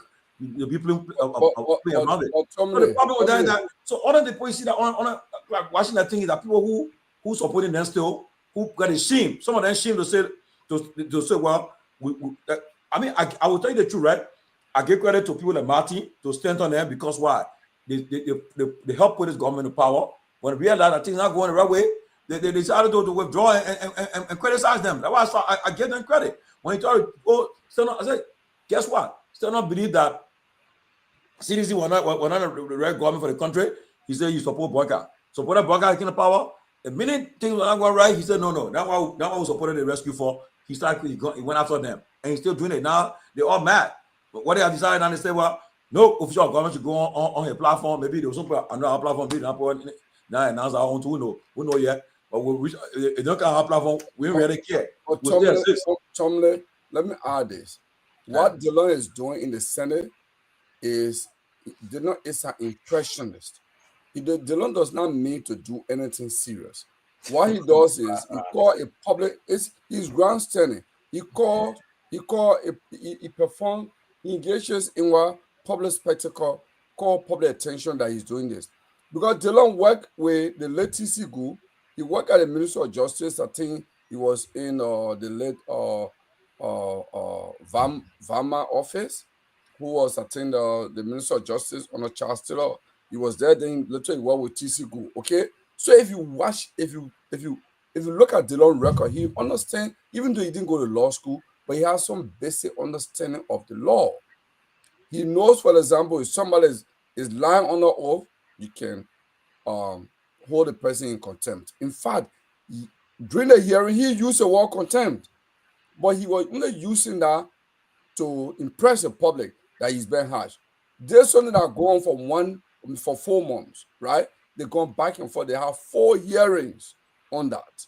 playing around it. So the problem with that is that so all of the people you see that on watching that thing is that people who supporting them still who got a shame. Some of them shame to say well, I will tell you the truth, right? I give credit to people like Martin to stand on them because why? They help put this government in power. When we realize that things are not going the right way, they decided to withdraw and criticize them. That's why I give them credit. When he told I said, guess what? Still not believe that CDC were not the right government for the country. He said you support Boyka. Support Boyka in the power. The minute things were not going right, he said no. That's why we supported the rescue for. He went after them. And he's still doing it. Now they're all mad. But what they have decided now, they say, well, no official government should go on a platform. Maybe they will put another platform. Now announce our own tool. We know yet. But it don't come our platform. We don't really care. But Tomalin, let me add this. What Dylan is doing in the Senate is it's an impressionist. Dylan does not need to do anything serious. What he does is he called a public, he's grandstanding. He called He performed, he engages in what public spectacle, call public attention that he's doing this. Because Dylan worked with the late T.C. Gu. He worked at the Ministry of Justice. I think he was in the late Vama office, who was, I think, the Minister of Justice under Charles Taylor. He was there, then later he worked with T.C. Gu. Okay? So if you look at Dylan's record, he understands, even though he didn't go to law school, but he has some basic understanding of the law. He knows, for example, if somebody is lying under oath, you can hold the person in contempt. In fact, during the hearing, he used the word contempt, but he was only using that to impress the public that he's been harsh. There's something that go on for 4 months, right? They've gone back and forth. They have 4 hearings on that.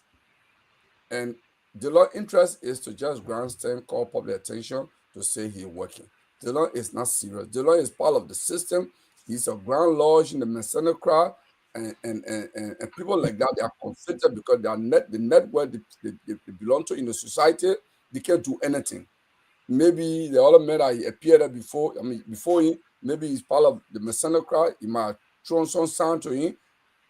And the law interest is to just grandstand, call public attention to say he's working. The law is not serious. The law is part of the system. He's a grand lodge in the Messianic crowd, and people like that, they are conflicted because they are the network they belong to in the society, they can't do anything. Maybe the other man that he appeared there before him, maybe he's part of the Messianic crowd, he might throw some sound to him,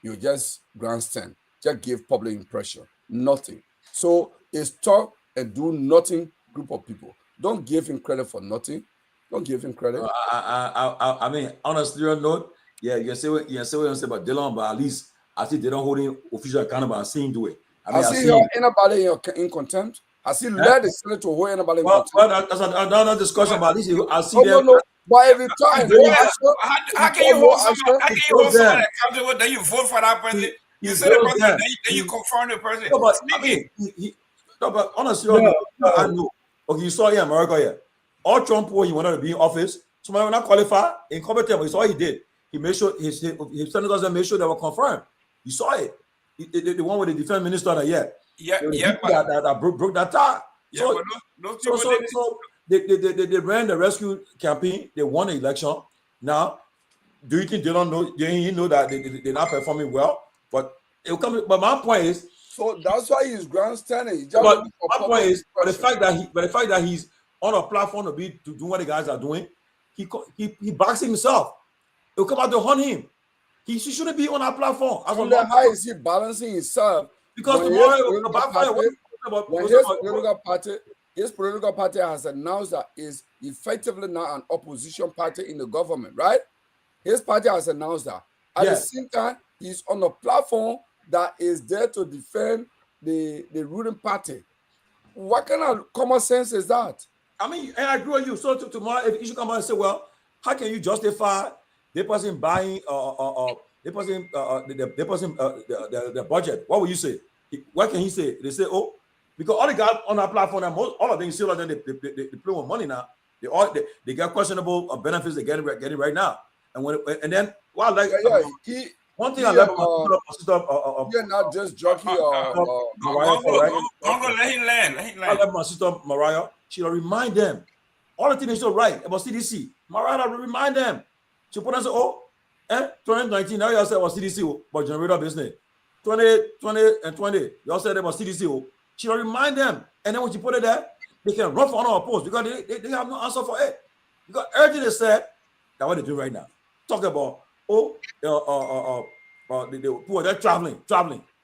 you just grandstand, just give public impression, nothing. So it's talk and do nothing group of people. Don't give him credit for nothing. Don't give him credit. I mean, honestly, note, yeah, you can say what you say about Dylan, but at least I see they don't hold him official accountable. I see him do it. I see anybody in contempt. I see led the Senate to hold anybody in contempt. Well, that's another discussion about this. I see them. No. But every time, how can you hold somebody accountable? Then you vote for that person. You say the person, then you confirm the person. No, but I mean, but honestly, I know. Okay, you saw here in America here. All Trump, when he wanted to be in office, somebody will not qualify, incompetent, but you saw what he did. He made sure his senators made sure they were confirmed. You saw it. The one with the defense minister that that broke that tie. So they ran the rescue campaign. They won the election. Now, do you think they don't know? They know that they're not performing well. But it will come. But my point is. So that's why he's grandstanding. But my point is, the fact that he's on a platform to do what the guys are doing, he backs himself. It will come out to hunt him. He shouldn't be on our platform. How is he balancing himself? Because tomorrow his political party has announced that is effectively now an opposition party in the government, right? His party has announced that. At the same time, he's on a platform that is there to defend the ruling party. What kind of common sense is that? I mean, I agree with you. So tomorrow, if you should come out and say, well, how can you justify the person buying the budget? What will you say? What can he say? They say, oh, because all the guys on our platform, all of them, still they play with money now. They get questionable benefits they're getting right now. And then one thing I love about you're not just jockey Mariah, let him land. I love my sister Mariah. She'll remind them all the things they should write about CDC. Mariah will remind them. She put on say, 2019, now y'all said about CDC, but generator business. 2020, y'all said about CDC. She'll remind them. And then when she put it there, they can run for our post because they have no answer for it. Because everything they said, that's what they do right now. Talk about, they're traveling.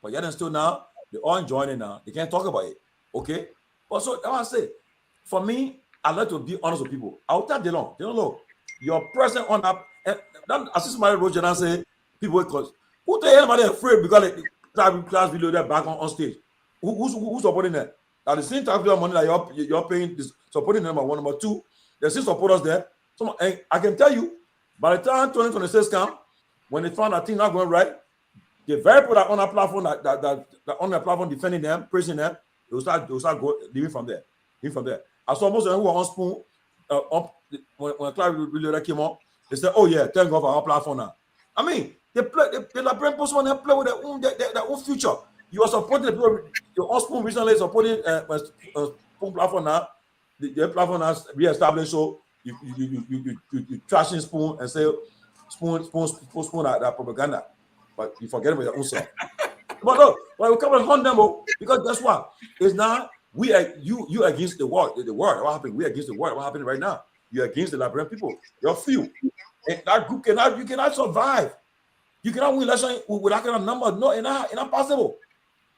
But yet and still now, they're all enjoying it now. They can't talk about it. Okay? But so that's what I say. For me, I like to be honest with people. I'll tell Dylan, look, you're present on that. And then I see somebody wrote and I say, people, because who the hell are they afraid because they class below their back on stage? Who's supporting that? At the same time, money that you're paying, supporting number one, number two, there's still supporters there. So I can tell you, by the time 2026 comes, when they find that thing not going right, the very people that on that platform that on the platform defending them, praising them, they will start living from there. I saw most of them who were on Spoon when Clive really came up. They said, "Oh yeah, thank God for our platform now." I mean, they like bring post when they play with their own future. You are supporting the people. Your own Spoon recently supporting Spoon platform now. The platform has re-established. So you trashing Spoon and say Spoon that propaganda, but you forget about your own self. But look, we come and hunt them because guess what? It's now We are you against the world. The world. What happened? We against the world. What happened right now? You're against the Liberian people. You're few. And that group cannot. You cannot survive. You cannot win election with that kind of number. No, it's not possible.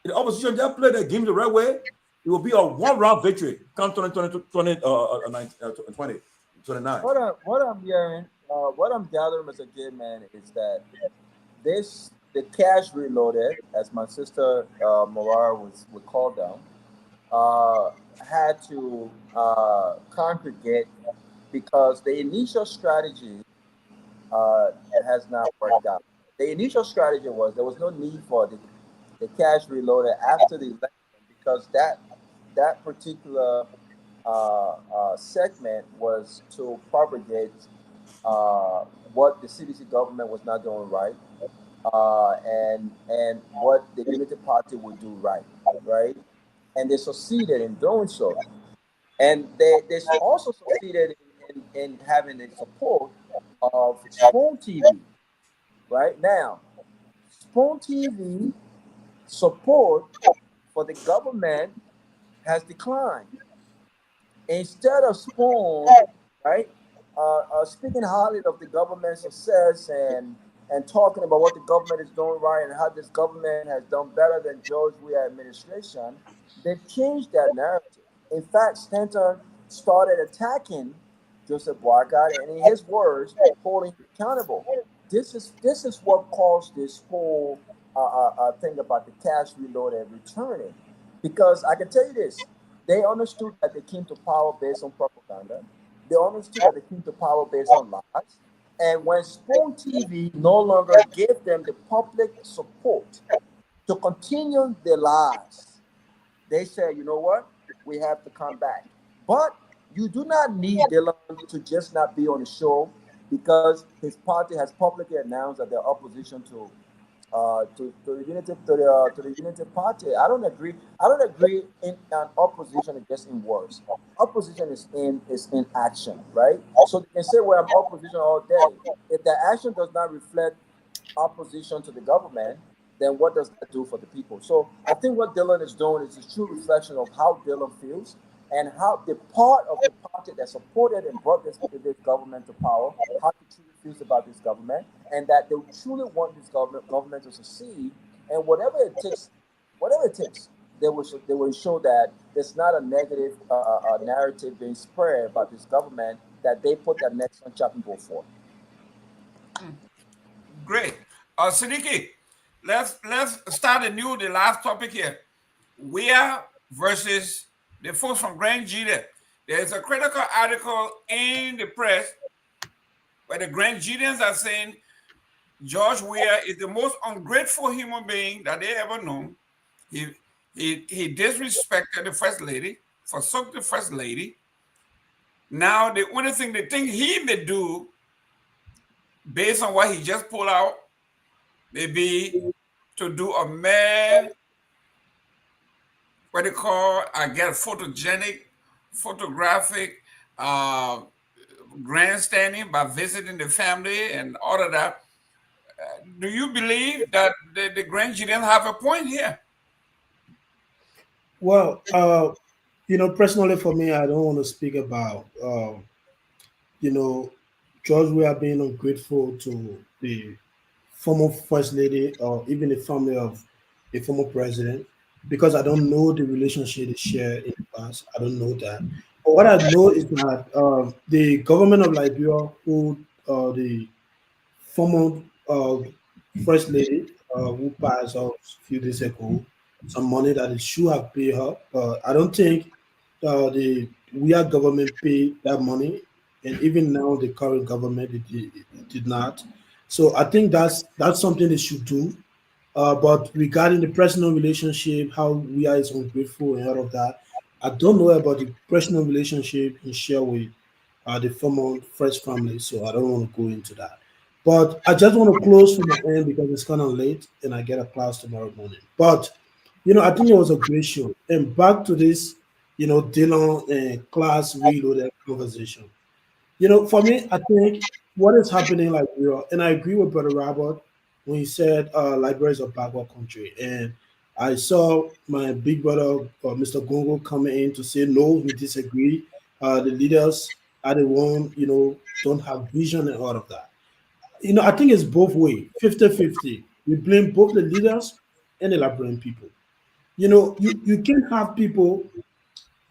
The opposition just play the game the right way. It will be a one-round victory. Come 2029. What I'm hearing, what I'm gathering as a gay man is that the cash reloaded, as my sister Mara would call them, had to congregate because the initial strategy has not worked out. The initial strategy was there was no need for the cash reloaded after the election because that particular segment was to propagate what the CDC government was not doing right, and what the Unity Party would do right, and they succeeded in doing so, and they also succeeded in having the support of Spoon TV. Right now, Spoon TV support for the government has declined. Instead of Spoon, right, speaking highly of the government's success and talking about what the government is doing right and how this government has done better than George Weah administration, they've changed that narrative. In fact, Stanton started attacking Joseph Boakai and, in his words, holding him accountable. This is what caused this whole thing about the cash reload and returning. Because I can tell you this, they understood that they came to power based on propaganda. They understood that they came to power based on lies. And when Spoon TV no longer gave them the public support to continue their lies, they said, you know what, we have to come back. But you do not need Dylan to just not be on the show because his party has publicly announced that they're opposition to the Unity Party. I don't agree. In an opposition is just in words. Opposition is in action, right? So they can say, "Well, I'm opposition all day." If the action does not reflect opposition to the government, then what does that do for the people? So I think what Dylan is doing is a true reflection of how Dylan feels and how the part of the party that supported and brought this government to power, how he truly feels about this government, and that they truly want this government to succeed, and whatever it takes, they will show that there's not a negative narrative being spread about this government, that they put their necks on chopping board for. Great. Siddiqui, let's start the last topic here. Weah versus the folks from Grand Julius. There's a critical article in the press where the Grand Julians are saying George Weah is the most ungrateful human being that they ever known. He disrespected the First Lady, forsook the First Lady. Now the only thing they think he may do, based on what he just pulled out, may be to do a mere, what they call, I guess, photographic grandstanding by visiting the family and all of that. Do you believe that the Grand Julians have a point here? Well, personally for me, I don't want to speak about, George Weah being ungrateful to the former First Lady or even the family of a former president, because I don't know the relationship they share in the past. I don't know that. But what I know is that the government of Liberia, who the former First Lady who passed off a few days ago, some money that it should have paid her. I don't think the Weah government paid that money, and even now the current government it did not. So I think that's something they should do. But regarding the personal relationship, how Weah is ungrateful and all of that, I don't know about the personal relationship he share with the former first family, so I don't want to go into that. But I just want to close from the end because it's kind of late and I get a class tomorrow morning. But I think it was a great show. And back to this, Dylan and class reloaded conversation. For me, I think what is happening, like, and I agree with Brother Robert when he said Liberia is a backward country. And I saw my big brother, Mr. Gongloe, coming in to say no, we disagree. The leaders are the one, don't have vision and all of that. I think it's both ways, 50-50. We blame both the leaders and the Liberian people. You can't have people,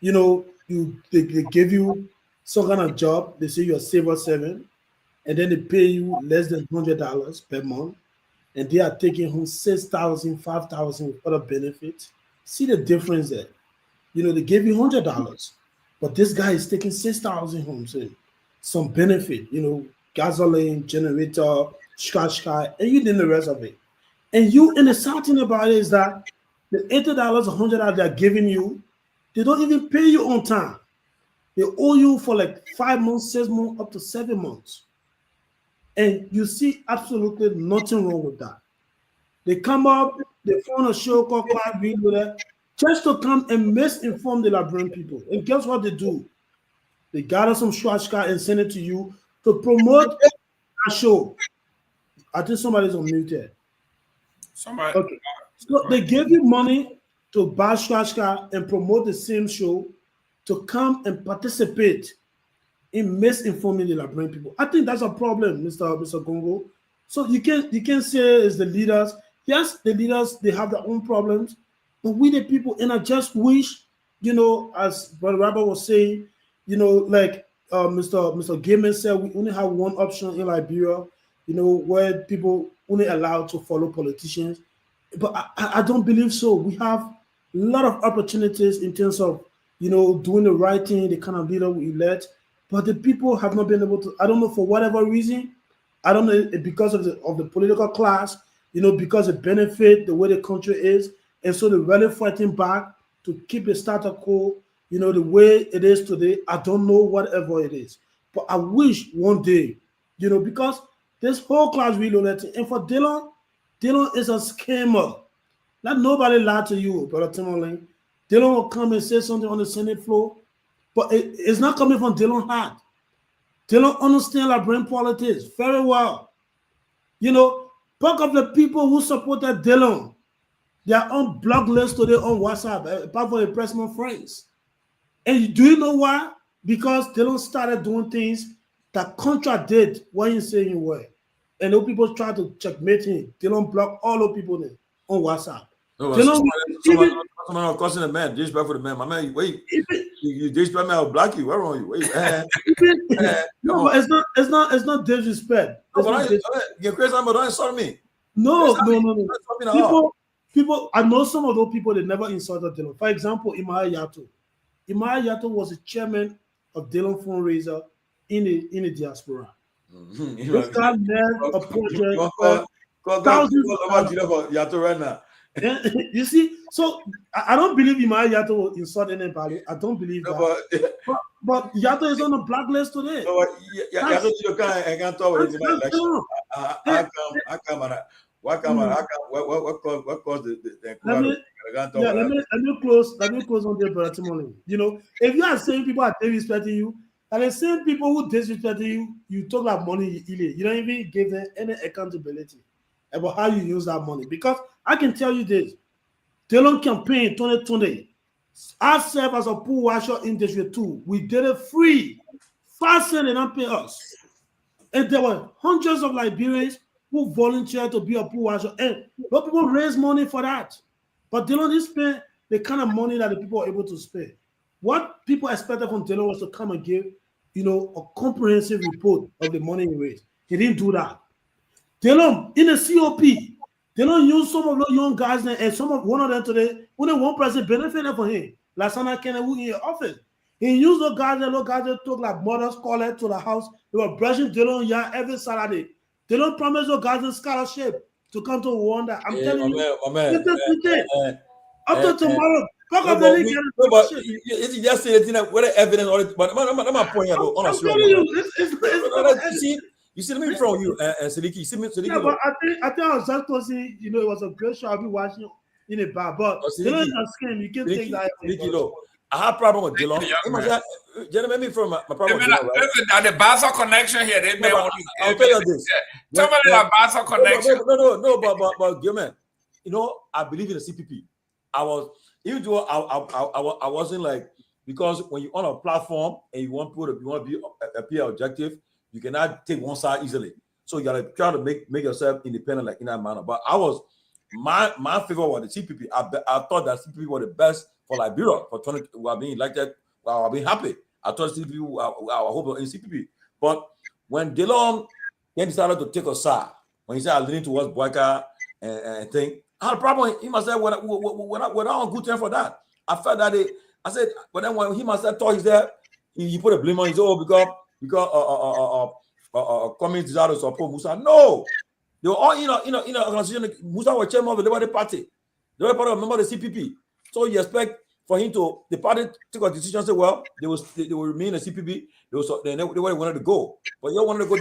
they give you some kind of job, they say you're a civil servant, and then they pay you less than $100 per month, and they are taking home 6,000, 5,000 with other benefits. See the difference there. They gave you $100, but this guy is taking 6,000 home, so some benefit, gasoline, generator, scratch card, and you did the rest of it. And the sad thing about it is that the $80, $100 they're giving you, they don't even pay you on time. They owe you for like 5 months, 6 months, up to 7 months. And you see absolutely nothing wrong with that. They come up, they phone a show called Class Video just to come and misinform the Liberian people. And guess what they do? They gather some scratch card and send it to you to promote a show. I think somebody's on mute here. Somebody. Okay. So they give you money to buy scratch card and promote the same show to come and participate in misinforming the Liberian people. I think that's a problem, Mr. Gongloe. So you can't say it's the leaders. Yes, the leaders, they have their own problems, but we the people, and I just wish, as Brother Rabbi was saying, like Mr. Gaiman said, we only have one option in Liberia, where people only allowed to follow politicians. But I don't believe so. We have a lot of opportunities in terms of, doing the right thing, the kind of leader we elect. But the people have not been able to, I don't know, for whatever reason, I don't know, because of the political class, because it benefit the way the country is. And so they're really fighting back to keep the status quo, the way it is today. I don't know whatever it is. But I wish one day, because this whole class reloaded. And for Dillon is a scammer. Let nobody lie to you, Brother Tomalin. Dillon will come and say something on the Senate floor, but it's not coming from Dillon's heart. Dillon understands Liberian politics very well. Part of the people who supported Dillon, they are on block list today on WhatsApp, apart from the Pressman friends. And do you know why? Because Dillon started doing things that contradict what he's saying he were. And those people try to checkmate him. Dillon blocked all those people there on WhatsApp. No, someone cussing a man, disrespect for the man. My man, wait, you disrespect me, I'll block you. Where are you? Wait, no, it's not disrespect. You're crazy, but don't insult me. No. People, I know some of those people, they never insulted Dillon. For example, Imaya Yato. Imaya Yato was the chairman of Dillon fundraiser in the diaspora. This guy led a project. Yato right now. You see, so I don't believe Imaya Yato will insult anybody. I don't believe that. But Yato is on the blacklist today. Yato, you can't talk about his election. What caused the let me close on the Brother Tomalin. If you are saying people are disrespecting you, and the same people who disrespect you talk about money you don't even give them any accountability about how you use that money. Because I can tell you this, Dillon campaign 2020, I served as a pool washer in District 2. We did it free. 5 cents and not pay us. And there were hundreds of Liberians who volunteered to be a pool washer. And those people raised money for that. But Dillon didn't spend the kind of money that the people were able to spend. What people expected from Dillon was to come and give, a comprehensive report of the money he raised. He didn't do that. Dillon, in the COP, Dillon used some of those young guys there, and one of them today, only one person benefited from him. Lasana Kennedy, who in office. He used those guys that took like mothers, call it to the house. They were brushing Dillon every Saturday. Dillon promised those guys a scholarship to come to Rwanda. I'm telling you, up to tomorrow. It's just saying what evidence, but my point here. I'm telling you, you see me from you, Sidiki. You see me, Sidiki. Yeah, but I think I was just to see, it was a great show. I'll be watching in a bar, but Dillon is a scam. You can't take that. I have a problem with Dillon. Gentlemen, me from my problem with Dillon, right? The Basel connection here. I'll tell you this. Somebody have Basel connection. No, but Gilman, I believe in the CPP. I was, even though I wasn't like, because when you're on a platform and you want people to be appear objective, you cannot take one side easily. So you gotta try to make yourself independent, like in that manner. But I was my favorite was the CPP. I thought that CPP were the best for Liberia for 20 who are being elected. I've been happy. I thought CPP I hope in CPP. But when Delon then decided to take a side, when he said I leaning towards Boyka and think, I had a problem. He must say we're not on good terms for that. I felt that I said, but then when he must have thought he's there, he put a blame on his own because communist desire to support Musa. No, they were all in a organization. Musa was chairman of the Liberia Party. They were part of a member of the CPP. So you expect for him to the party took a decision and say, well, they will remain a CPP. They wanted to go, but you wanted to go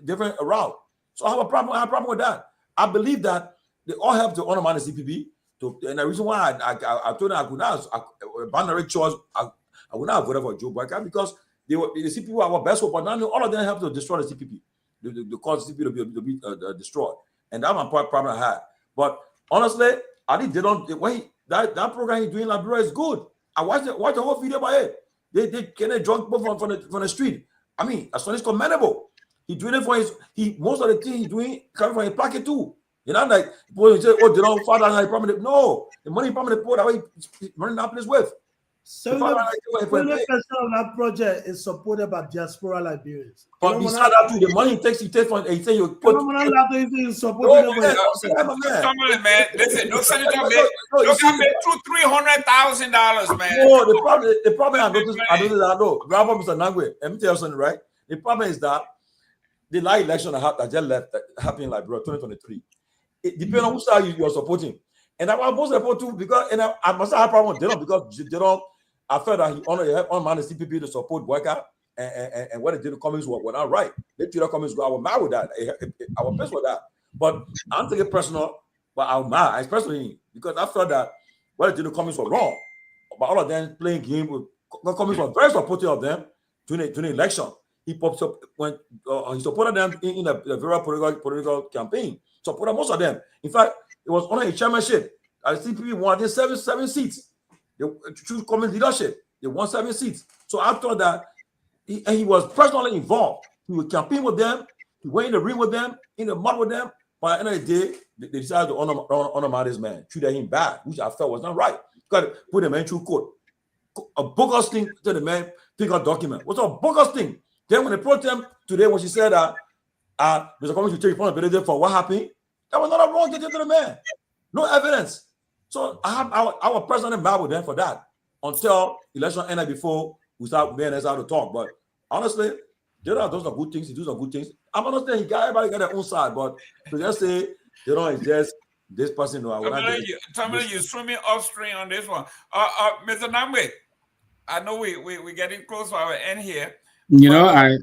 different route. So I have a problem with that. I believe that they all have to honor the CPP. And the reason why I told them I could not binary choice, I would not vote for Joe Boyka because the CPP were our best hope, but now all of them have to destroy the CPP, the cause the CPP to be destroyed, and that's my problem I had. But honestly, I think they don't. That program he's doing in Liberia is good. I watched the whole video by it. They can drunk people from the street. I mean, as long as commendable. He doing it for most of the things he's doing coming from his pocket too. You know, like people say, oh, they don't father and prominent. No, the money prominent poor that way he's running that place with. 70% of that project is supported by diaspora Liberians. But besides that, too, the money he takes from he say you put. Man, listen, no senator made $200,000, man. No, the problem I noticed that no, Rabbi Mr. Nangwe, let me tell you something, right? The problem is that the last election that just left happened in Liberia 2023. It depends on who side you are supporting. And I was supposed to support too because I must have a problem with them because they don't. I felt that he honored the CPP to support Boyka and what they did the comments were not right. They treated the comments I was mad with that. I was pissed with that. But I don't take it personal, but I was mad, especially because I felt that what they did the comments were wrong. But all of them playing game with the comments were very supportive of them during the election. He popped up when he supported them in a very political campaign. Supported most of them. In fact, it was on a chairmanship. I think people wanted seven seats. They choose common leadership. They won 7 seats. So I thought that he was personally involved. He would campaign with them. He went in the ring with them, in the mud with them. But at the end of the day, they decided to honor this man, treated him bad, which I felt was not right. Got to put the man through court. A bogus thing to the man, pick a document. What's a bogus thing? Then when they brought them today, when she said that Mr. Coming to take responsibility for what happened, that was not a wrong thing to the man. No evidence. So I was personally mad with them for that until election ended before we start being able to talk. But honestly, those are good things. He does some good things. I'm understanding everybody got their own side, but to just say it's just this person. Tomalin, you swimming upstream on this one. Mr. Namwe, I know we're getting close to our end here. You know, I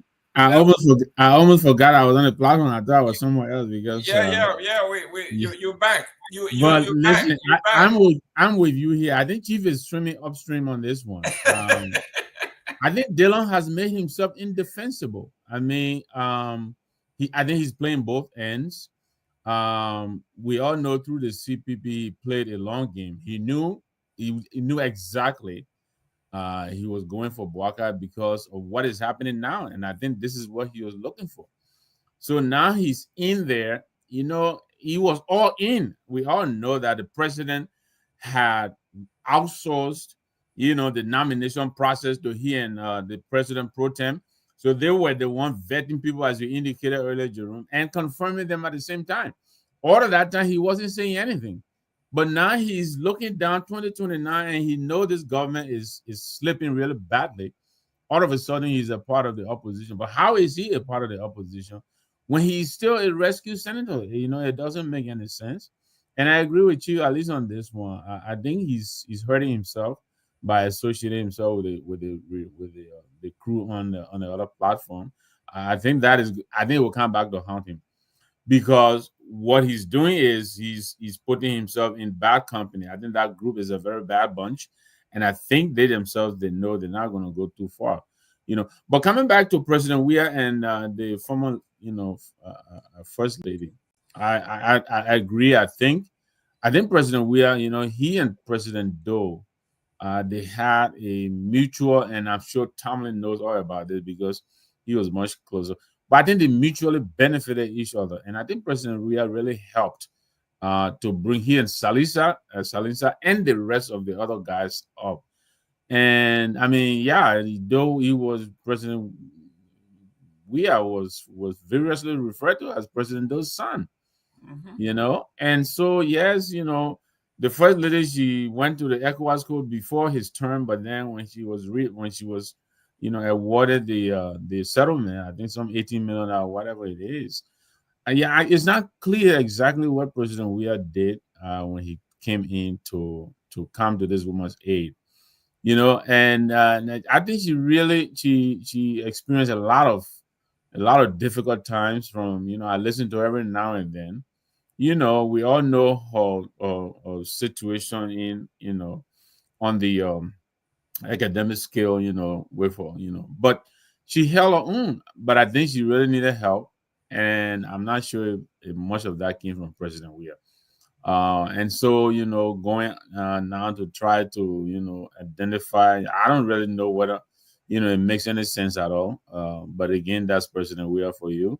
almost forgot I was on the platform. I thought I was somewhere else because you're back. But listen, I'm with you here. I think Chief is swimming upstream on this one. I think Dylan has made himself indefensible. I mean, I think he's playing both ends. We all know through the CPP he played a long game. He knew exactly he was going for Boyka because of what is happening now, and I think this is what he was looking for. So now he's in there. You know, he was all in. We all know that the president had outsourced, the nomination process to he and the president pro tem. So they were the one vetting people, as you indicated earlier, Jerome, and confirming them at the same time. All of that time, he wasn't saying anything. But now he's looking down 2029, and he knows this government is slipping really badly. All of a sudden, he's a part of the opposition. But how is he a part of the opposition when he's still a rescue senator? It doesn't make any sense. And I agree with you, at least on this one. I think he's hurting himself by associating himself with the crew on the other platform. I think it will come back to haunt him, because what he's doing is he's putting himself in bad company. I think that group is a very bad bunch, and I think they themselves, they know they're not going to go too far. But coming back to President Weah and the former First Lady, I agree. I think I think President Weah, he and President Doe, they had a mutual, and I'm sure Tomalin knows all about this because he was much closer. But I think they mutually benefited each other, and I think President Weah really helped to bring he and Salisa and the rest of the other guys up. And I mean, yeah, though he was President Weah was variously referred to as President Doe's son. And so yes, the first lady, she went to the ECOWAS code before his term, but then when she was awarded the settlement, I think some 18 million or whatever it is. Yeah, it's not clear exactly what President Weah did when he came in to come to this woman's aid. And I think she experienced a lot of difficult times from I listen to her every now and then. We all know her situation in on the academic scale, with her, but she held her own. But I think she really needed help, and I'm not sure if much of that came from President Weah. And so, going now to try to, identify, I don't really know whether, it makes any sense at all. But again, that's President Weah for you,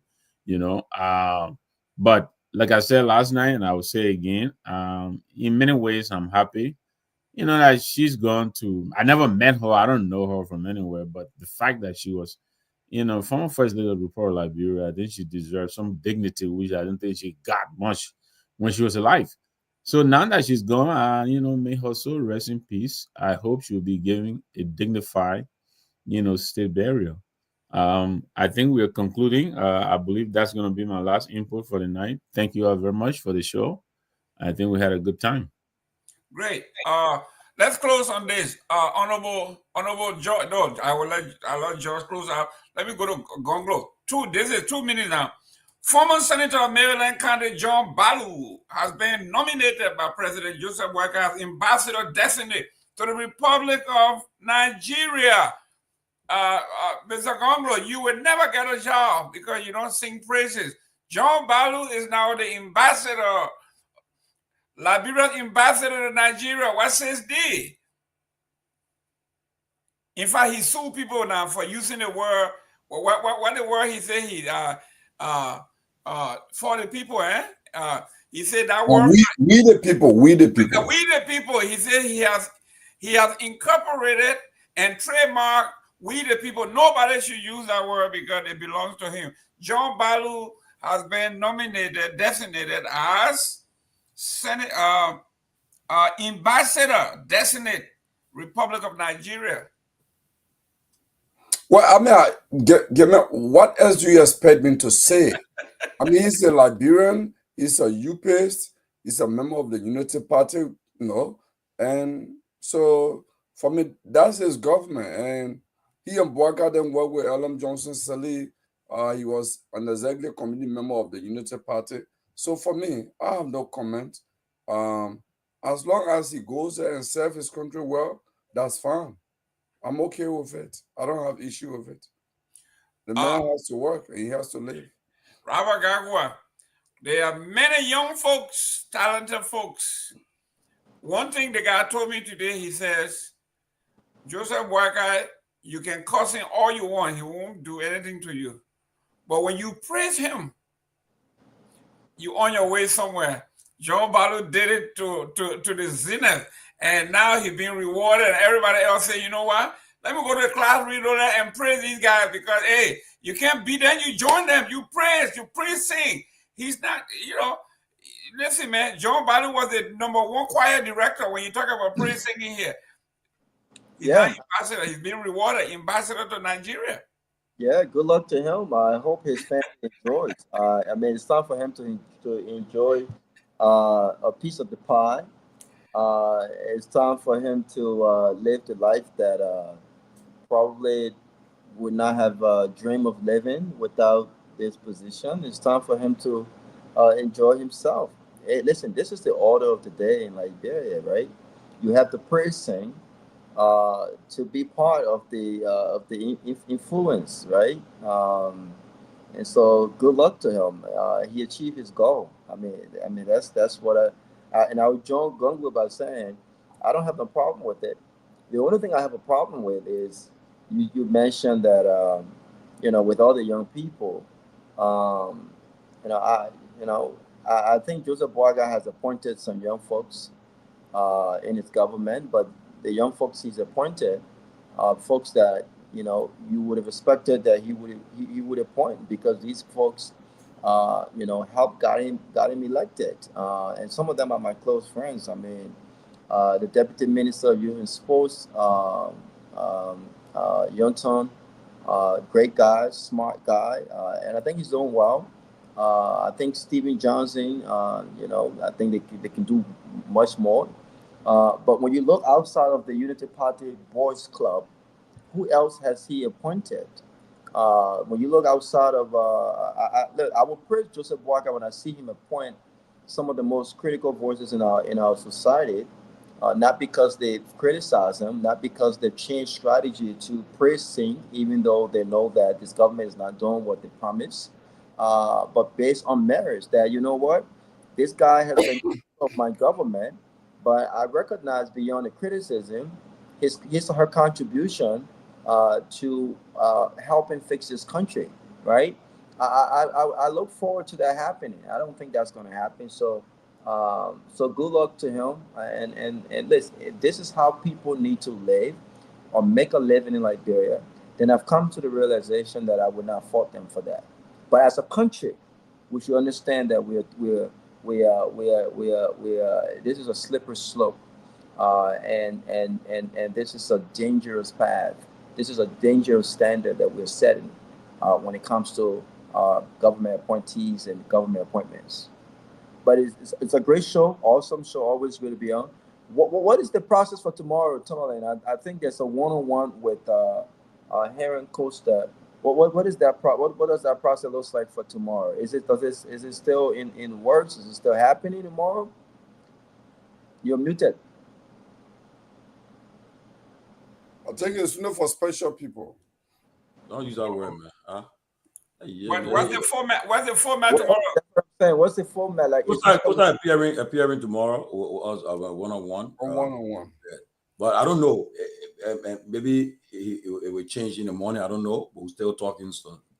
but like I said last night, and I will say again, in many ways, I'm happy, that she's gone to, I never met her. I don't know her from anywhere, but the fact that she was, former First Lady of the Republic of Liberia, I think she deserves some dignity, which I don't think she got much when she was alive. So now that she's gone, may her soul rest in peace. I hope she'll be giving a dignified, state burial. I think we are concluding. I believe that's going to be my last input for the night. Thank you all very much for the show. I think we had a good time. Great. Let's close on this. Honorable George. No, I'll let George close out. Let me go to Gongloe. This is 2 minutes now. Former Senator of Maryland County John Balu has been nominated by President Joseph Boakai as Ambassador Designate to the Republic of Nigeria. Mr. Gongloe, you will never get a job because you don't sing praises. John Balu is now the ambassador, Liberia's ambassador to Nigeria. What says D? In fact, he sued people now for using the word. What the word he said he for the people, he said that word. We the people. We the people. He said he has incorporated and trademarked we the people. Nobody should use that word because it belongs to him. John Balu has been designated as ambassador designate Republic of Nigeria. Well, I mean, what else do you expect me to say? I mean, he's a Liberian, he's a UPist, he's a member of the Unity Party, and so for me, that's his government. And he and Boakai then worked with L.M. Johnson Sali. He was an executive committee member of the Unity Party. So for me, I have no comment. As long as he goes there and serves his country well, that's fine. I'm okay with it. I don't have issue with it. The man has to work and he has to live. Robert Garguah, there are many young folks, talented folks. One thing the guy told me today, he says, Joseph Boakai, you can cuss him all you want. He won't do anything to you. But when you praise him, you're on your way somewhere. John Balu did it to the zenith. And now he's being rewarded. And everybody else say, you know what? Let me go to the class reloader and praise these guys because, hey, you can't beat them. You join them. You praise, sing. He's not, listen, man. John Balu was the #1 choir director when you talk about praise singing here. He's not ambassador. He's being rewarded, ambassador to Nigeria. Yeah, good luck to him. I hope his family enjoys. I mean, it's time for him to enjoy a piece of the pie. It's time for him to live the life that probably would not have dreamed of living without this position. It's time for him to enjoy himself. Hey, listen, this is the order of the day in Liberia, right? You have the praise sing to be part of the influence, right? And so, good luck to him. He achieved his goal. I mean, that's what And I would join Gongloe by saying, I don't have no problem with it. The only thing I have a problem with is you mentioned that with all the young people, um, you know I I think Joseph Boaga has appointed some young folks in his government, but the young folks he's appointed are folks that you would have expected that he would appoint, because these folks helped got him elected, and some of them are my close friends. I mean, the Deputy Minister of Youth and Sports, Yonton, great guy, smart guy, and I think he's doing well. I think Stephen Johnson, I think they can do much more. But when you look outside of the Unity Party Boys Club, who else has he appointed? When you look outside of, I will praise Joseph Boaga when I see him appoint some of the most critical voices in our society. Not because they've criticized him, not because they've changed strategy to praise him, even though they know that this government is not doing what they promised, but based on merits. That, you know what, this guy has been of my government, but I recognize beyond the criticism, his or her contribution to helping fix this country, right? I look forward to that happening. I don't think that's going to happen. So good luck to him. And listen, if this is how people need to live or make a living in Liberia, then I've come to the realization that I would not fault them for that. But as a country, we should understand that this is a slippery slope, and this is a dangerous path. This is a dangerous standard that we're setting when it comes to government appointees and government appointments. But it's a great show, awesome show, always good to be on. What is the process for tomorrow, Tomalin? I think there's a one-on-one with Heron Costa. What is that? What does that process look like for tomorrow? Is it still in works? Is it still happening tomorrow? You're muted. I think it's not for special people. Don't use that word, man. Huh? What's the format? What's the format tomorrow? What's the format like? What's that appearing tomorrow? Or one-on-one? One-on-one. But I don't know. Maybe it will change in the morning. I don't know. But we're still talking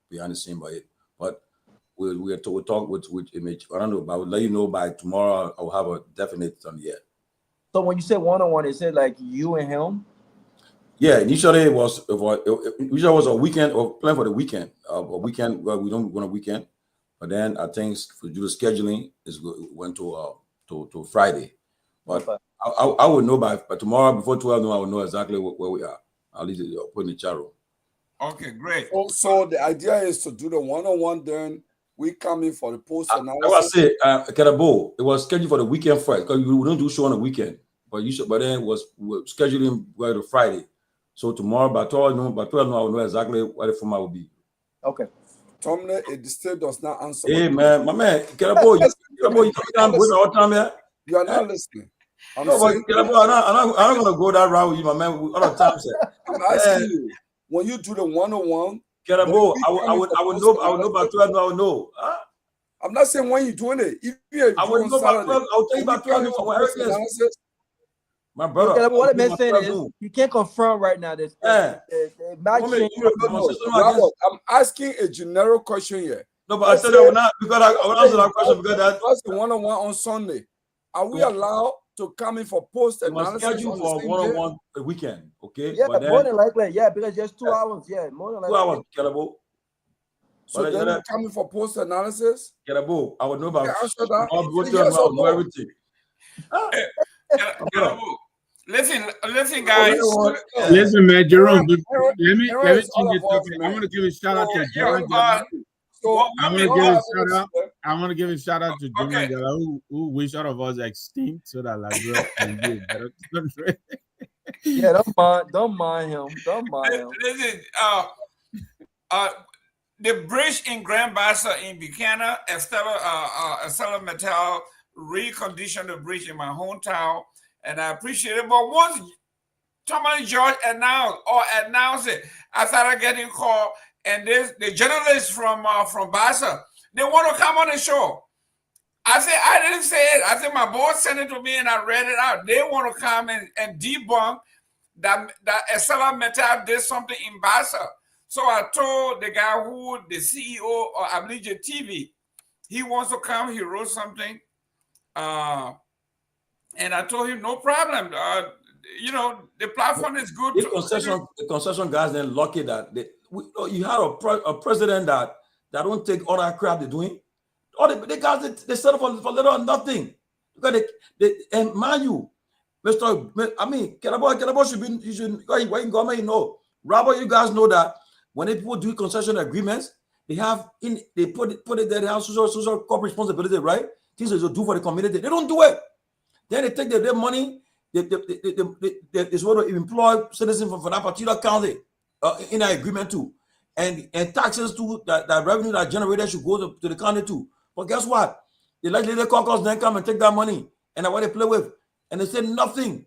behind the scene by it. But we'll talk with Image. I don't know. But I will let you know by tomorrow. I will have a definite on yet. So when you say one-on-one, is it like you and him? Yeah, initially it was a weekend or plan for the weekend. A weekend. Well, we don't want a weekend, but then I think for due to scheduling, it went to Friday. But okay. I will know by tomorrow before 12 noon. I will know exactly where we are. I'll leave it put in the chat room. Okay, great. So the idea is to do the one-on-one. Then we come in for the post analysis. I was say, Kehleboe, it was scheduled for the weekend first because we don't do show on the weekend. But then we're scheduling by the Friday. So tomorrow by 12 noon, I will know exactly what the format will be. Okay. Tomlin, it still does not answer. Hey man, my man, Kehleboe, you can't waste our time here. You are not listening. I'm not gonna go that route with you, my man. All the time, sir. I'm asking you, when you do the one-on-one, Kehleboe, I would know by 12 noon, I will know. Huh? I'm not saying when you're doing it. If you're I will know by 12, I'll tell you by 12 noon. My brother, okay, what I'm saying is you can't confirm right now. I'm asking a general question here. No, but I said that not because I will answer that question because that's the one-on-one on Sunday. Are we allowed to come in for post analysis? Schedule for one-on-one a weekend, okay? Yeah, but more than likely, yeah, because just 2 hours, yeah, more than likely. 2 hours, Kehleboe. So then you come in for post analysis. Kehleboe, I would know about everything. Listen, guys. Listen, man, Jerome. Let me change the topic. I want to give a shout out to Jerome. I want to give a shout out to Jerome who wish all of us extinct so that Liberia can be a better country. Yeah, don't mind him. Listen, the bridge in Grand Bassa in Buchanan, Estella Mattel reconditioned the bridge in my hometown. And I appreciate it. But once Tomalin George announced it, I started getting called. And the journalists from Bassa, they want to come on the show. I said, I didn't say it. I think my boss sent it to me and I read it out. They want to come and debunk that Esala Metal did something in Bassa. So I told the guy the CEO of Liberia TV, he wants to come. He wrote something. And I told him, no problem. The platform is good. The concession guys then lucky that you had a president that don't take all that crap they're doing. All the guys they settle for little or nothing. Because and mind you, Kehleboe should be when government Robert, you guys know that when people do concession agreements, they put it there, they have social corporate responsibility, right? Things they do for the community. They don't do it. Then they take their money, they want to employ citizens for that particular county in an agreement too. And taxes too, that revenue that generated should go to the county too. But guess what? The legislative caucus then come and take that money and that's what they play with. And they say nothing.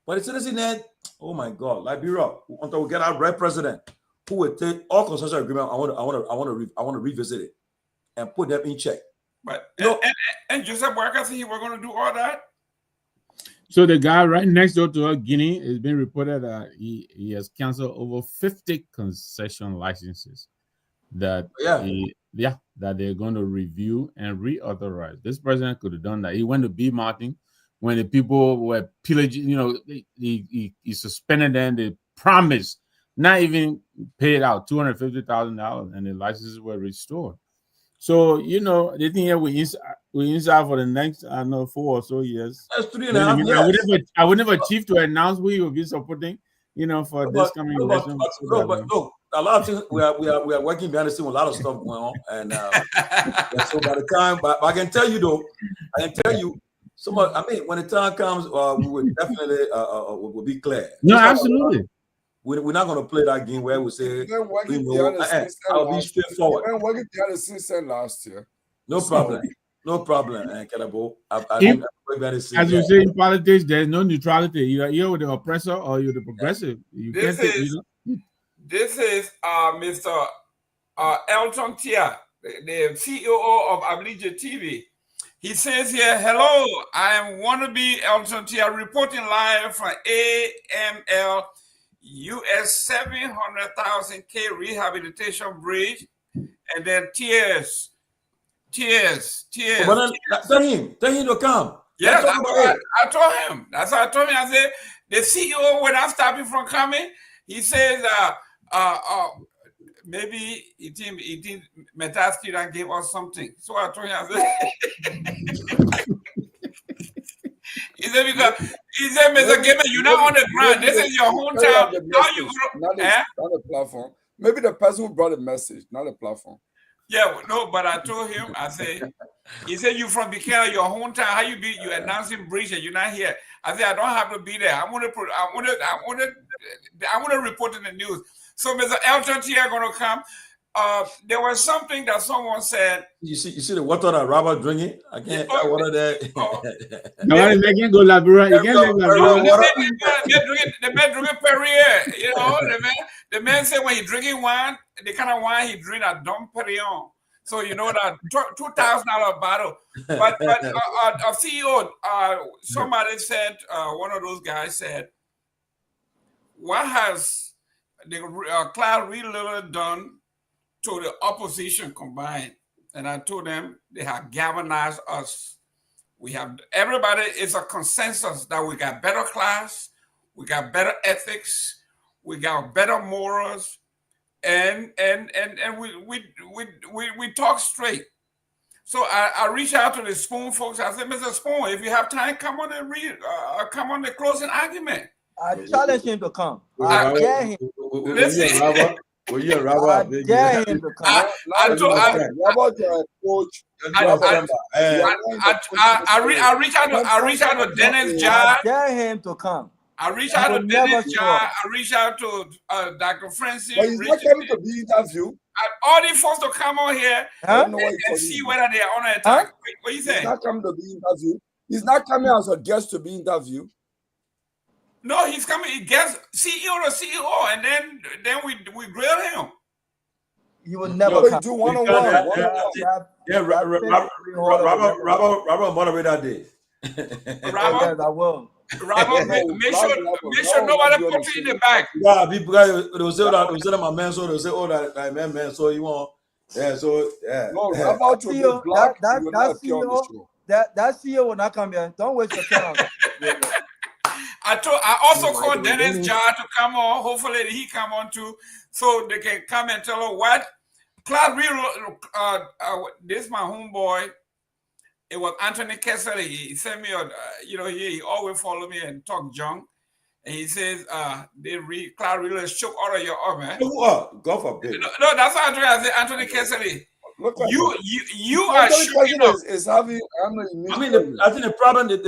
But the citizen then, oh my God, Liberia, until we get our right president who will take all concession agreement, I want to revisit it and put them in check. But and Joseph Boakai said he was going to do all that. So the guy right next door to us, Guinea, has been reported that he has canceled over 50 concession licenses that that they're going to review and reauthorize. This president could have done that. He went to B Mountain when the people were pillaging, he suspended them. They promised not even paid out $250,000 and the licenses were restored. So, the thing here we inside for the next, 4 or so years. That's 3.5 years. I would never achieve to announce who will be supporting, for this coming election. But a lot of things we are working behind the scene with a lot of stuff going on. And so by the time, but I can tell you though, when the time comes, we will definitely will be clear. No, absolutely. We're not going to play that game where we say, I'll be straightforward. We've been working behind the scenes last year. No problem. No problem, Kehleboe. As you say in politics, there's no neutrality. You're with the oppressor or you're the progressive. This is Mr. Elton Tia, the CEO of Liberia TV. He says here, hello, I am wannabe Elton Tia reporting live from AML US 700,000 K rehabilitation bridge, and then tears. But tell him to come. Yes, I told him. That's how I told him. I said the CEO when I stopped him from coming, he says maybe he did Metaski and gave us something. So I told him, I said he said, Mr. Gamer, you're not on the ground. This is your hometown. How you not the platform. Maybe the person who brought the message, not the platform. Yeah, no, but I told him, I said, he said, you from Buchanan, your hometown, how you be, you announcing breach and you're not here. I said, I don't have to be there. I want to report in the news. So Mr. Elton T are going to come. There was something that someone said. You see the water that Robert drinking? I can't water there. No, they can go Liberia. You can't make The man drinking Perrier. The man said when he drinking wine, the kind of wine he drink a Dom Perignon. So that $2,000 bottle. But a CEO, somebody said, one of those guys said, what has the Clyde Reed done to the opposition combined? And I told them they have galvanized us. We have everybody. It's a consensus that we got better class, we got better ethics, we got better morals, and we talk straight. So I reached out to the Spoon folks. I said, Mr. Spoon, if you have time, come on and come on the closing argument. I challenge him to come. I dare him. Well, yeah, Robert. I dare him to come. Robert, coach. I reached out to Dennis Jard. I dare him to come. I reached out to Dennis Jard. I reached out to Dr. Francis. But he's not coming to be interviewed. All these folks to come on here and see whether they are on an attack. What do you think? He's not coming to be interviewed. He's not coming as a guest to be interviewed. No, he's coming. He gets CEO to CEO, and then we grill him. You will never So you come. do one-on-one. Robert moderate that day. Robert, Yes, I will. Robert, make sure nobody put you in the back. Yeah, people they'll say that my man, so they'll say, oh, that man, so you want, yeah, so yeah. No, Robert will be black. He will not appear on the CEO, show. that CEO will not come here. Don't waste your time. I also called Dennis Jar to come on. Hopefully he come on too, so they can come and tell her what. Claude Real, this my homeboy. It was Anthony Kessler. He sent me he always follow me and talk junk. And he says, Claude Real shook all of your up, man. Go for big. No, that's what I say, Anthony Kessler. Look at you are shooking up. is having. I mean, I think the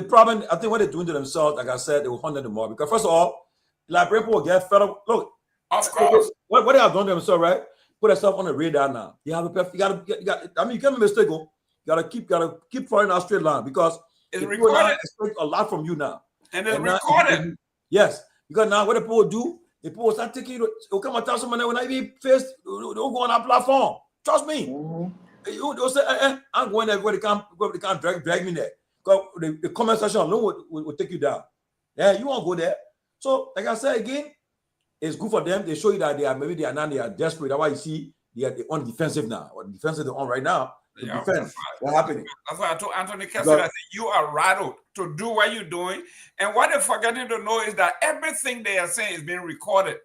problem. I think what they're doing to themselves, like I said, they will hunt them more because first of all, like people will get fed up. Look, of course, what they have done to themselves, right? Put themselves on the radar now. You have you got. I mean, you can't be mistaken. You gotta keep following that straight line because it's people recorded. now expect a lot from you now. And it's recorded. Yes, because now what the people do, the people will start taking you. They'll come and tell someone that when I be faced, they'll go on that platform. Trust me. They'll say, I'm going there where they can't drag me there. Because the comment section alone will take you down. Yeah, you won't go there. So, like I said again, it's good for them. They show you that they are desperate. That's why you see they're on defensive now. Or defensive they're on right now. Yeah, defense. What's happening? That's why I told Anthony Kessler, I said, you are rattled to do what you're doing. And what they're forgetting to know is that everything they are saying is being recorded.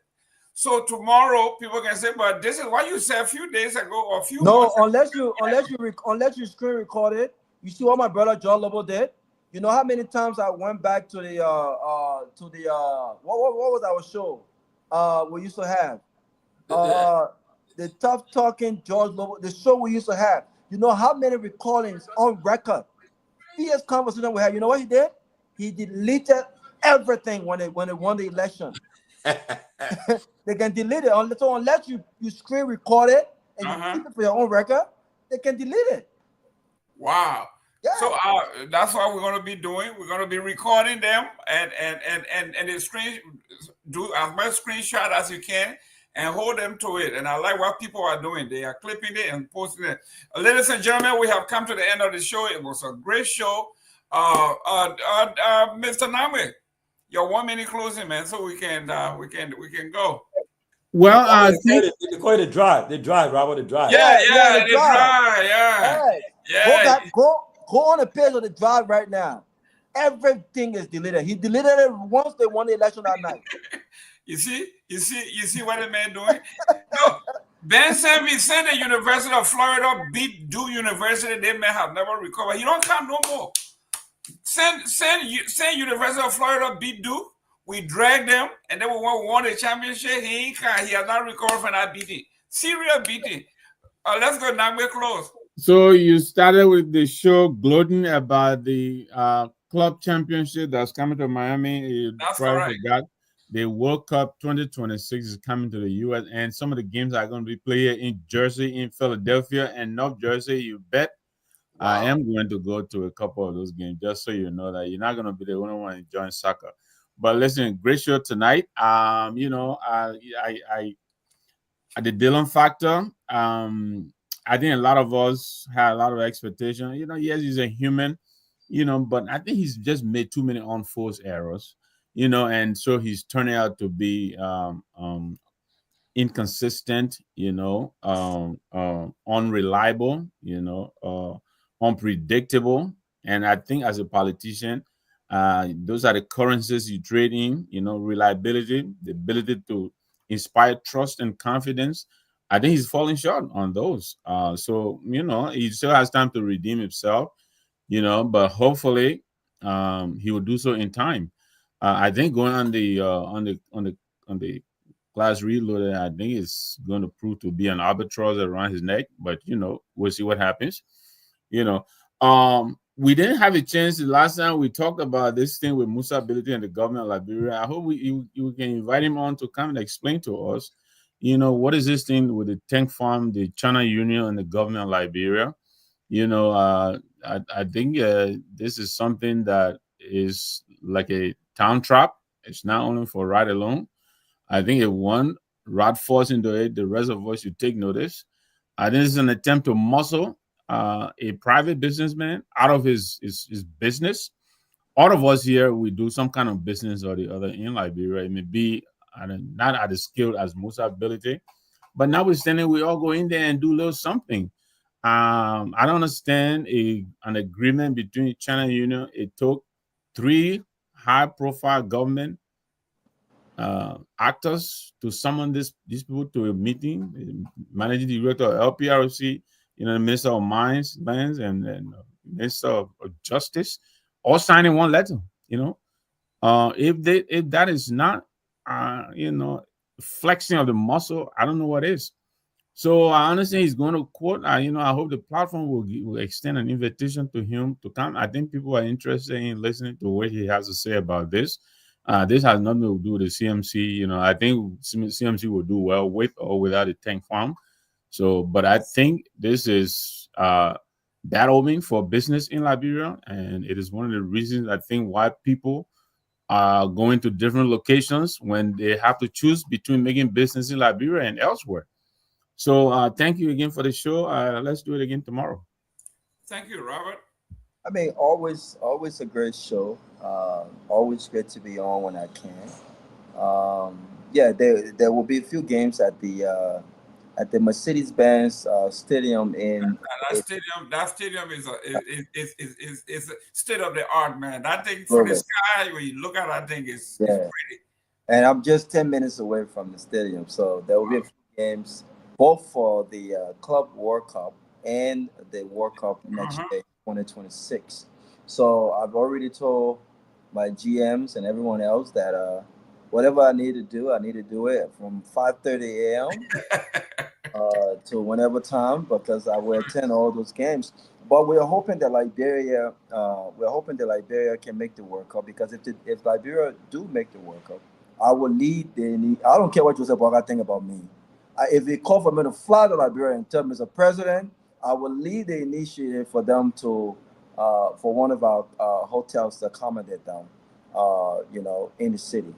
So tomorrow people can say, but this is what you said a few days ago or a few months ago. unless you screen record it. You see what my brother John Lobo did? You know how many times I went back to the what was our show we used to have? The tough talking George Lobo, the show we used to have. You know how many recordings on record? Fierce conversation we had. You know what he did? He deleted everything when they won the election. They can delete it. So unless you screen record it and you keep it for your own record, they can delete it. Wow. Yeah. So that's what we're going to be doing. We're going to be recording them and do as much screenshot as you can and hold them to it. And I like what people are doing. They are clipping it and posting it. Ladies and gentlemen, we have come to the end of the show. It was a great show. Mr. Namwe, your 1 minute closing, man, so we can go. Well, they call it the drive. They drive, Robert. The drive. Yeah, the drive. Yeah. Hey, Yeah. Go on the page of the drive right now. Everything is deleted. He deleted it once they won the election that night. You see what the man doing? No, Ben Sanvee said the University of Florida beat Duke University. They may have never recovered. He don't come no more. Send University of Florida beat Duke. We dragged them, and then we won the championship. He ain't come. He has not recovered from that beating. Serious beating. Let's go now. We're close. So you started with the show gloating about the club championship that's coming to Miami. That's correct. The World Cup 2026 is coming to the U.S. and some of the games are going to be played in Jersey, in Philadelphia, and North Jersey. You bet. Wow. I am going to go to a couple of those games just so you know that you're not going to be the only one enjoying soccer. But listen, great show tonight. At the Dylan factor, I think a lot of us had a lot of expectation. Yes, he's a human, but I think he's just made too many unforced errors, and so he's turning out to be inconsistent, unreliable, unpredictable. And I think as a politician, those are the currencies you trade in, reliability, the ability to inspire trust and confidence. I think he's falling short on those. So, he still has time to redeem himself, but hopefully he will do so in time. I think going on the class reloaded, I think it's going to prove to be an albatross around his neck, but we'll see what happens. We didn't have a chance the last time we talked about this thing with Musa Ability and the government of Liberia. I hope you can invite him on to come and explain to us, what is this thing with the tank farm, the China Union, and the government of Liberia? I think this is something that is like a town trap. It's not only for ride alone. I think if one rat falls into it, the rest of us should take notice. This is an attempt to muscle a private businessman out of his business. All of us here, we do some kind of business or the other in Liberia. It may be not at the skill as most ability, but notwithstanding, we all go in there and do a little something. I don't understand an agreement between China and Union. It took 3 high-profile government actors to summon these people to a meeting. Managing director of LPRC, the Minister of Mines, Lands, and Minister of Justice, all signing one letter. If that is not flexing of the muscle, I don't know what is. So I understand he's going to court. I hope the platform will extend an invitation to him to come. I think people are interested in listening to what he has to say about this. This has nothing to do with the CMC. I think CMC will do well with or without a tank farm. So, but I think this is bad omen for business in Liberia, and it is one of the reasons I think why people are going to different locations when they have to choose between making business in Liberia and elsewhere. So thank you again for the show. Let's do it again tomorrow. Thank you, Robert. I mean, always a great show. Always great to be on when I can. Yeah, there will be a few games at the Mercedes-Benz Stadium in. That stadium is state of the art, man. That thing from the sky, when you look at that thing, is pretty. And I'm just 10 minutes away from the stadium, so there will be a few games, both for the Club World Cup and the World Cup next year, 2026. So I've already told my GMs and everyone else that whatever I need to do it from 5:30 a.m. To whenever time, because I will attend all those games. But we're hoping that Liberia can make the World Cup, because if Liberia do make the World Cup, I will lead I don't care what Joseph Boakai think about me. If they call for me to fly to Liberia and tell me, Mr. President, I will lead the initiative for them to for one of our hotels to accommodate them, in the city.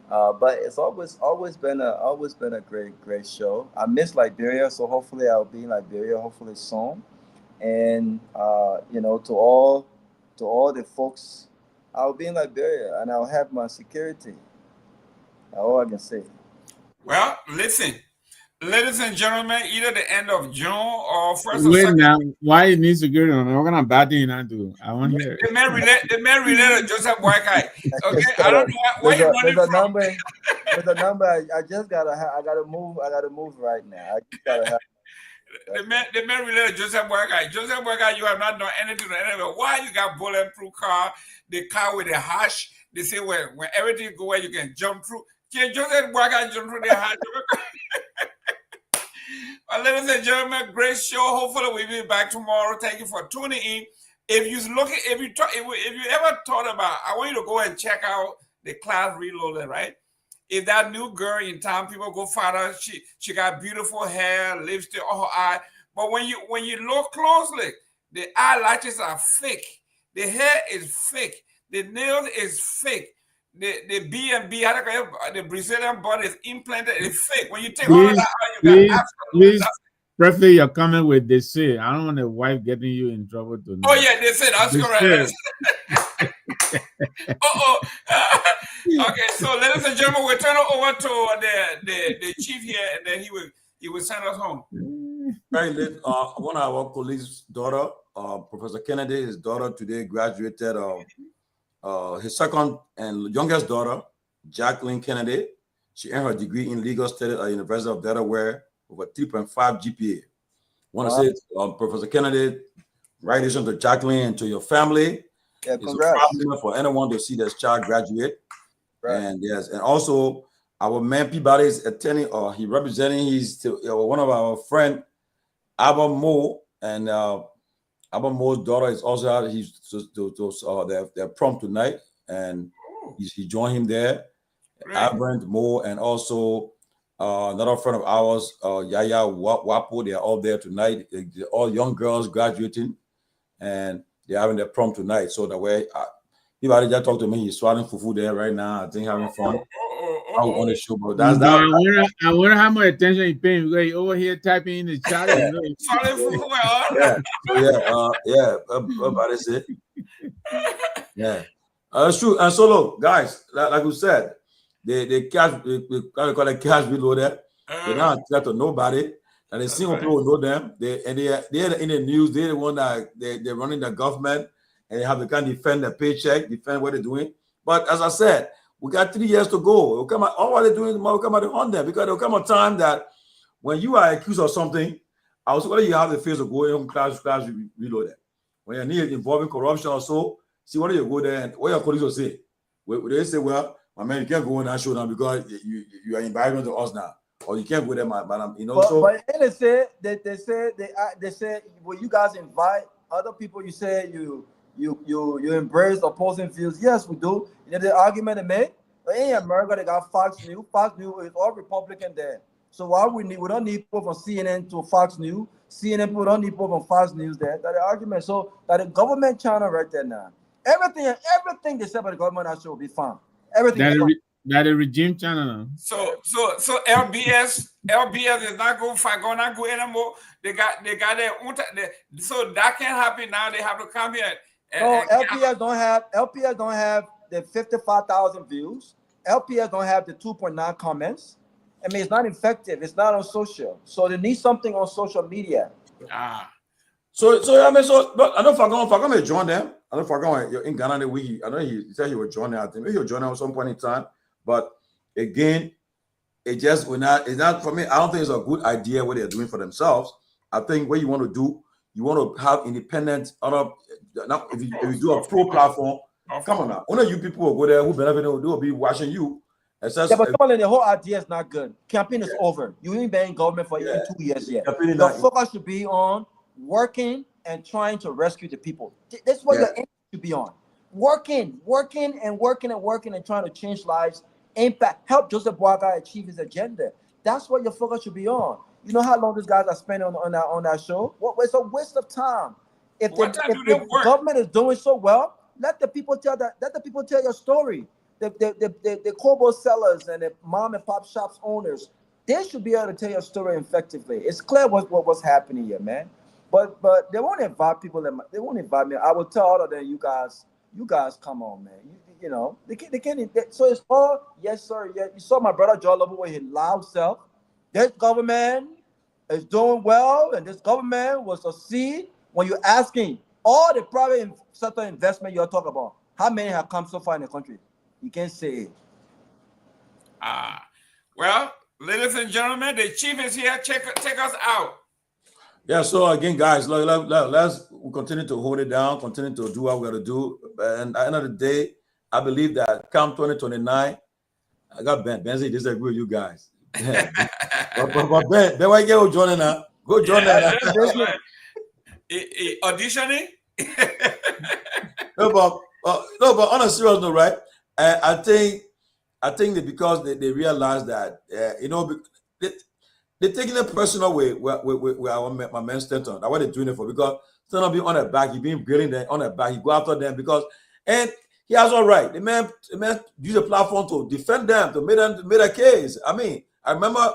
But it's always been a great show. I miss Liberia, so hopefully I'll be in Liberia hopefully soon. And to all the folks, I'll be in Liberia and I'll have my security. All I can say. Well, listen, ladies and gentlemen, either the end of June or first or Wait second. now, why it needs security? What kind of bad thing you not do? I want to hear. The man related to Joseph Boakai. Okay, I don't know where you're running from. There's a number. I just gotta move. I gotta move right now. I just gotta have. The man related to Joseph Boakai. Joseph Boakai, you have not done anything to anyone. Why you got bulletproof car? The car with the hash. They say when everything go where you can jump through. Can Joseph Boakai jump through the hash? Well, ladies and gentlemen, great show. Hopefully we'll be back tomorrow. Thank you for tuning in. If you ever thought about, I want you to go and check out the Class Reloaded, right? If that new girl in town, people go find her. She got beautiful hair, lipstick on her eye. But when you look closely, the eyelashes are fake. The hair is fake. The nails is fake. The B&B, the Brazilian body is implanted, it's fake. When you take all of that out, you got please preface your comment with they say. I don't want a wife getting you in trouble tonight. Oh yeah, they say that's correct. Okay, so ladies and gentlemen, we'll turn it over to the chief here, and then he will send us home. Very late. One of our colleagues' daughter, Professor Kennedy, his daughter today graduated. His second and youngest daughter, Jacqueline Kennedy, she earned her degree in legal studies at the University of Delaware with a 3.5 GPA. I want to say, Professor Kennedy, congratulations to Jacqueline and to your family. Yeah, it's a proud for anyone to see this child graduate. Right. And yes, and also our man Peabody is attending, he representing one of our friend, Abba Mo, and Abba Mo's daughter is also out. He's their prom tonight, and he joined him there. Abraham Mo, and also another friend of ours, Yaya Wapo. They are all there tonight. They're all young girls graduating, and they're having their prom tonight. So that way, Peabody just talked to me. He's swallowing fufu there right now. I think having fun. On the show, bro. That's that. I wonder how much attention he's paying. Because he over here typing in the chat. Yeah. Yeah. That's it. Yeah. That's true. And so look, guys, like we said, they cash, they call it cash below there. They're not threat to nobody. And the single people know them. They're in the news. They're the one that they're running the government, and they have to kind of defend their paycheck, defend what they're doing. But as I said, we got 3 years to go. It'll come out, all what they're doing will come out on them, because there'll come a time that when you are accused of something, I was whether you have the face to go in class reload it. When you're near involving corruption or so, see whether you go there and what your colleagues will say. They say, well, my man, you can't go in that show now because you are inviting to us now. Or you can't go there, but you know. But they say, will you guys invite other people? You say you embrace opposing views. Yes, we do. You know the argument they made. In America, they got Fox News. Fox News is all Republican there. So why we don't need people from CNN to Fox News. CNN people don't need people from Fox News there. That's the argument. So that the government channel right there now. Everything they said about the government actually will be fine. Everything. That a regime channel. So LBS is not gonna go anymore. They got their own. So that can't happen now. They have to come here. No, LPS don't have the 55,000 views. LPS don't have the 2.9 comments. I mean, it's not effective. It's not on social. So they need something on social media. So I mean, but I know Fagon may join them. I know Fagon in Ghana the week. I know he said he would join them. I think maybe he'll join them at some point in time. But again, it's not for me. I don't think it's a good idea what they're doing for themselves. I think what you want to do, you want to have independent other. Now, if you do a pro platform, come on now. Only you people will go there who benefit, will be watching you. But the whole idea is not good. Campaign is over. You ain't been in government for even 2 years yet. The focus should be on working and trying to rescue the people. That's what your aim should be on. Working and trying to change lives, impact, help Joseph Boakai achieve his agenda. That's what your focus should be on. You know how long these guys are spending on that show? It's a waste of time. If the government is doing so well, let the people tell your story. The Kobo sellers and the mom and pop shops owners, they should be able to tell your story effectively. It's clear what's happening here, man. But they won't invite people. They won't invite me. I will tell all of them, you guys, come on, man. You know, they can't. So it's all yes, sir. Yeah, you saw my brother John Lobo with his loud self. This government is doing well, and this government will succeed. When you're asking all the private sector investment you're talking about, how many have come so far in the country? You can't say it. Well, ladies and gentlemen, the chief is here. Check us out. Yeah, so again, guys, let's continue to hold it down, continue to do what we got to do. And at the end of the day, I believe that come 2029, I got Ben. Ben disagree with you guys. Yeah. but Ben, why you joining now? Go join that. Auditioning? No, but on a serious note, right? I think that because they realize that, they're taking it personal way where my man Stanton. That's what they're doing it for. Because Stanton be on their back, he been grilling them on their back, he go after them and he has all right. The man use a platform to defend them, to make a case. I mean, I remember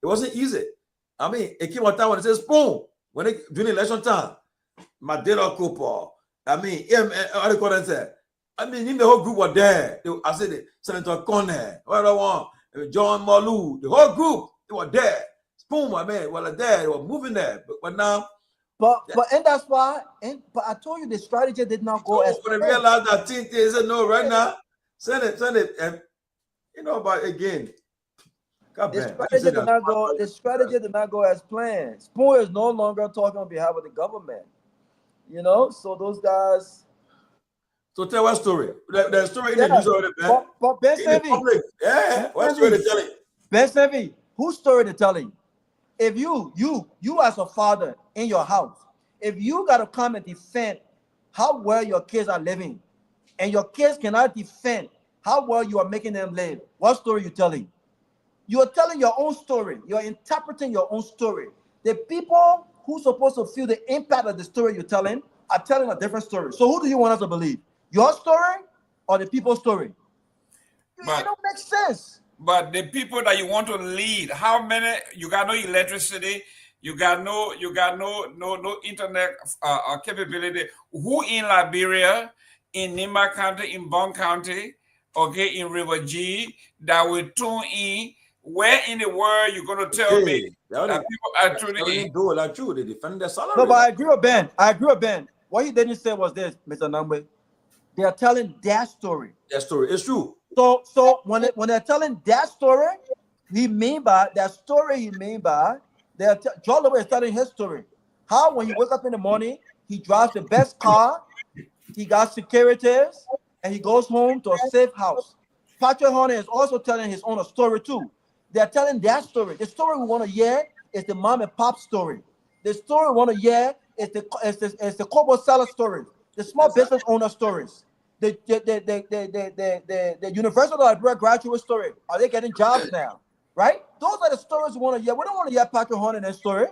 it wasn't easy. I mean, it came a time when it says boom, during election time, Madela Cooper. I mean, what do you call that? Say? I mean, the whole group were there. I said Senator Conner, John Malu, the whole group, they were there. Boom, I mean, well, there, they were moving there. But now, and that's why. But I told you the strategy did not go as. When they realized that thing, they said no right now. Send it, and but again, the strategy did not go as planned. Spoon is no longer talking on behalf of the government. So those guys. So tell what story? The story in the news already, Ben. But Ben Sanvee. Yeah, what story they telling? Ben Sanvee, whose story they telling? If you as a father in your house, if you got to come and defend how well your kids are living, and your kids cannot defend how well you are making them live, what story you telling? You are telling your own story. You are interpreting your own story. The people who are supposed to feel the impact of the story you're telling are telling a different story. So who do you want us to believe? Your story or the people's story? But it don't make sense. But the people that you want to lead, how many? You got no electricity. You got no internet capability. Who in Liberia, in Nima County, in Bond County, okay, in River G, that will tune in? Where in the world you going to tell me that people are tuning in? Do it like true. They defend their salary. No, but I agree with Ben. What he didn't say was this, Mr. Nangbe. They are telling their story. Their story is true. So when they're telling that story, he mean by that story. He mean by John Lofa is telling his story. How when he wakes up in the morning, he drives the best car, he got securities, and he goes home to a safe house. Patrick Hunter is also telling his own story too. They're telling their story. The story we want to hear is the mom and pop story. The story we want to hear is the Kobo seller story, the small business owner stories, the University of Liberia graduate story. Are they getting jobs now? Right? Those are the stories we want to hear. We don't want to hear Patrick Hunter and story.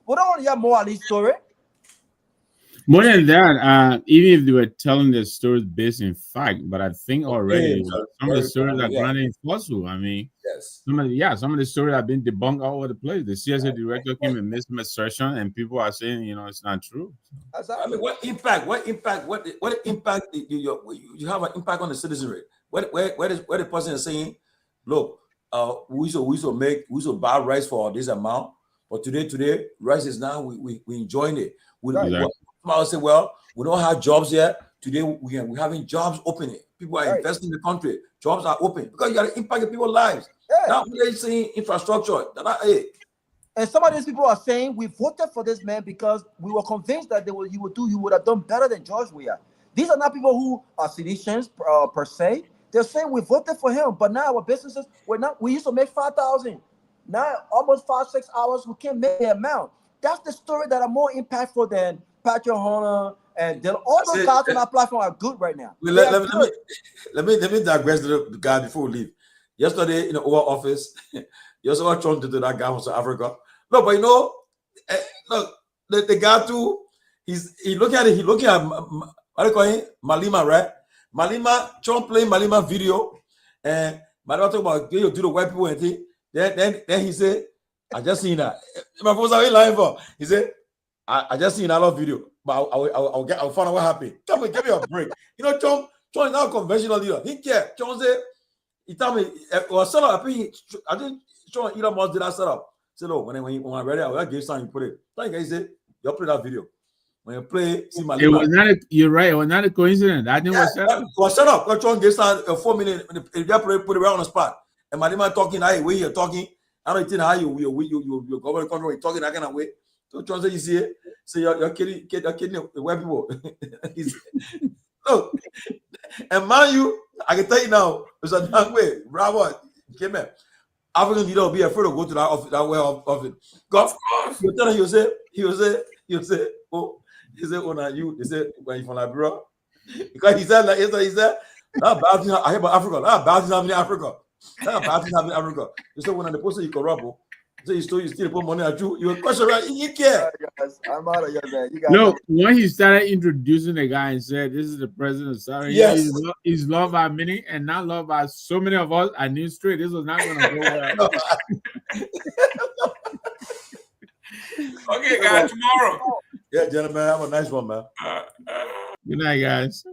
We don't want to hear Mo Ali's story. More than that, even if they were telling the stories based in fact, but I think already some of the stories are granted falsehood. I mean, some of the stories have been debunked all over the place. The CSA director came and made some assertion, and people are saying, it's not true. I mean, what impact? What impact? You have an impact on the citizenry. Where the person is saying, look, we used to buy rice for this amount, but today rice is now we enjoying it. I'll say, well, we don't have jobs yet. Today we're having jobs opening. People are investing in the country. Jobs are open because you got to impact people's lives. Now they're saying infrastructure. And some of these people are saying we voted for this man because we were convinced that he would have done better than George Weah. These are not people who are citizens per se. They're saying we voted for him, but now our businesses we used to make 5,000. Now almost 5-6 hours we can't make the amount. That's the story that are more impactful than Patrick Hunter and all those guys on our platform are good right now. Let me digress to the guy before we leave. Yesterday in the Oval Office, you also trying to do that guy from South Africa. No, but look, the guy too. He looking at what do you call him? Malema, right? Malema, Trump playing Malema video, and Malema talk about you do the white people and thing. Then he said, I just seen that. My folks are lying for. He said, I just seen another video, but I'll find out what happened. Come on, give me a break. Trump is not a conventional leader. He care. Trump said, he told me, set up. I think Trump Elon Musk did that set up. Say, look, when I read it, I will give something, you put it. Like I said, you play that video. When you play, see my you're right. It was not a coincidence. That thing was set up. It was set up. Trump gave some 4 million. If you put it right on the spot. And Malema talking, hey, way you're talking. I don't think how you government control talking that kind of way. So Trump said, you see it? So you're kidding the white people. Look, and mind you, I can tell you now, there's a damn way. Bravo, came in. African leader will be afraid to go to that way of it. God, you tell him, you say, oh, now you, they say, when you from Liberia, because he said, not bad thing I hear about Africa, not bad thing happening in Africa. Not bad thing happening in Africa. You say, when the person you corrupt, so you still put money at you. You question, right? You care. Guys, I'm out of here, man. No, when he started introducing the guy and said, "This is the president of Saudi," yes, he's loved by many and not loved by so many of us. I knew straight this was not going to go well. Okay, guys, tomorrow. Yeah, gentlemen, have a nice one, man. Good night, guys.